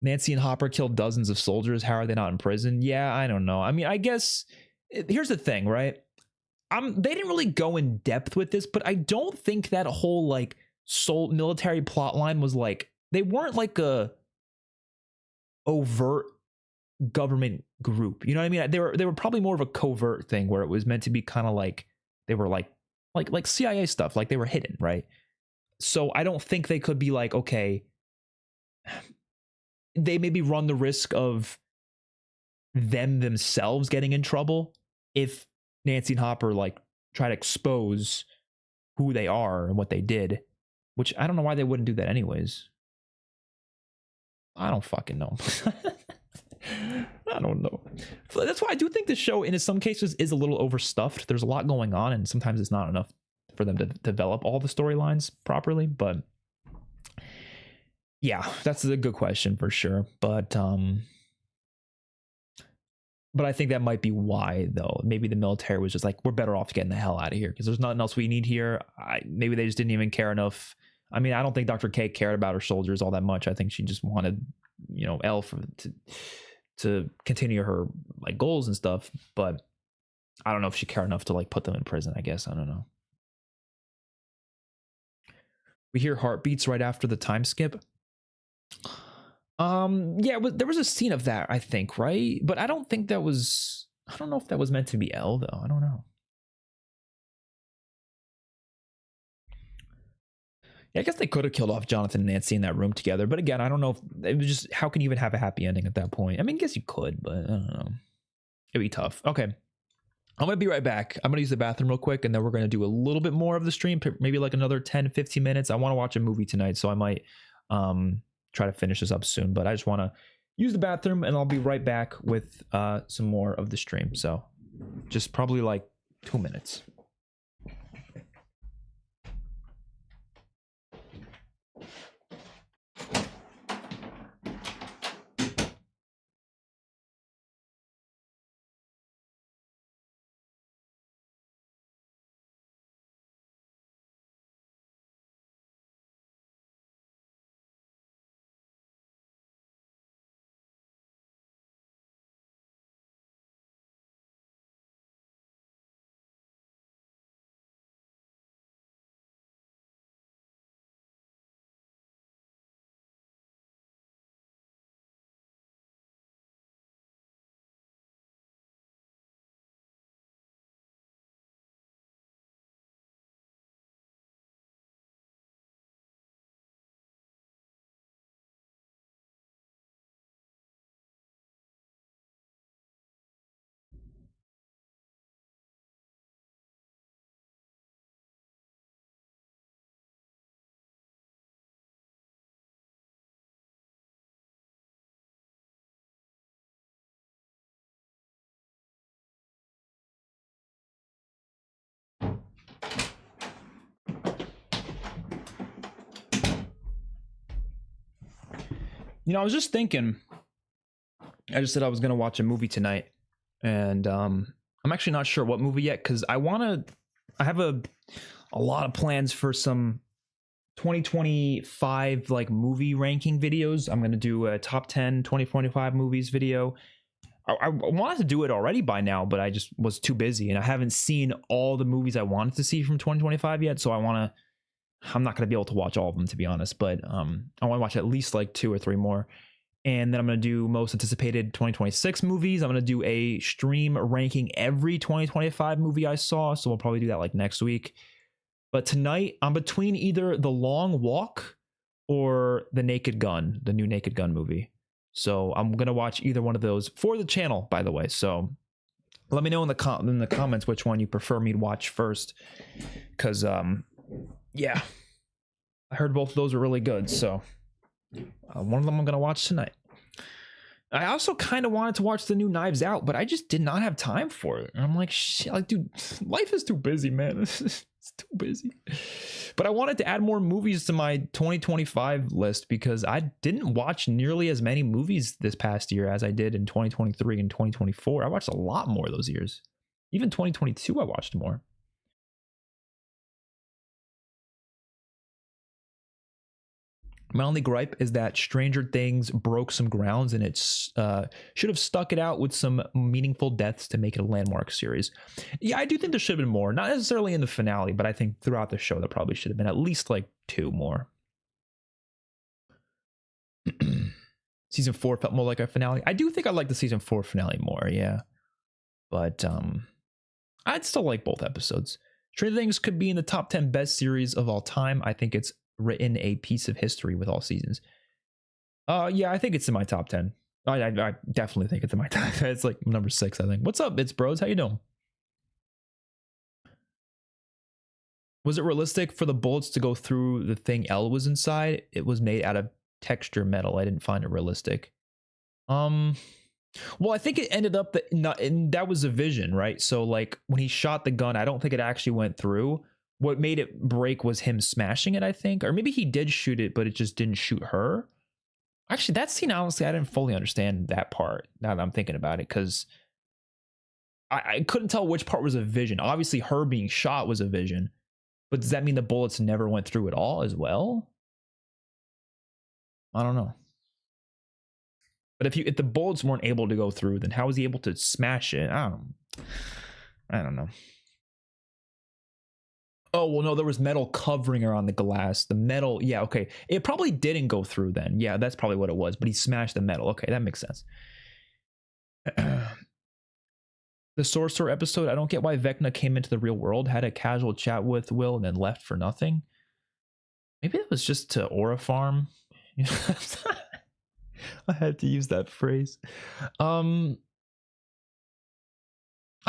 Nancy and Hopper killed dozens of soldiers. How are they not in prison? Yeah, I don't know. I mean, I guess here's the thing, right? They didn't really go in depth with this, but I don't think that whole like military plot line was like, they weren't like a overt government group. You know what I mean? They were probably more of a covert thing where it was meant to be kind of like they were like CIA stuff, like they were hidden, right? So I don't think they could be like, okay, they maybe run the risk of them themselves getting in trouble if Nancy and Hopper like try to expose who they are and what they did, which I don't know why they wouldn't do that anyways. I don't fucking know. I don't know. That's why I do think the show in some cases is a little overstuffed. There's a lot going on and sometimes it's not enough for them to develop all the storylines properly, but yeah, that's a good question for sure. But I think that might be why, though. Maybe the military was just like, we're better off getting the hell out of here because there's nothing else we need here. Maybe they just didn't even care enough. I mean, I don't think Dr. K cared about her soldiers all that much. I think she just wanted, you know, Elf to continue her like goals and stuff. But I don't know if she cared enough to like put them in prison, I guess. I don't know. We hear heartbeats right after the time skip. Yeah, there was a scene of that, I think, right? But I don't think that was, I don't know if that was meant to be Elle, though. I don't know. Yeah, I guess they could have killed off Jonathan and Nancy in that room together. But again, I don't know if it was just, how can you even have a happy ending at that point? I mean, I guess you could, but I don't know. It'd be tough. Okay. I'm going to be right back. I'm going to use the bathroom real quick, and then we're going to do a little bit more of the stream, maybe like another 10, 15 minutes. I want to watch a movie tonight, so I might try to finish this up soon, but I just want to use the bathroom, and I'll be right back with some more of the stream. So just probably like 2 minutes. I was just thinking, I just said I was going to watch a movie tonight, and I'm actually not sure what movie yet, because I have a lot of plans for some 2025 like movie ranking videos. I'm going to do a top 10 2025 movies video. I wanted to do it already by now, but I just was too busy, and I haven't seen all the movies I wanted to see from 2025 yet. So I'm not going to be able to watch all of them, to be honest, but I want to watch at least like 2 or 3 more. And then I'm going to do most anticipated 2026 movies. I'm going to do a stream ranking every 2025 movie I saw. So we'll probably do that like next week. But tonight I'm between either The Long Walk or The Naked Gun, the new Naked Gun movie. So I'm going to watch either one of those for the channel, by the way. So let me know in the comments which one you prefer me to watch first. Because, yeah, I heard both of those are really good. So one of them I'm going to watch tonight. I also kind of wanted to watch the new Knives Out, but I just did not have time for it. And I'm like, shit, like, dude, life is too busy, man. It's too busy. But I wanted to add more movies to my 2025 list because I didn't watch nearly as many movies this past year as I did in 2023 and 2024. I watched a lot more those years. Even 2022, I watched more. My only gripe is that Stranger Things broke some grounds, and it's should have stuck it out with some meaningful deaths to make it a landmark series. Yeah, I do think there should have been more, not necessarily in the finale, but I think throughout the show there probably should have been at least like 2 more. Season 4 felt more like a finale. I do think I like the season 4 finale more, yeah. But I'd still like both episodes. Stranger Things could be in the top 10 best series of all time. I think it's written a piece of history with all seasons. Yeah, I think it's in my top 10. I definitely think it's in my top 10. It's like number 6, I think. What's up, Bits Bros? How you doing? Was it realistic for the bullets to go through the thing L was inside? It was made out of texture metal. I didn't find it realistic. Well, I think it ended up and that was a vision, right? So like when he shot the gun, I don't think it actually went through. What made it break was him smashing it, I think. Or maybe he did shoot it, but it just didn't shoot her. Actually, that scene, honestly, I didn't fully understand that part now that I'm thinking about it, because I couldn't tell which part was a vision. Obviously, her being shot was a vision. But does that mean the bullets never went through at all as well? I don't know. But if the bullets weren't able to go through, then how was he able to smash it? I don't know. Oh, well, no, there was metal covering around the glass. The metal, yeah, okay. It probably didn't go through then. Yeah, that's probably what it was. But he smashed the metal. Okay, that makes sense. The Sorcerer episode, I don't get why Vecna came into the real world, had a casual chat with Will, and then left for nothing. Maybe it was just to aura farm. I had to use that phrase. I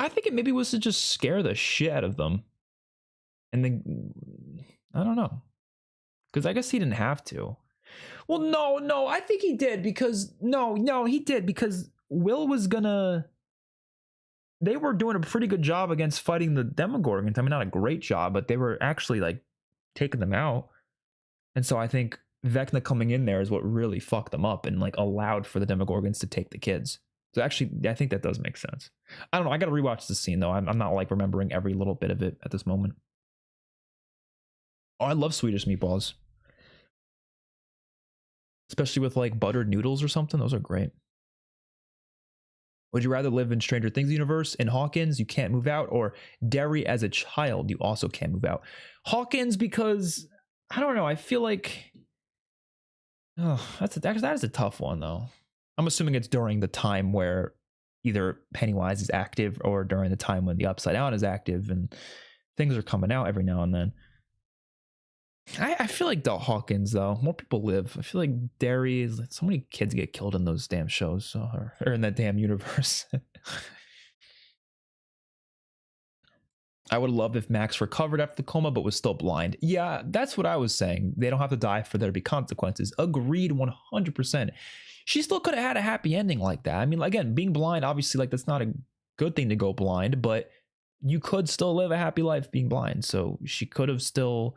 think it maybe was to just scare the shit out of them. And then, I don't know. Because I guess he didn't have to. Well, no, I think he did because, he did because Will was gonna, they were doing a pretty good job against fighting the Demogorgons. I mean, not a great job, but they were actually like taking them out. And so I think Vecna coming in there is what really fucked them up and like allowed for the Demogorgons to take the kids. So actually, I think that does make sense. I don't know. I got to rewatch the scene though. I'm not like remembering every little bit of it at this moment. Oh, I love Swedish meatballs. Especially with like buttered noodles or something. Those are great. Would you rather live in Stranger Things universe? In Hawkins, you can't move out, or Derry as a child, you also can't move out? Hawkins, because I don't know. I feel like, that is a tough one though. I'm assuming it's during the time where either Pennywise is active or during the time when the Upside Down is active and things are coming out every now and then. I feel like the Hawkins though, more people live. I feel like Derry is so many kids get killed in those damn shows, or in that damn universe. I would love if Max recovered after the coma but was still blind. Yeah, that's what I was saying. They don't have to die for there to be consequences. Agreed 100%. She still could have had a happy ending like that. I mean, again, being blind, obviously, like that's not a good thing to go blind, but you could still live a happy life being blind. So she could have still,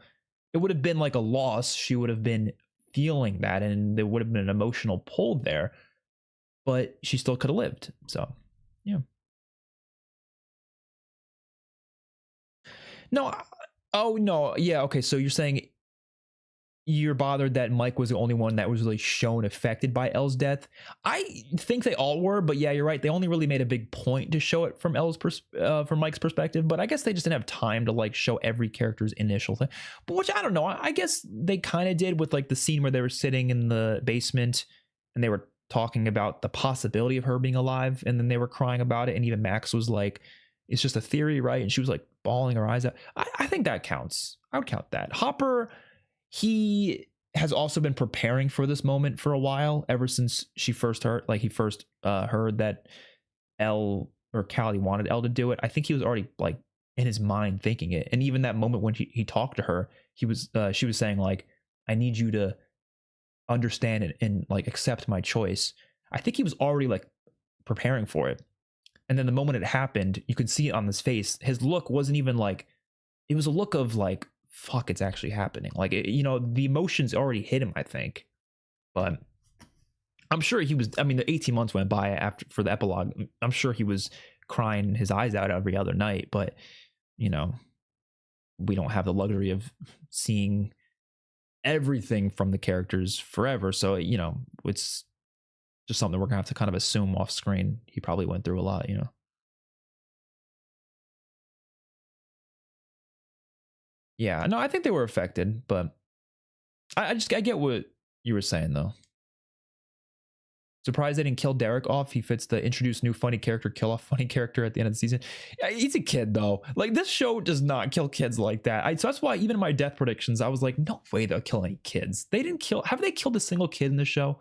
it would have been like a loss. She would have been feeling that, and there would have been an emotional pull there, but she still could have lived. So, yeah. No. Oh no. Yeah. Okay. So you're saying you're bothered that Mike was the only one that was really shown affected by Elle's death. I think they all were, but yeah, you're right. They only really made a big point to show it from from Mike's perspective. But I guess they just didn't have time to like show every character's initial thing. But which I don't know. I guess they kind of did with like the scene where they were sitting in the basement and they were talking about the possibility of her being alive, and then they were crying about it. And even Max was like, "It's just a theory, right?" And she was like bawling her eyes out. I think that counts. I would count that. Hopper, he has also been preparing for this moment for a while, ever since she first heard, like he first heard that Elle or Callie wanted Elle to do it. I think he was already like in his mind thinking it. And even that moment when he talked to her, she was saying like, "I need you to understand and like accept my choice." I think he was already like preparing for it. And then the moment it happened, you could see it on his face. His look wasn't even like, it was a look of like, fuck, it's actually happening. Like, the emotions already hit him, I think. But I'm sure he was, I mean, the 18 months went by after for the epilogue. I'm sure he was crying his eyes out every other night, but we don't have the luxury of seeing everything from the characters forever. So, it's just something we're gonna have to kind of assume off screen. He probably went through a lot, Yeah, no, I think they were affected, but I get what you were saying though. Surprised they didn't kill Derek off. He fits the introduce new funny character, kill off funny character at the end of the season. He's a kid though. Like, this show does not kill kids like that. So that's why even in my death predictions, I was like, no way they'll kill any kids. They didn't kill. Have they killed a single kid in the show?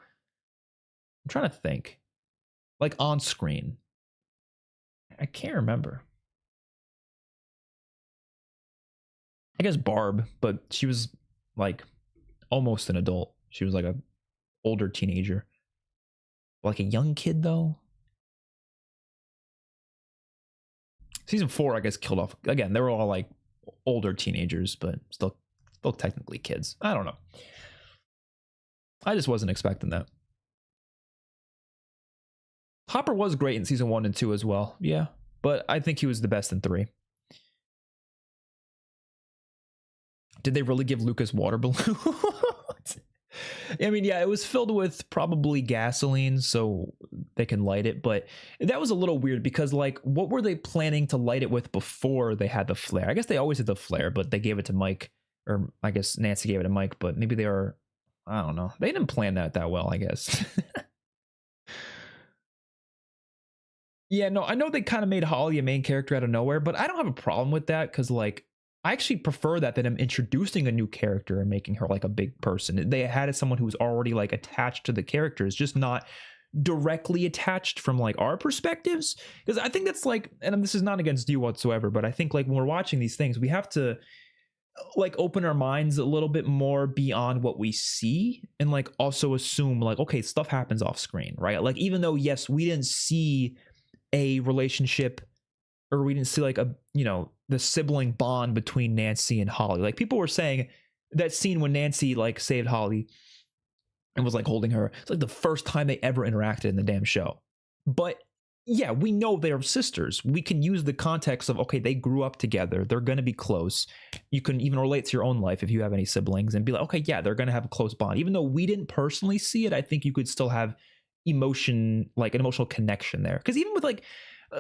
I'm trying to think. Like on screen. I can't remember. I guess Barb, but she was like almost an adult. She was like a older teenager. Like a young kid though. Season 4, I guess, killed off again. They were all like older teenagers, but still technically kids. I don't know. I just wasn't expecting that. Hopper was great in season 1 and 2 as well. Yeah, but I think he was the best in 3. Did they really give Lucas water balloons? I mean, yeah, it was filled with probably gasoline so they can light it, but that was a little weird because, like, what were they planning to light it with before they had the flare? I guess they always had the flare, but they gave it to Mike, or I guess Nancy gave it to Mike, but maybe they are, I don't know. They didn't plan that well, I guess. Yeah, no, I know they kind of made Holly a main character out of nowhere, but I don't have a problem with that because, like, I actually prefer that than them introducing a new character and making her like a big person. They had as someone who was already like attached to the characters, just not directly attached from like our perspectives. Because I think that's like, and this is not against you whatsoever, but I think like when we're watching these things, we have to like open our minds a little bit more beyond what we see and like also assume like, okay, stuff happens off screen, right? Like, even though, yes, we didn't see a relationship or we didn't see like the sibling bond between Nancy and Holly. Like, people were saying that scene when Nancy like saved Holly and was like holding her, it's like the first time they ever interacted in the damn show. But yeah, we know they're sisters. We can use the context of, okay, they grew up together. They're going to be close. You can even relate to your own life if you have any siblings and be like, okay, yeah, they're going to have a close bond. Even though we didn't personally see it, I think you could still have emotion, like an emotional connection there. Because even with like,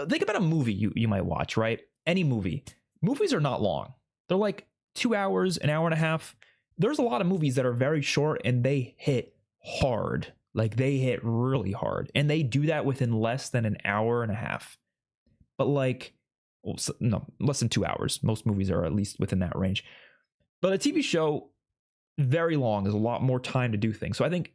think about a movie you might watch, right? Any movie. Movies are not long. They're like 2 hours, an hour and a half. There's a lot of movies that are very short and they hit hard. Like, they hit really hard. And they do that within less than an hour and a half. But like, well, no, less than 2 hours. Most movies are at least within that range. But a TV show, very long. There's a lot more time to do things. So I think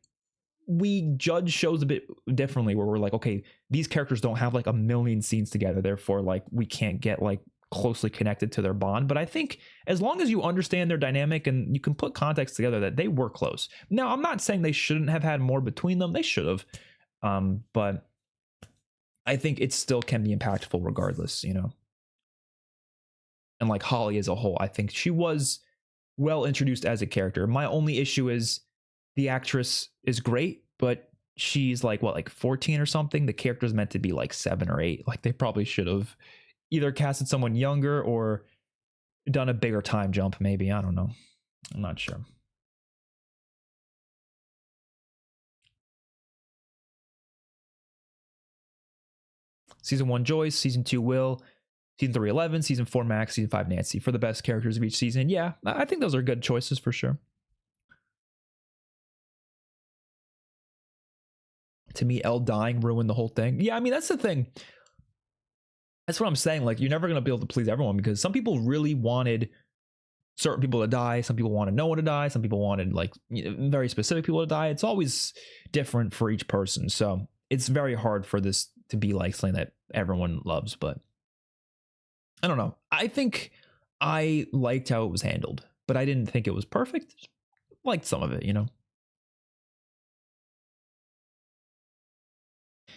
we judge shows a bit differently where we're like, okay, these characters don't have like a million scenes together, therefore like we can't get like closely connected to their bond. But I think as long as you understand their dynamic and you can put context together that they were close. Now, I'm not saying they shouldn't have had more between them. They should have. But I think it still can be impactful regardless, And like Holly as a whole, I think she was well introduced as a character. My only issue is the actress is great, but she's like what, like 14 or something. The character's meant to be like 7 or 8. Like they probably should have either casted someone younger or done a bigger time jump, maybe. I don't know. I'm not sure. Season 1 Joyce, season 2 Will, season 3 11, season 4 Max, season 5 Nancy for the best characters of each season. Yeah, I think those are good choices for sure. To me, Elle dying ruined the whole thing. Yeah, I mean, that's the thing. That's what I'm saying. Like, you're never going to be able to please everyone because some people really wanted certain people to die. Some people wanted no one to die. Some people wanted like very specific people to die. It's always different for each person. So it's very hard for this to be like something that everyone loves. But I don't know. I think I liked how it was handled, but I didn't think it was perfect. Just liked some of it, you know?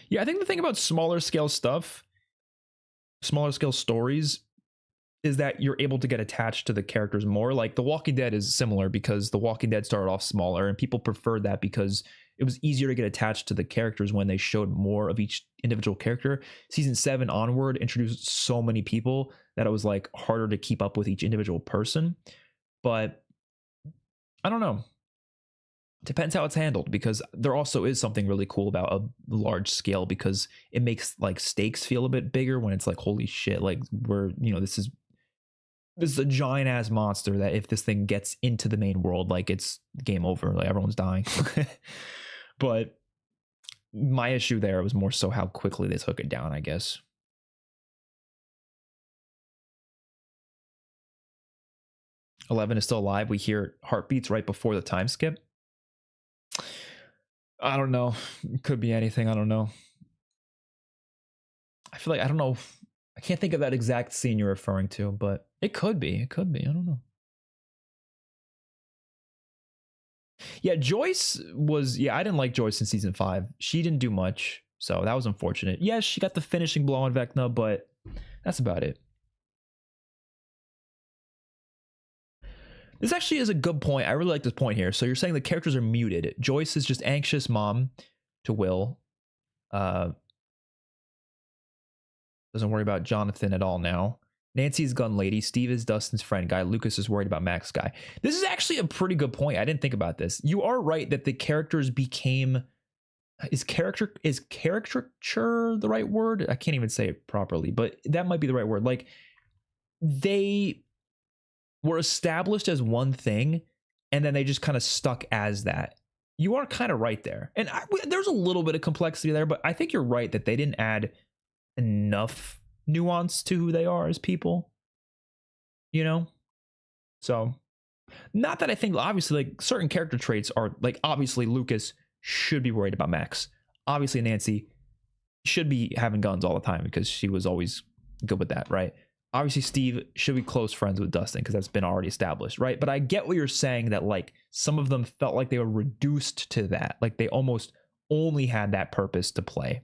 Yeah, I think the thing about smaller scale stuff, smaller scale stories, is that you're able to get attached to the characters more. Like The Walking Dead is similar because The Walking Dead started off smaller and people preferred that because it was easier to get attached to the characters when they showed more of each individual character. Season 7 onward introduced so many people that it was like harder to keep up with each individual person. But I don't know. Depends how it's handled, because there also is something really cool about a large scale because it makes like stakes feel a bit bigger when it's like, holy shit, like we're, you know, this is a giant ass monster that if this thing gets into the main world, like it's game over, like everyone's dying. But my issue there was more so how quickly they took it down, I guess. Eleven is still alive. We hear heartbeats right before the time skip. I don't know. It could be anything. I don't know. I feel like, I don't know. I can't think of that exact scene you're referring to, but it could be. It could be. I don't know. Yeah, Joyce was, yeah, I didn't like Joyce in season 5. She didn't do much, so that was unfortunate. Yes, she got the finishing blow on Vecna, but that's about it. This actually is a good point. I really like this point here. So you're saying the characters are muted. Joyce is just anxious mom to Will. Doesn't worry about Jonathan at all now. Nancy's gun lady. Steve is Dustin's friend guy. Lucas is worried about Max guy. This is actually a pretty good point. I didn't think about this. You are right that the characters became... Is caricature the right word? I can't even say it properly, but that might be the right word. Like, they were established as one thing, and then they just kind of stuck as that. You are kind of right there. And there's a little bit of complexity there, but I think you're right that they didn't add enough nuance to who they are as people, you know? So, not that I think, obviously, like, certain character traits are, like, obviously Lucas should be worried about Max. Obviously Nancy should be having guns all the time because she was always good with that, right? Obviously Steve should be close friends with Dustin because that's been already established, right? But I get what you're saying, that like some of them felt like they were reduced to that, like they almost only had that purpose to play.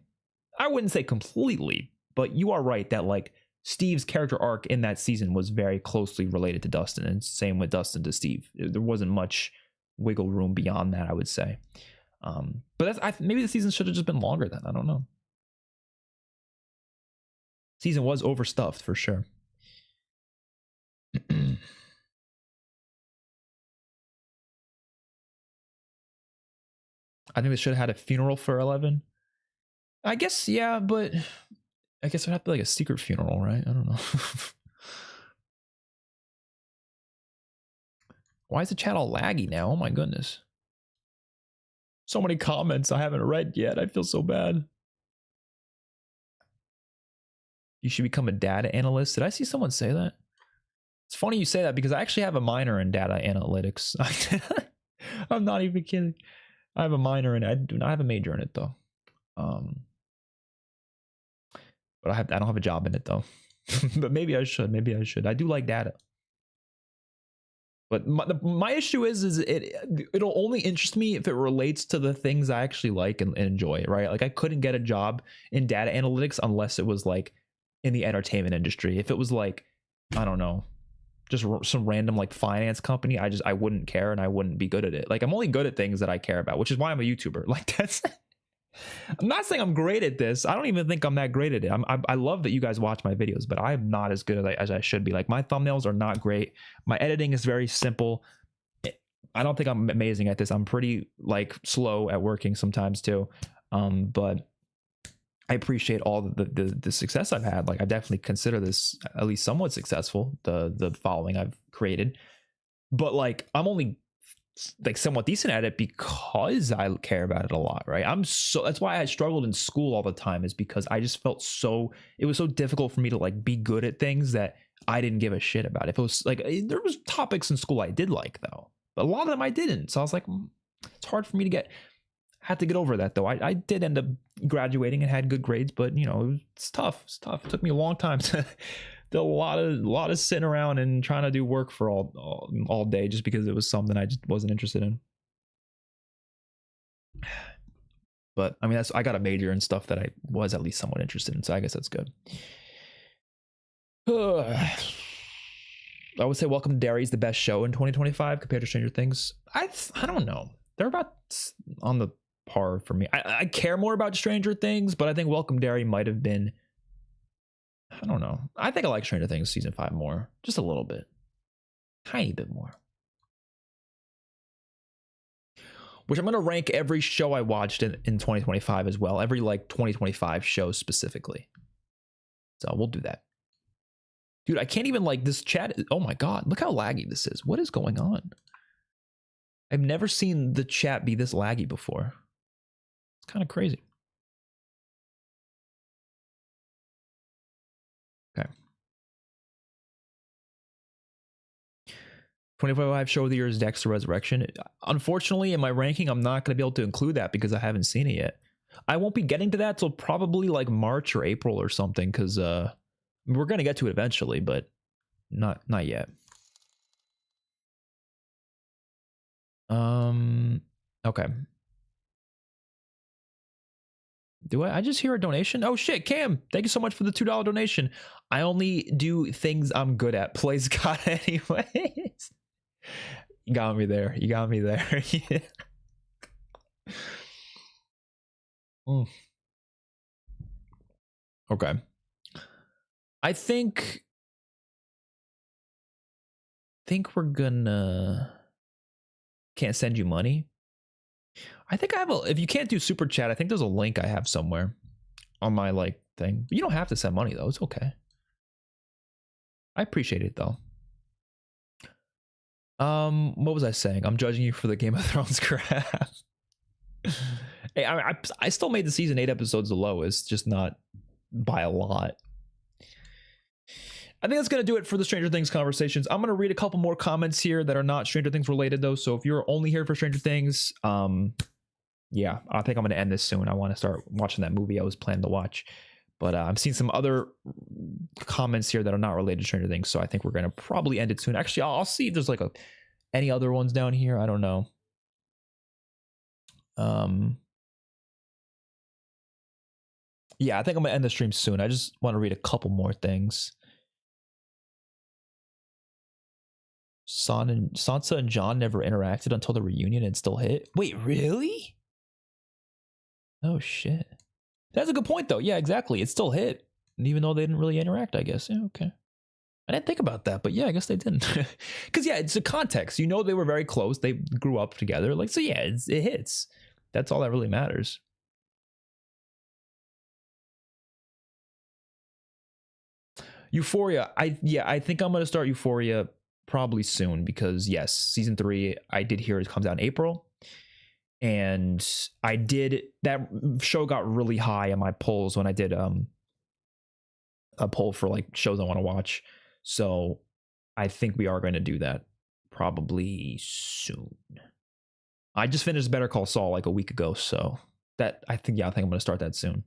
I wouldn't say completely, but you are right that like Steve's character arc in that season was very closely related to Dustin, and same with Dustin to Steve. There wasn't much wiggle room beyond that, I would say. But maybe the season should have just been longer then. I don't know. Season was overstuffed for sure. I think they should have had a funeral for 11. I guess, yeah, but I guess it would have to be like a secret funeral, right? I don't know. Why is the chat all laggy now? Oh my goodness. So many comments I haven't read yet. I feel so bad. You should become a data analyst. Did I see someone say that? It's funny you say that because I actually have a minor in data analytics. I'm not even kidding. I have a minor in it. I do not have a major in it though. But I don't have a job in it though. But maybe I should. Maybe I should. I do like data. But my issue is it'll only interest me if it relates to the things I actually like and enjoy, right? Like I couldn't get a job in data analytics unless it was like in the entertainment industry. If it was like, I don't know, just some random like finance company, I wouldn't care and I wouldn't be good at it. Like I'm only good at things that I care about, which is why I'm a YouTuber. Like that's I'm not saying I'm great at this. I don't even think I'm that great at it. I love that you guys watch my videos, but I'm not as good at it as I should be. Like my thumbnails are not great. My editing is very simple. I don't think I'm amazing at this. I'm pretty like slow at working sometimes too. But I appreciate all the success I've had. Like I definitely consider this at least somewhat successful, the following I've created. But like I'm only like somewhat decent at it because I care about it a lot, right? That's why I struggled in school all the time, is because I just felt it was so difficult for me to like be good at things that I didn't give a shit about. If it was like there was topics in school I did like though, but a lot of them I didn't. So I was like, it's hard for me to had to get over that though. I did end up graduating and had good grades, but you know, it's tough. It's tough. It took me a long time to do a lot of sitting around and trying to do work for all day just because it was something I just wasn't interested in. But I mean, I got a major in stuff that I was at least somewhat interested in, so I guess that's good. I would say Welcome to Derry is the best show in 2025 compared to Stranger Things. I don't know. They're about on the par for me. I care more about Stranger Things, but I think Welcome to Derry might have been, I don't know. I think I like Stranger Things season 5 more. Just a little bit. Tiny bit more. Which I'm going to rank every show I watched in 2025 as well. Every like 2025 show specifically. So we'll do that. Dude, I can't even like this chat. Oh my God. Look how laggy this is. What is going on? I've never seen the chat be this laggy before. It's kind of crazy. Okay. 25 show of the year is Dexter Resurrection. Unfortunately, in my ranking, I'm not going to be able to include that because I haven't seen it yet. I won't be getting to that till probably like March or April or something, because we're going to get to it eventually, but not yet. Okay. Do I just hear a donation? Oh shit, Cam, thank you so much for the $2 donation. I only do things I'm good at. Plays God anyways. You got me there. You got me there. Yeah. Okay. I think we're gonna can't send you money. I think I have if you can't do super chat, I think there's a link I have somewhere on my like thing. You don't have to send money though. It's okay. I appreciate it though. What was I saying? I'm judging you for the Game of Thrones crap. Hey, I still made the season 8 episodes the lowest, just not by a lot. I think that's going to do it for the Stranger Things conversations. I'm going to read a couple more comments here that are not Stranger Things related though. So if you're only here for Stranger Things, yeah, I think I'm going to end this soon. I want to start watching that movie I was planning to watch. But I'm seeing some other comments here that are not related to Stranger Things. So I think we're going to probably end it soon. Actually, I'll see if there's like any other ones down here. I don't know. Yeah, I think I'm going to end the stream soon. I just want to read a couple more things. Sansa and John never interacted until the reunion and still hit. Wait, really? Oh, shit. That's a good point, though. Yeah, exactly. It still hit. And even though they didn't really interact, I guess. Yeah, okay. I didn't think about that, but yeah, I guess they didn't. Because, yeah, it's a context. You know they were very close. They grew up together. Like, so, yeah, it hits. That's all that really matters. Euphoria. I think I'm going to start Euphoria probably soon because, yes, season 3, I did hear it comes out in April. And that show got really high in my polls when I did a poll for like shows I want to watch. So I think we are going to do that probably soon. I just finished Better Call Saul like a week ago, so I think I'm going to start that soon.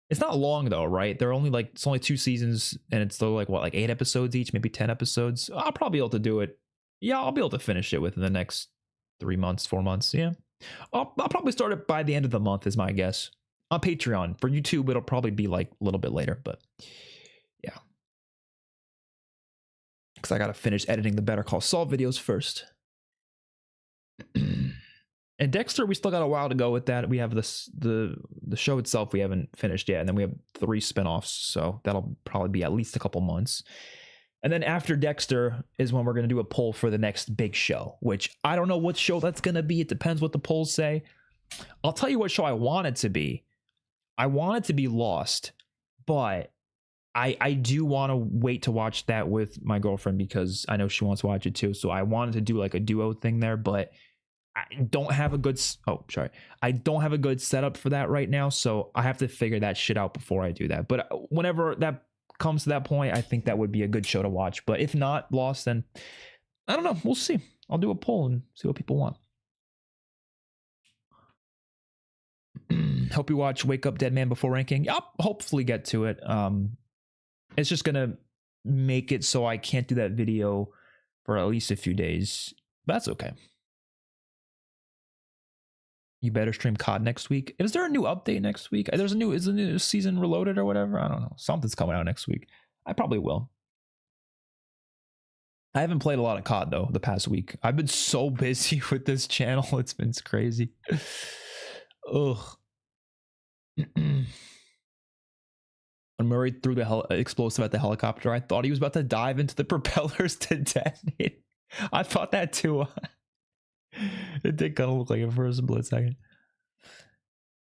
It's not long though, right? It's only 2 seasons and it's still like 8 episodes each, maybe 10 episodes. I'll probably be able to do it. Yeah, I'll be able to finish it within the next 3 months, 4 months. Yeah. I'll probably start it by the end of the month is my guess. On Patreon. For YouTube, it'll probably be like a little bit later, but yeah. because I gotta finish editing the Better Call Saul videos first. And Dexter, we still got a while to go with that. We have the show itself we haven't finished yet, and then we have 3 spinoffs, so that'll probably be at least a couple months. And then after Dexter is when we're going to do a poll for the next big show, which I don't know what show that's going to be. It depends what the polls say. I'll tell you what show I want it to be. I want it to be Lost, but I do want to wait to watch that with my girlfriend because I know she wants to watch it too. So I wanted to do like a duo thing there, but I don't have a good I don't have a good setup for that right now, so I have to figure that shit out before I do that. But whenever that comes to that point, I think that would be a good show to watch. But if not Lost, then I don't know. We'll see. I'll do a poll and see what people want. Hope you watch Wake Up Dead Man before ranking. I'll hopefully get to it. It's just gonna make it so I can't do that video for at least a few days. But that's okay. You better stream COD next week. Is there a new update next week? Is the new season reloaded or whatever? I don't know. Something's coming out next week. I probably will. I haven't played a lot of COD though the past week. I've been so busy with this channel. It's been crazy. Ugh. When Murray threw the explosive at the helicopter, I thought he was about to dive into the propellers to detonate. I thought that too. It did kind of look like it for a split second.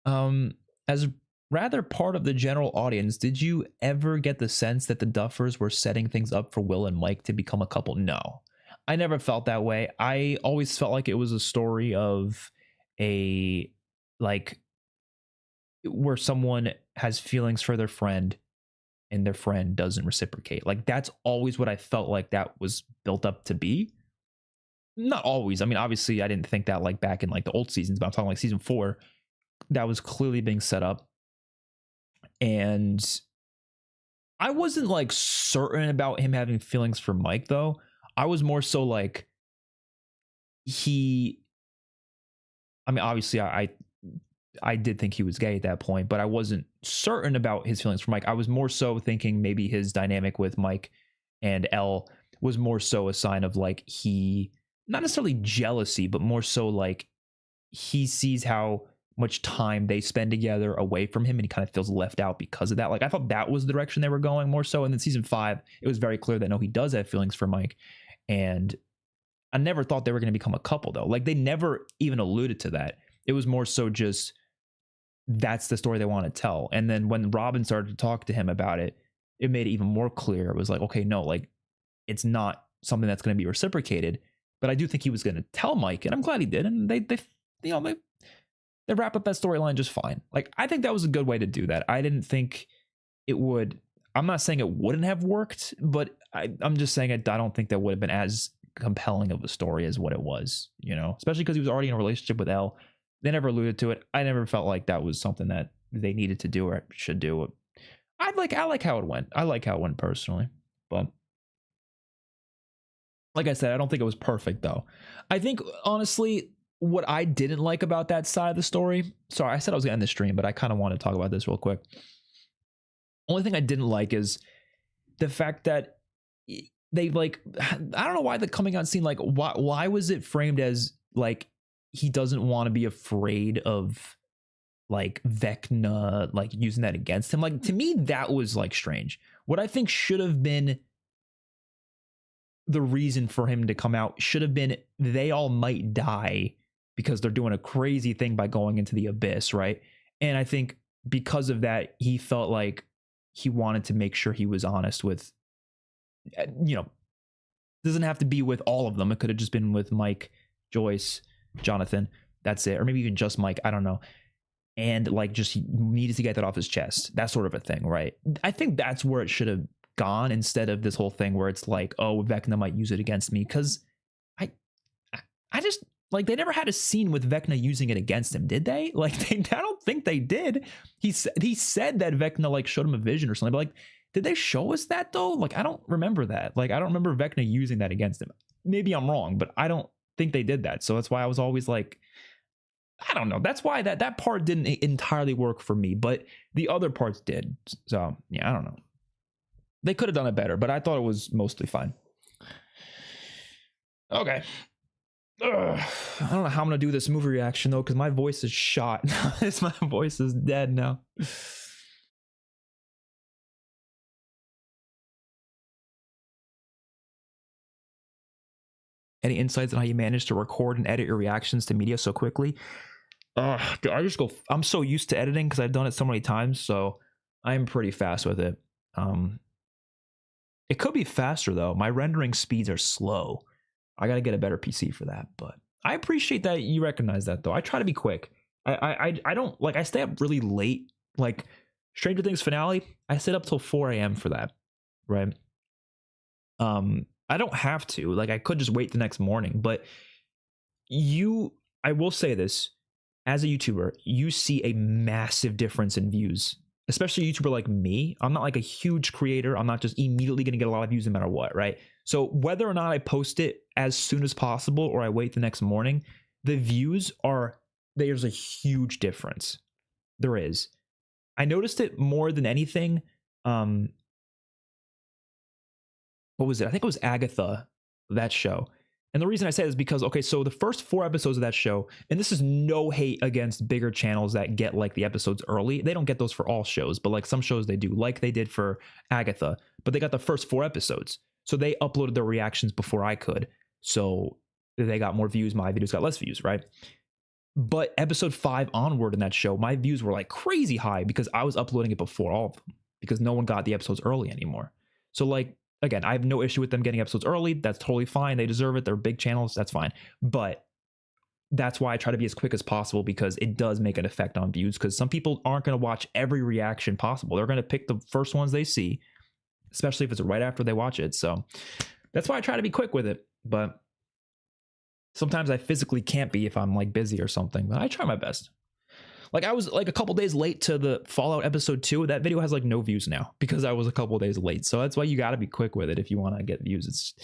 As rather part of the general audience, did you ever get the sense that the Duffers were setting things up for Will and Mike to become a couple? No, I never felt that way. I always felt like it was a story of where someone has feelings for their friend and their friend doesn't reciprocate. Like that's always what I felt like that was built up to be. Not always. I mean, obviously I didn't think that like back in like the old seasons, but I'm talking like season 4, that was clearly being set up. And I wasn't like certain about him having feelings for Mike though. I was more so like I mean, obviously I did think he was gay at that point, but I wasn't certain about his feelings for Mike. I was more so thinking maybe his dynamic with Mike and Elle was more so a sign of like not necessarily jealousy, but more so like he sees how much time they spend together away from him and he kind of feels left out because of that. Like I thought that was the direction they were going more so. And then season 5, it was very clear that no, he does have feelings for Mike. And I never thought they were going to become a couple though. Like they never even alluded to that. It was more so just that's the story they want to tell. And then when Robin started to talk to him about it, it made it even more clear. It was like, okay, no, like it's not something that's going to be reciprocated. But I do think he was going to tell Mike, and I'm glad he did. And they wrap up that storyline just fine. Like I think that was a good way to do that. I didn't think it would. I'm not saying it wouldn't have worked, but I'm just saying I don't think that would have been as compelling of a story as what it was. You know, especially because he was already in a relationship with Elle. They never alluded to it. I never felt like that was something that they needed to do or should do. I like how it went. I like how it went personally, but. Like I said, I don't think it was perfect, though. I think, honestly, what I didn't like about that side of the story... Sorry, I said I was going to end the stream, but I kind of want to talk about this real quick. Only thing I didn't like is the fact that they, like... I don't know why the coming out scene, like, why was it framed as, like, he doesn't want to be afraid of, like, Vecna, like, using that against him? Like, to me, that was, like, strange. What I think should have been... the reason for him to come out should have been they all might die because they're doing a crazy thing by going into the abyss, right? And I think because of that, he felt like he wanted to make sure he was honest with, you know, doesn't have to be with all of them. It could have just been with Mike, Joyce, Jonathan. That's it. Or maybe even just Mike. I don't know. And like just he needed to get that off his chest. That sort of a thing, right? I think that's where it should have gone instead of this whole thing where it's like, oh, Vecna might use it against me, because I just like they never had a scene with Vecna using it against him, did they? Like I don't think they did. He said that Vecna like showed him a vision or something, but like did they show us that though? Like I don't remember that. Like I don't remember Vecna using that against him. Maybe I'm wrong, but I don't think they did that. So that's why I was always like, I don't know. That's why that part didn't entirely work for me, but the other parts did. So yeah, I don't know. They could have done it better, but I thought it was mostly fine. Okay. Ugh. I don't know how I'm gonna do this movie reaction though, because my voice is shot. My voice is dead now. Any insights on how you manage to record and edit your reactions to media so quickly? I'm so used to editing because I've done it so many times, so I'm pretty fast with it. It could be faster though. My rendering speeds are slow. I got to get a better PC for that, but I appreciate that you recognize that though. I try to be quick. I don't like, I stay up really late. Like Stranger Things finale, I stayed up till 4 a.m. for that, right? I don't have to. Like I could just wait the next morning, but I will say this, as a YouTuber, you see a massive difference in views, especially a YouTuber like me. I'm not like a huge creator. I'm not just immediately going to get a lot of views no matter what, right? So whether or not I post it as soon as possible or I wait the next morning, the views there's a huge difference. There is. I noticed it more than anything. What was it? I think it was Agatha, that show. And the reason I say it is because, okay, so the first 4 episodes of that show, and this is no hate against bigger channels that get like the episodes early. They don't get those for all shows, but like some shows they do, like they did for Agatha, but they got the first 4 episodes. So they uploaded their reactions before I could. So they got more views, my videos got less views, right? But episode 5 onward in that show, my views were like crazy high because I was uploading it before all of them, because no one got the episodes early anymore. So like, again, I have no issue with them getting episodes early. That's totally fine. They deserve it. They're big channels. That's fine. But that's why I try to be as quick as possible, because it does make an effect on views, because some people aren't going to watch every reaction possible. They're going to pick the first ones they see, especially if it's right after they watch it. So that's why I try to be quick with it. But sometimes I physically can't be if I'm like busy or something, but I try my best. Like I was like a couple days late to the Fallout episode 2. That video has like no views now because I was a couple days late. So that's why you got to be quick with it if you want to get views. It's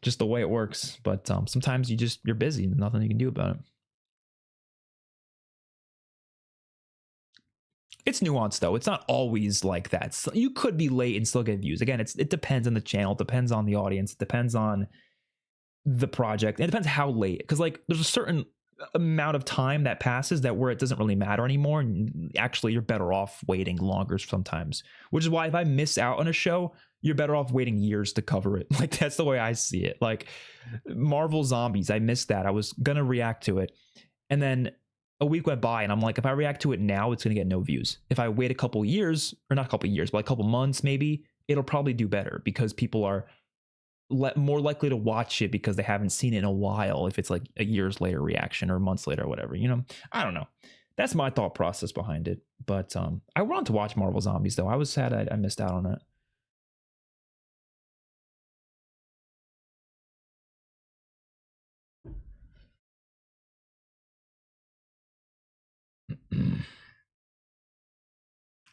just the way it works. But sometimes you're busy and nothing you can do about it. It's nuanced though. It's not always like that. So you could be late and still get views. Again, it depends on the channel. It depends on the audience. It depends on the project. And it depends how late. Because like there's a certain amount of time that passes that where it doesn't really matter anymore, and actually you're better off waiting longer sometimes, which is why if I miss out on a show, you're better off waiting years to cover it. Like that's the way I see it. Like Marvel Zombies, I missed that. I was gonna react to it, and then a week went by and I'm like, if I react to it now, it's gonna get no views. If I wait a couple years, or not a couple years, but like a couple months maybe, it'll probably do better because people are more likely to watch it because they haven't seen it in a while, if it's like a years later reaction or months later or whatever, I don't know. That's my thought process behind it. But I wanted to watch Marvel Zombies though. I was sad I missed out on it.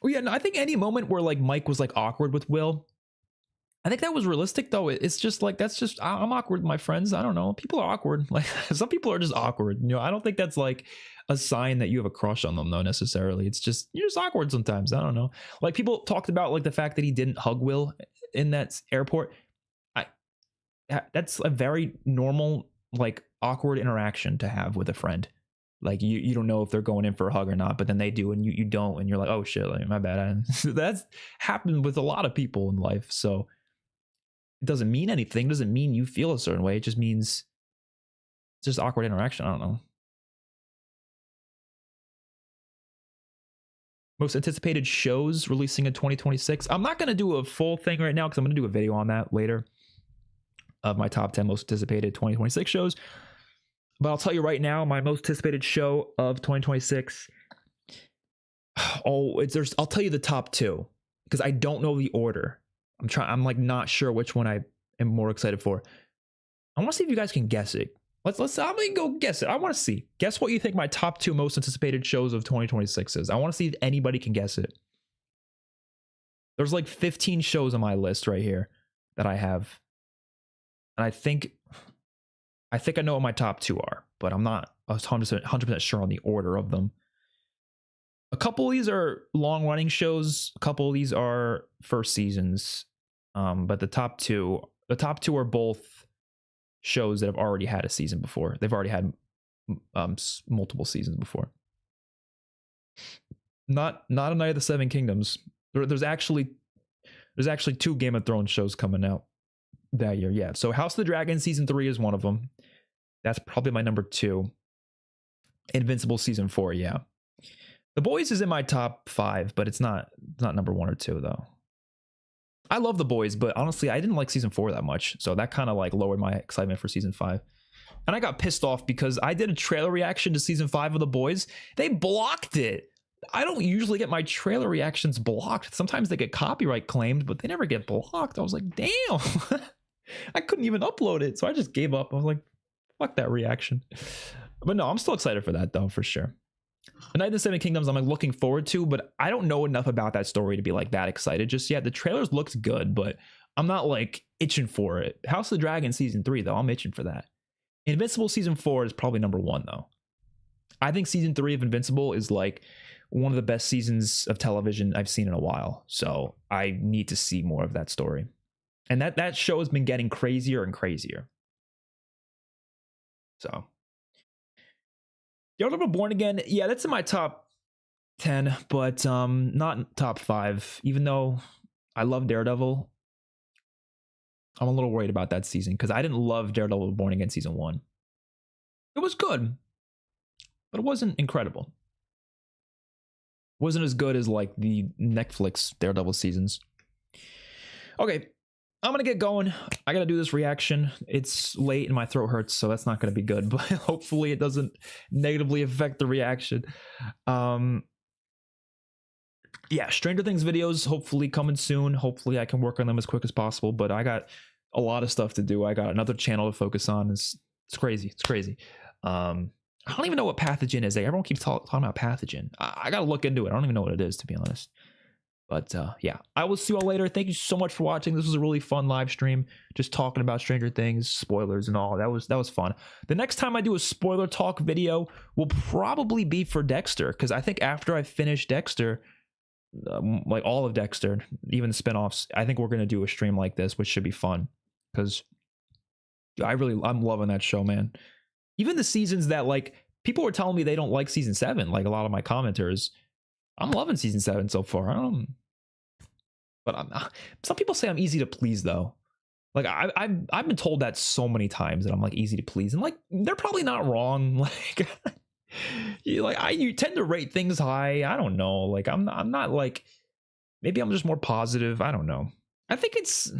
Oh yeah, no, I think any moment where like Mike was like awkward with Will, I think that was realistic though. It's just like, that's just, I'm awkward with my friends. I don't know. People are awkward. Like some people are just awkward. I don't think that's like a sign that you have a crush on them though necessarily. It's just, you're just awkward sometimes. I don't know. Like people talked about like the fact that he didn't hug Will in that airport. That's a very normal, like awkward interaction to have with a friend. Like you don't know if they're going in for a hug or not, but then they do and you don't, and you're like, oh shit, like, my bad. That's happened with a lot of people in life. So it doesn't mean anything. It doesn't mean you feel a certain way. It just means it's just awkward interaction. I don't know. Most anticipated shows releasing in 2026. I'm not going to do a full thing right now because I'm going to do a video on that later of my top 10 most anticipated 2026 shows. But I'll tell you right now, my most anticipated show of 2026. I'll tell you the top 2 because I don't know the order. I'm like not sure which one I am more excited for. I want to see if you guys can guess it. I'm gonna go guess it. I want to see. Guess what you think my top 2 most anticipated shows of 2026 is. I want to see if anybody can guess it. There's like 15 shows on my list right here that I have. And I think I know what my top 2 are, but I'm not 100% sure on the order of them. A couple of these are long running shows. A couple of these are first seasons. But the top two are both shows that have already had a season before. They've already had multiple seasons before. Not a Night of the Seven Kingdoms. There's actually 2 Game of Thrones shows coming out that year. Yeah. So House of the Dragon season 3 is one of them. That's probably my number 2. Invincible season 4. Yeah. The Boys is in my top 5, but it's not number 1 or 2 though. I love The Boys, but honestly, I didn't like season 4 that much. So that kind of like lowered my excitement for season 5. And I got pissed off because I did a trailer reaction to season 5 of The Boys. They blocked it. I don't usually get my trailer reactions blocked. Sometimes they get copyright claimed, but they never get blocked. I was like, damn. I couldn't even upload it. So I just gave up. I was like, fuck that reaction. But no, I'm still excited for that though, for sure. The Night of the Seven Kingdoms I'm like looking forward to, but I don't know enough about that story to be like that excited just yet. The trailers looked good, but I'm not like itching for it. House of the Dragon season 3 though, I'm itching for that. Invincible season 4 is probably number 1 though. I think season 3 of Invincible is like one of the best seasons of television I've seen in a while. So I need to see more of that story. And that show has been getting crazier and crazier. So Daredevil Born Again, yeah, that's in my top 10, but not top 5. Even though I love Daredevil, I'm a little worried about that season because I didn't love Daredevil Born Again season 1. It was good, but it wasn't incredible. It wasn't as good as like the Netflix Daredevil seasons. Okay, I'm gonna get going. I gotta do this reaction. It's late and my throat hurts, so that's not gonna be good, but hopefully it doesn't negatively affect the reaction. Yeah, Stranger Things videos hopefully coming soon. Hopefully I can work on them as quick as possible, but I got a lot of stuff to do. I got another channel to focus on. It's crazy. It's crazy. I don't even know what pathogen is. Everyone keeps talking about pathogen. I gotta look into it. I don't even know what it is, to be honest. But yeah, I will see you all later. Thank you so much for watching. This was a really fun live stream, just talking about Stranger Things, spoilers and all. That was fun. The next time I do a spoiler talk video will probably be for Dexter, because I think after I finish Dexter, like all of Dexter, even the spinoffs, I think we're gonna do a stream like this, which should be fun, because I'm loving that show, man. Even the seasons that like people were telling me they don't like season 7, like a lot of my commenters, I'm loving season 7 so far. But some people say I'm easy to please though. Like I've been told that so many times that I'm like easy to please, and like they're probably not wrong. Like you tend to rate things high. I don't know. Like I'm not like, maybe I'm just more positive. I don't know. I think it's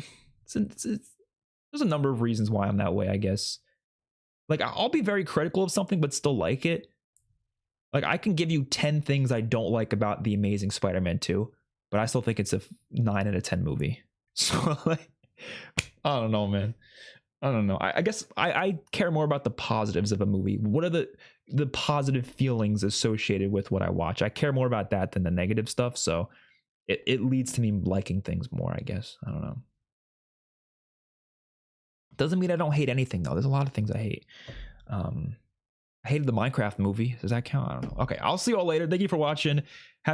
there's a number of reasons why I'm that way, I guess. Like I'll be very critical of something but still like it. Like I can give you 10 things I don't like about The Amazing Spider-Man 2, but I still think it's a 9 out of 10 movie. So like, I don't know, man. I don't know. I guess I care more about the positives of a movie. What are the positive feelings associated with what I watch? I care more about that than the negative stuff. So it leads to me liking things more, I guess. I don't know. Doesn't mean I don't hate anything though. There's a lot of things I hate. I hated the Minecraft movie. Does that count? I don't know. Okay, I'll see you all later. Thank you for watching. Happy